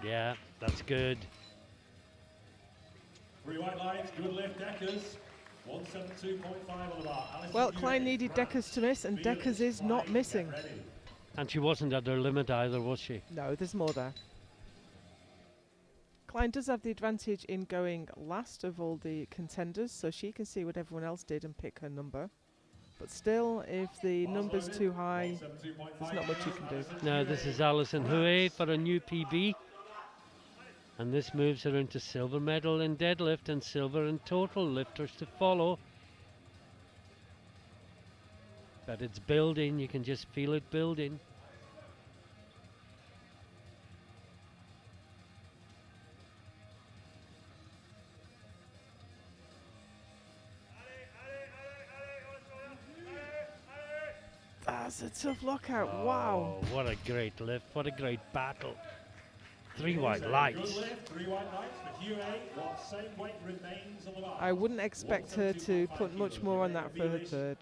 Yeah, that's good. 3 white lines, good lift, Deckers. 172.5 on the bar. Alison Well, Buret, Klein needed Brad, Deckers to miss, and Felix, Deckers is not Klein, missing. get ready. And she wasn't at her limit either, was she? No, there's more there. Klein does have the advantage in going last of all the contenders, so she can see what everyone else did and pick her number. But still, if the number's too high, there's not much you can do. Now this is Alison Hue for a new PB. And this moves her into silver medal in deadlift and silver in total lifters to follow. But it's building, you can just feel it building. That's a tough lockout. Wow. Oh, what a great lift, what a great battle. 3 Here's white a lights. Good lift, 3 white lights for Hue. What same weight remains on the bar? I wouldn't expect her to put much more on that for her third.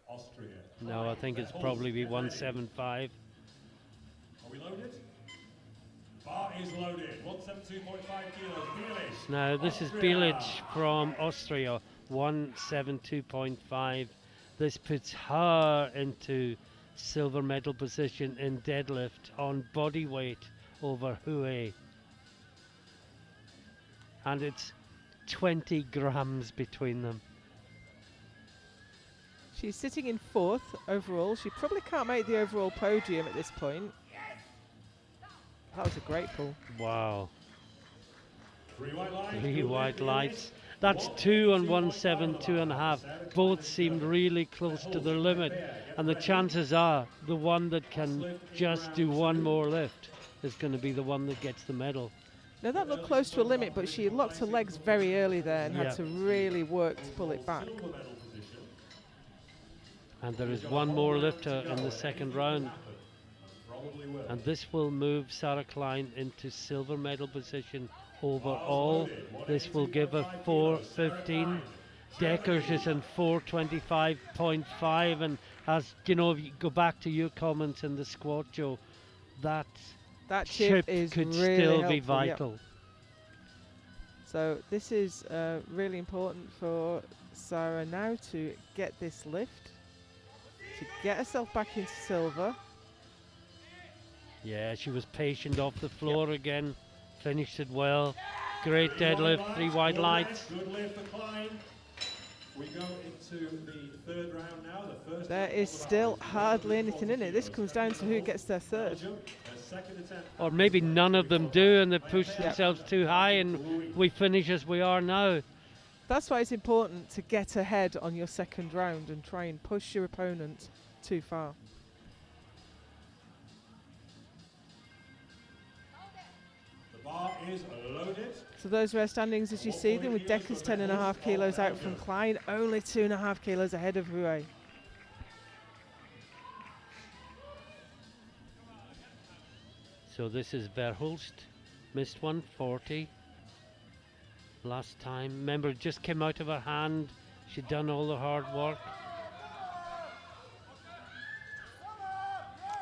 Austria. No, I think it's probably be 175. Are we loaded? Bar is loaded. 172.5 kilos. Bielich. Now this is Bielich from Austria, 172.5. This puts her into silver medal position in deadlift on body weight over Hue. And it's 20 grams between them. She's sitting in fourth overall. She probably can't make the overall podium at this point. That was a great pull. Wow. 3 white lights. 3 good white lift, lights. That's 2 on 1.7, 2.5. Both seemed really close to their limit, and the chances are the one that can just do one more lift is going to be the one that gets the medal. Now that looked close to a limit, but she locked her legs very early there and Yeah. had to really work to pull it back. And there is one more lifter in the second round. And this will move Sarah Klein into silver medal position overall. This will give her 4.15. Deckers is in 4.25.5. And as you know, if you go back to your comments in the squat, Joe, that chip could really still be helpful, vital. Yep. So this is really important for Sarah now to get this lift, to get herself back into silver. Yeah, she was patient off the floor again, finished it well. Great deadlift, 3 wide lights. Good lift for Klein. We go into the third round now. The first There is still hardly anything in it. This comes down to who gets their third. Or maybe none of them do and they push themselves too high and we finish as we are now. That's why it's important to get ahead on your second round and try and push your opponent too far. Is loaded. So those rare standings, as you see them, with Deckers 10.5 kilos out from Klein, only 2.5 kilos ahead of Rouet. So this is Verhulst, missed 140 last time. Remember, it just came out of her hand. She'd done all the hard work.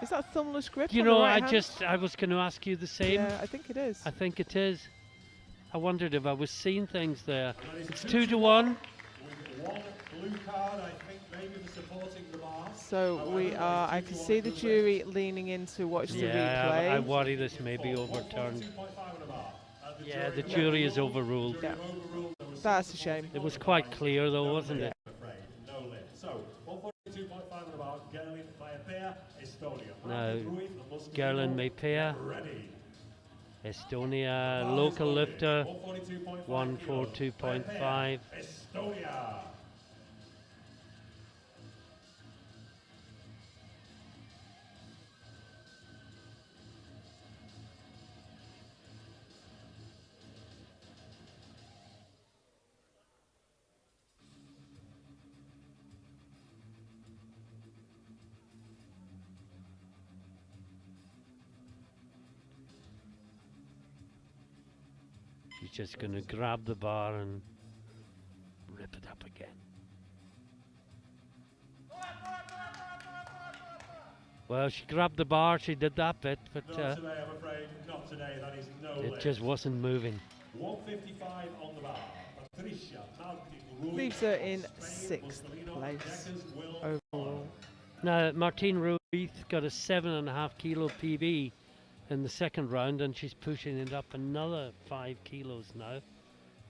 Is that thumbless grip? You on know, the right hand? I was going to ask you the same. Yeah, I think it is. I think it is. I wondered if I was seeing things there. It's 2 to 1. With one blue card, I think maybe the supporting the bar. So we are, I can see the jury leaning in to watch the replay. I worry this may be overturned. Yeah, the jury is overruled. Yeah. That's a shame. It was quite clear though, wasn't it? No lift. So 142.5 on the bar, Gerlin Maipea, Estonia. Now, Gerlin Maipea, Estonia, local lifter, 142.5. Estonia. She's just going to grab the bar and rip it up again. Well, she grabbed the bar, she did that bit, but Not today, I'm afraid. Not today. That is no it lift. just wasn't moving. 155 on the bar. Patricia Martin Leaves her in 6th place overall. Now, Martine Ruiz got a 7.5 kilo PB in the second round, and she's pushing it up another 5 kilos now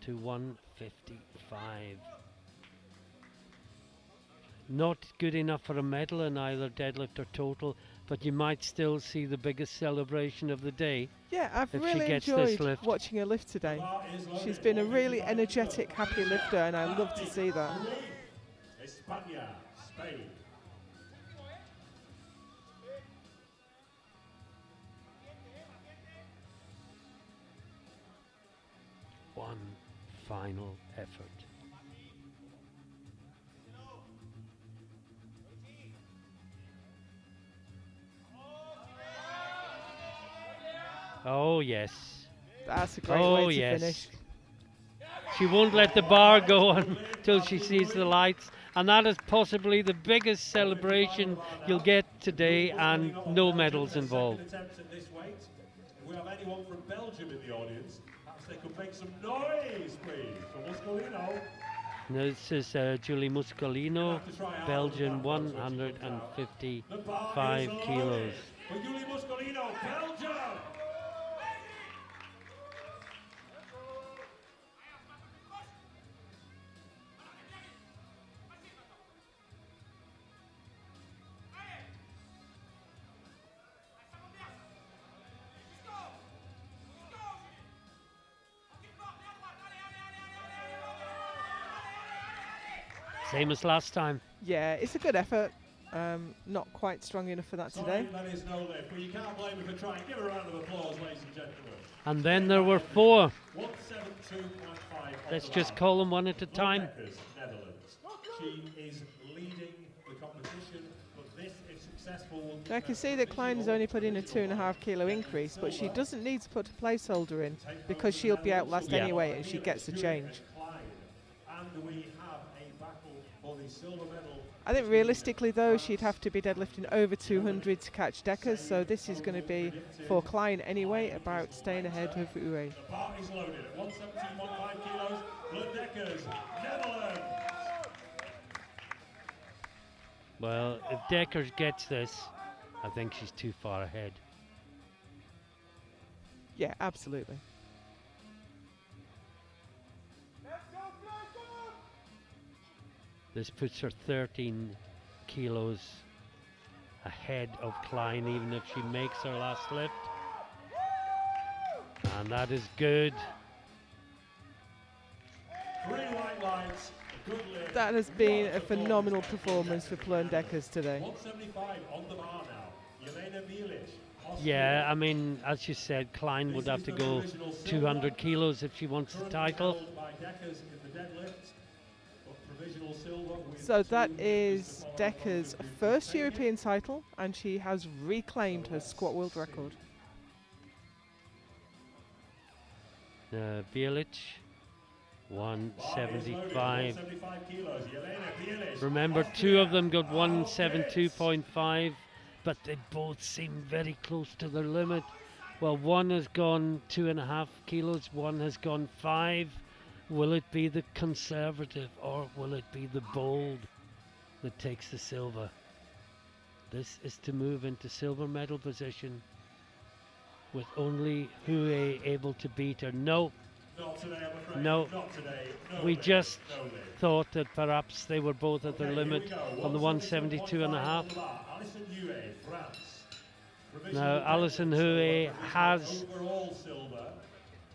to 155. Not good enough for a medal in either deadlift or total, but you might still see the biggest celebration of the day. Yeah, I've if she really gets this enjoyed lift. watching her lift today. She's been a really energetic, happy lifter, and I love to see that. España, Spain. One final effort. Oh yes. That's a great way to finish. She won't let the bar go until she sees the lights, and that is possibly the biggest celebration you'll get today, and no medals involved. If we have anyone from Belgium in the audience, perhaps they could make some noise, please, for Muscolino. This is Julie Muscolino, Belgian, 155 kilos. For Julie Muscolino, Belgium! Same as last time. Yeah, it's a good effort. Not quite strong enough for that today. Sorry, that is no lift, but you can't blame her for trying. Give her a round of applause, ladies and gentlemen. And then there were 4. 172.5. Let's just call them one at a time. Netherlands. She is leading the competition, but this, if successful, will I can see that Klein has only put in a 2.5 kilo increase, but she doesn't need to put a placeholder in because she'll be out last Yeah. anyway and she gets the change. And we have a battle for the silver medal. I think realistically though, she'd have to be deadlifting over 200 to catch Deckers, so this is going to be, for Klein anyway, about staying ahead of Uwe. The party's loaded at 117.5 kilos. Blood Deckers, Netherlands. Well, if Deckers gets this, I think she's too far ahead. Yeah, absolutely. This puts her 13 kilos ahead of Klein, even if she makes her last lift. And that is good. 3 white lights, a good lift. That has been a phenomenal performance for Plern Deckers today. 175 on the bar now. Jelena Milic. Yeah, I mean, as you said, Klein would have to go 200 kilos if she wants the title. By Deckers in the deadlift, but provisional silver with So that 2 is Deckers' first European title, and she has reclaimed her squat world record. Bilic, 175. 175 kilos. Jelena Milic. Remember, 2 of them got 172.5, but they both seem very close to their limit. Well, one has gone 2.5 kilos, one has gone 5. Will it be the conservative or will it be the bold that takes the silver? This is to move into silver medal position with only Hue able to beat her. No, Not today, I'm afraid. no. Not today. No We lift, just no lift. thought that perhaps they were both at their Okay, limit here we go. on the 172.5. Alison Hue, France. Provisional Now, Alison Hue provisional overall silver.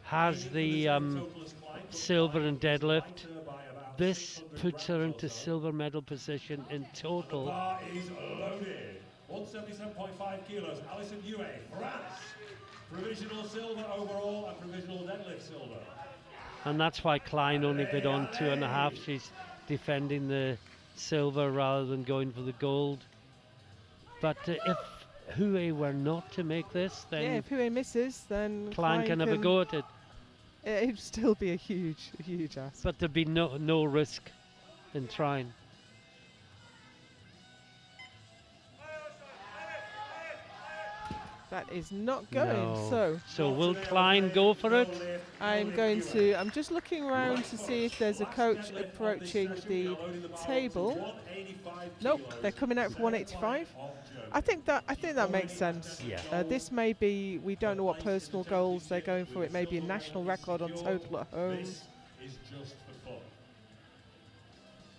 has the Total is Klein, but silver in deadlift. lighter by about This 600 puts her grams into or so. silver medal position in total. Bar is loaded. 177.5 kilos. Alison Hue, France. Provisional silver overall and provisional deadlift silver. And that's why Klein only bid on 2.5. She's defending the silver rather than going for the gold. But if Hue were not to make this, Yeah, then if Hue misses, then Klein can have a go at it. It'd still be a huge ask. But there'd be no risk in trying. That is not going. No. So Will Klein go for it? I'm just looking around to see if there's a coach approaching the table. Nope, they're coming out for 185. I think that makes sense. Yeah. This may be, we don't know what personal goals they're going for. It may be a national record on total at home. This is just for fun.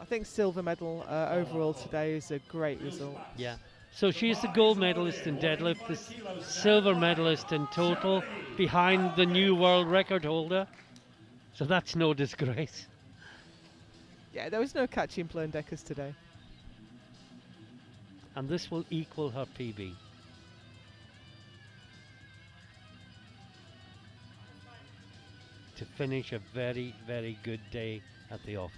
I think silver medal overall today is a great result. Yeah. So she's the gold medalist in deadlift, the silver medalist in total, behind the new world record holder. So that's no disgrace. Yeah, there was no catching Plern Deckers today. And this will equal her PB. To finish a very, very good day at the office.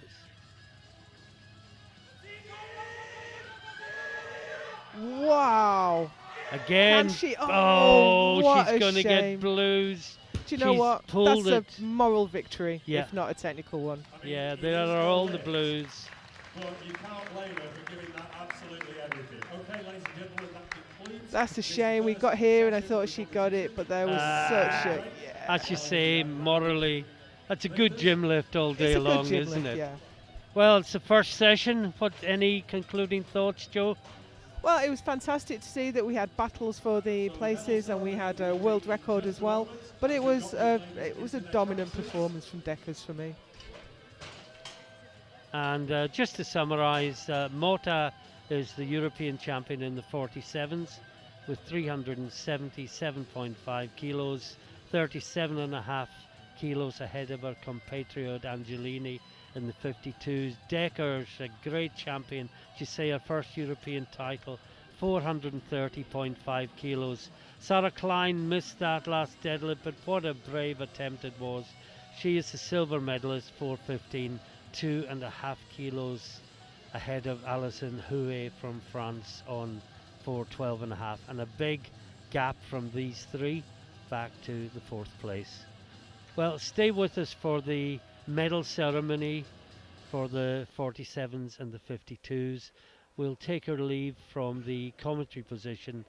Wow. Again, Can she? Oh, what she's a going to shame. get blues. Do you know She's what? pulled That's it. a moral victory, Yeah. if not a technical one. Yeah, there are all the blues. But you can't blame her for giving that absolutely everything. Okay, ladies and gentlemen, that concludes. That's a this shame. We first got here and I session thought with she the got it, but there was such a... As you say, morally, that's a good gym lift all day It's a good long, gym isn't lift, it? yeah. Well, it's the first session. What, any concluding thoughts, Joe? Well, it was fantastic to see that we had battles for the places and we had a world record as well. But it was a dominant performance from Deckers for me. And just to summarise, Mota is the European champion in the 47s with 377.5 kilos, 37.5 kilos ahead of her compatriot Angelini, in the 52s. Decker's a great champion. She say her first European title, 430.5 kilos. Sarah Klein missed that last deadlift, but what a brave attempt it was. She is a silver medalist, 415, 2.5 kilos ahead of Alison Houet from France on 412.5, and a big gap from these three back to the fourth place. Well, stay with us for the medal ceremony for the 47s and the 52s. We'll take our leave from the commentary position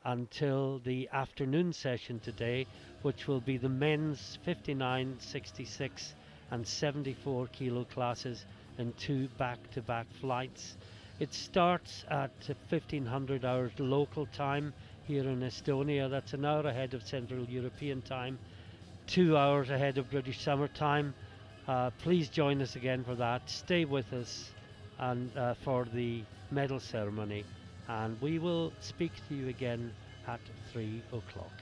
until the afternoon session today, which will be the men's 59, 66 and 74 kilo classes in 2 back-to-back flights. It starts at 1500 hours local time here in Estonia. That's an hour ahead of Central European time, 2 hours ahead of British Summer Time. Please join us again for that. Stay with us and for the medal ceremony, and we will speak to you again at 3 o'clock.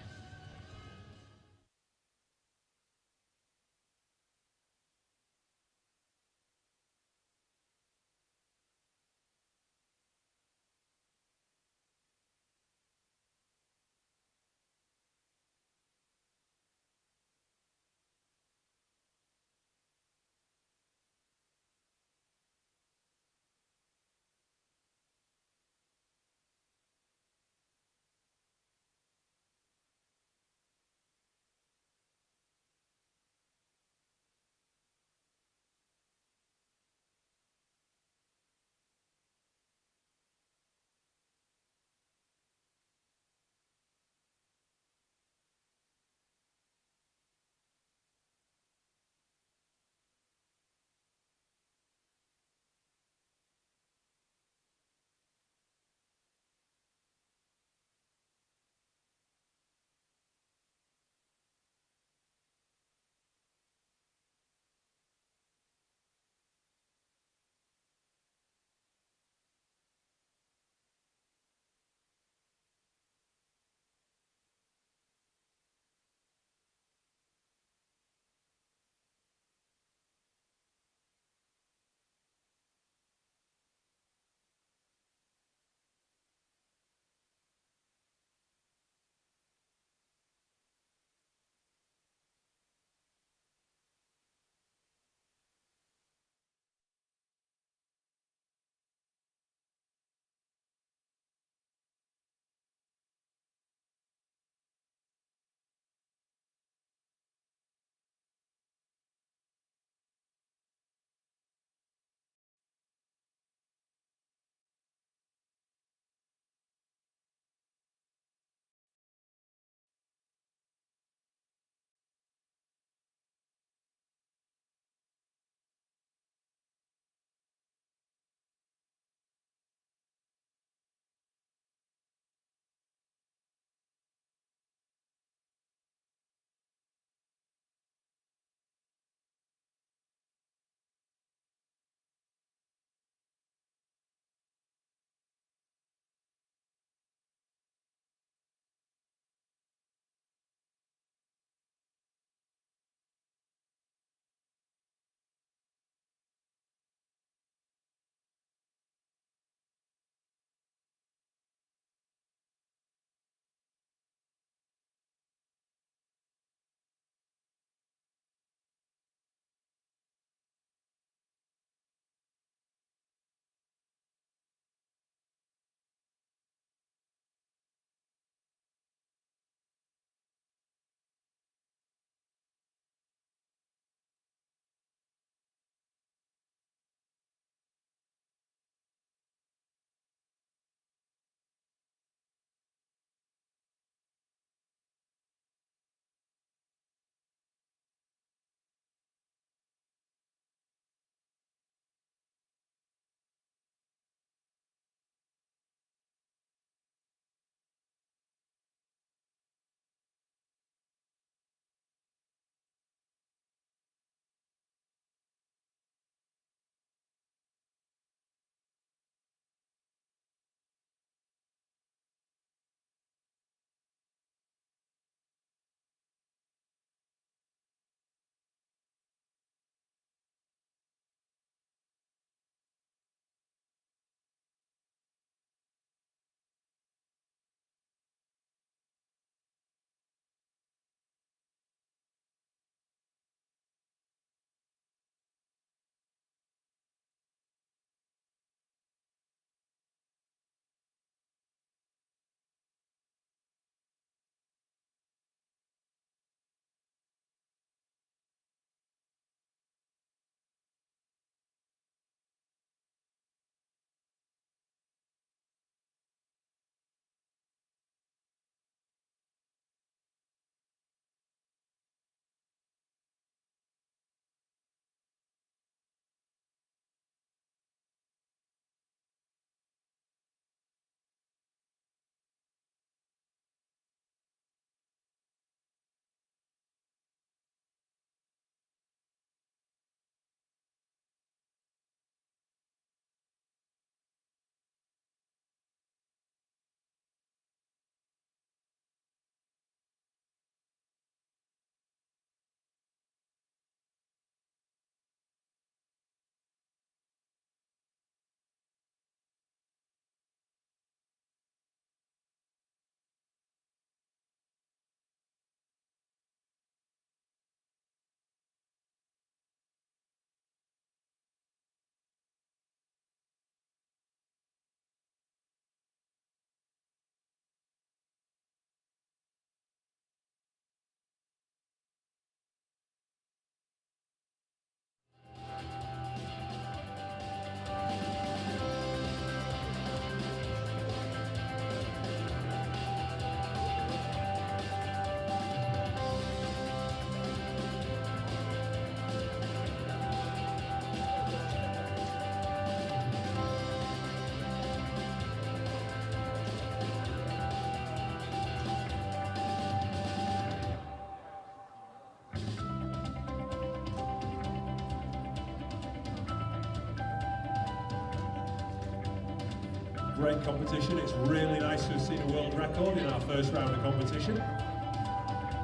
Great competition. It's really nice to have seen a world record in our first round of competition.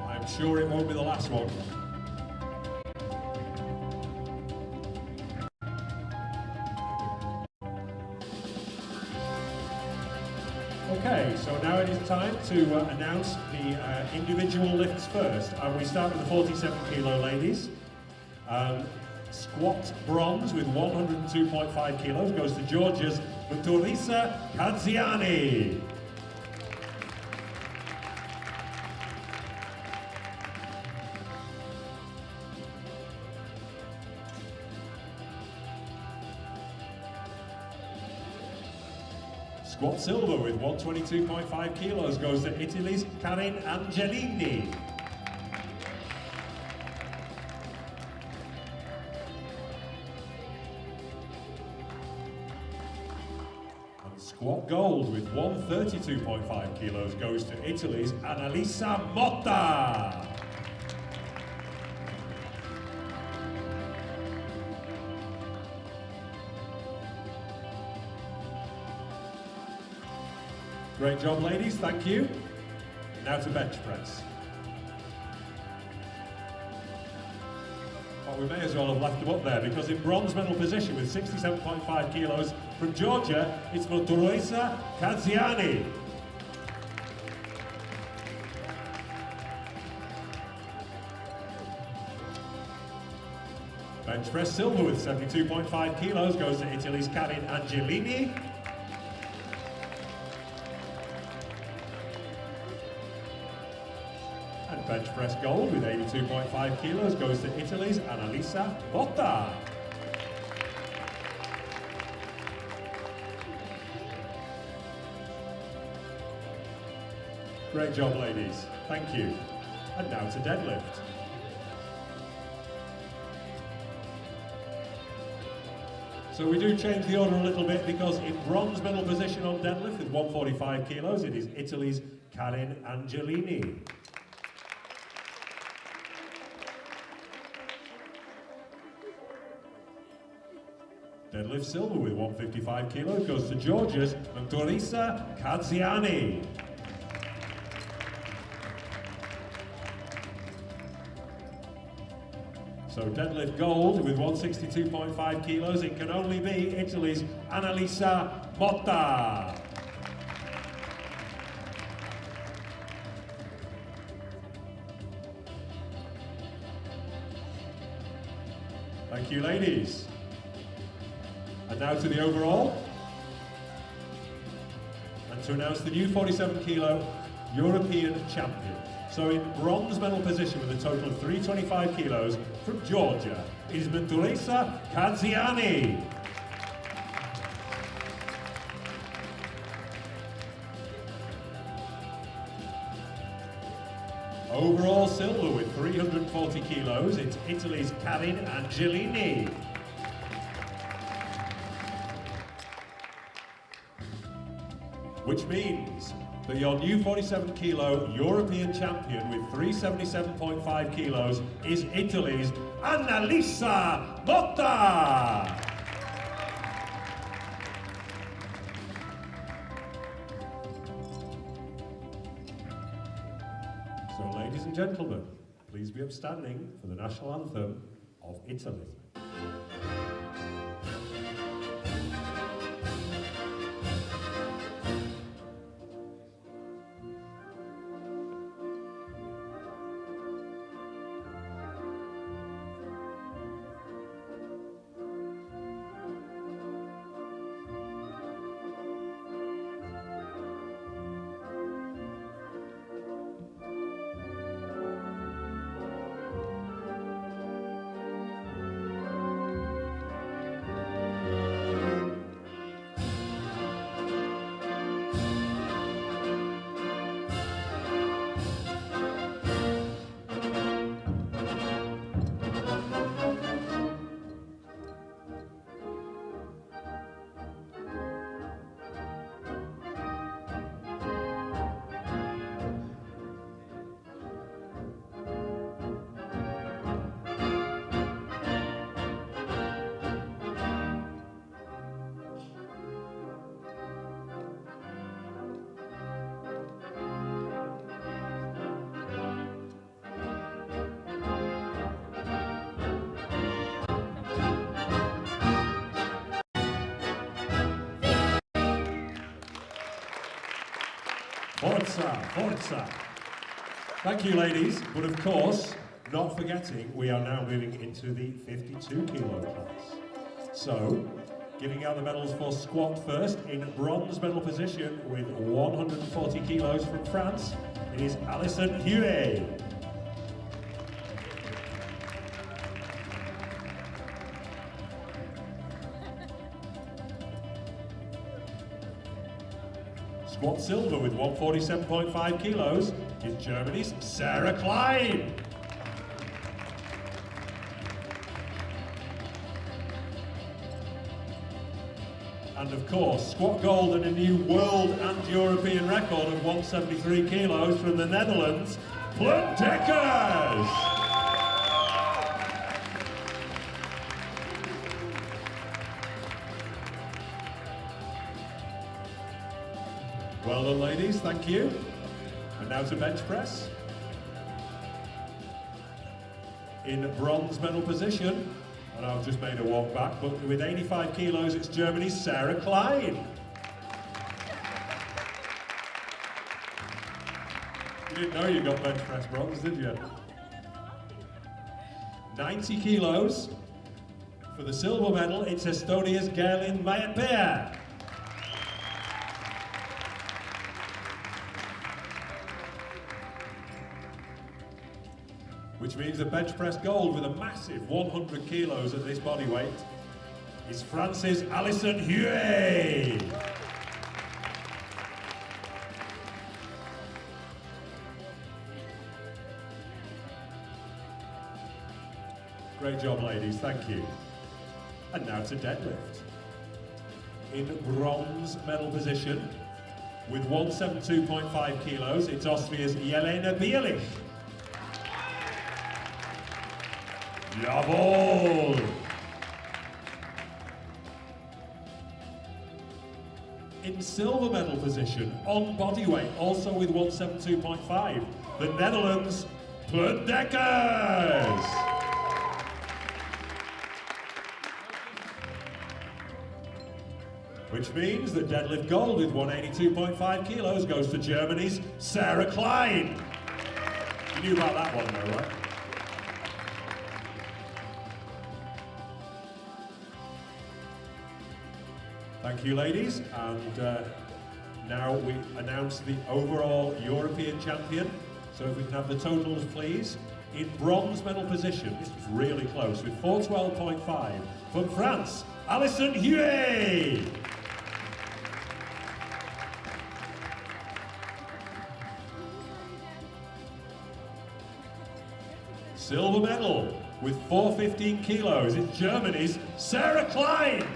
I'm sure it won't be the last one. Okay, so now it is time to announce the individual lifts first. And we start with the 47 kilo ladies. Squat bronze with 102.5 kilos goes to Georgia's Dorisa Kadziani. Squat silver with 122.5 kilos goes to Italy's Karin Angelini. And squat gold with 132.5 kilos goes to Italy's Annalisa Motta. Great job, ladies, thank you. Now to bench press. Well, we may as well have left them up there because in bronze medal position with 67.5 kilos from Georgia, it's for Dorisa Kadziani. Bench press silver with 72.5 kilos goes to Italy's Karin Angelini. And bench press gold with 82.5 kilos goes to Italy's Annalisa Motta. Great job, ladies. Thank you. And now to deadlift. So we do change the order a little bit because in bronze medal position on deadlift with 145 kilos, it is Italy's Karin Angelini. Deadlift silver with 155 kilos goes to Georgia's Dorisa Kadziani. So deadlift gold with 162.5 kilos, it can only be Italy's Annalisa Motta. Thank you, ladies. And now to the overall. And to announce the new 47 kilo European champion. So in bronze medal position with a total of 325 kilos from Georgia is Dorisa Kadziani. Overall silver with 340 kilos, it's Italy's Karin Angelini. Which means that your new 47 kilo European champion with 377.5 kilos is Italy's Annalisa Motta. So ladies and gentlemen, please be upstanding for the national anthem of Italy. Forza, forza. Thank you, ladies. But of course, not forgetting, we are now moving into the 52 kilo class. So, giving out the medals for squat first, in bronze medal position with 140 kilos from France, it is Alison Huet. Squat silver with 147.5 kilos is Germany's Sarah Klein. And of course, squat gold and a new world and European record of 173 kilos from the Netherlands, Plundeckers. Well done, ladies, thank you. And now to bench press. In bronze medal position, and I've just made a walk back, but with 85 kilos, it's Germany's Sarah Klein. You didn't know you got bench press bronze, did you? 90 kilos. For the silver medal, it's Estonia's Gerlin Meyer-Peer. Which means the bench press gold with a massive 100 kilos at this body weight is France's Alison Huet. Great job, ladies, thank you. And now to deadlift. In bronze medal position with 172.5 kilos, it's Austria's Jelena Bielich. Jawohl! In silver medal position, on body weight, also with 172.5, the Netherlands, Plundeckers! Which means that deadlift gold with 182.5 kilos goes to Germany's Sarah Klein. You knew about that one though, right? Thank you, ladies, and now we announce the overall European champion. So if we can have the totals, please. In bronze medal position, this was really close, with 412.5 from France, Alison Huet. Silver medal with 415 kilos, it's Germany's Sarah Klein.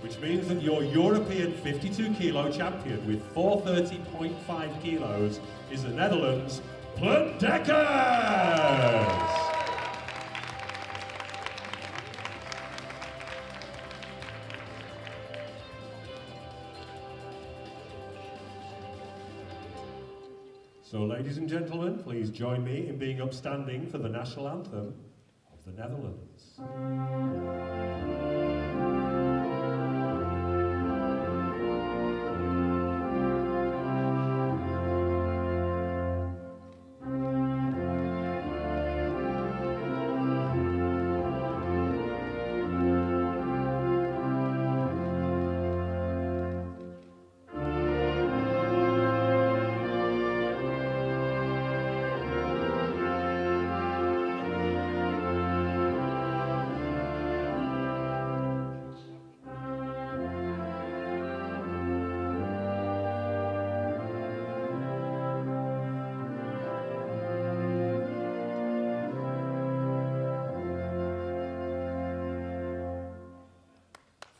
Which means that your European 52 kilo champion with 430.5 kilos is the Netherlands, Plundeckers! So ladies and gentlemen, please join me in being upstanding for the national anthem of the Netherlands.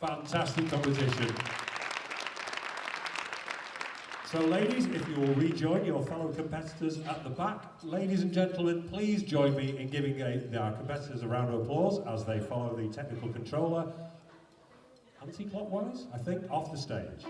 Fantastic competition. So ladies, if you will rejoin your fellow competitors at the back, ladies and gentlemen, please join me in giving our competitors a round of applause as they follow the technical controller anti-clockwise, I think, off the stage.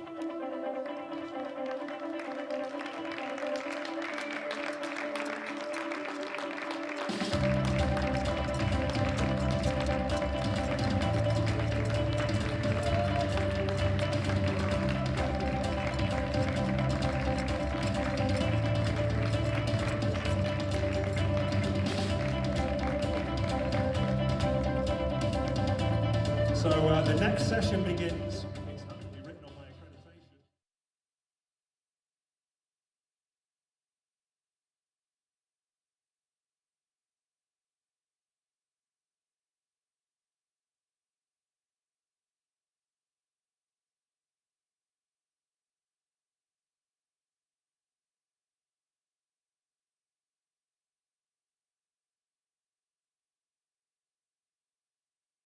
So the next session begins.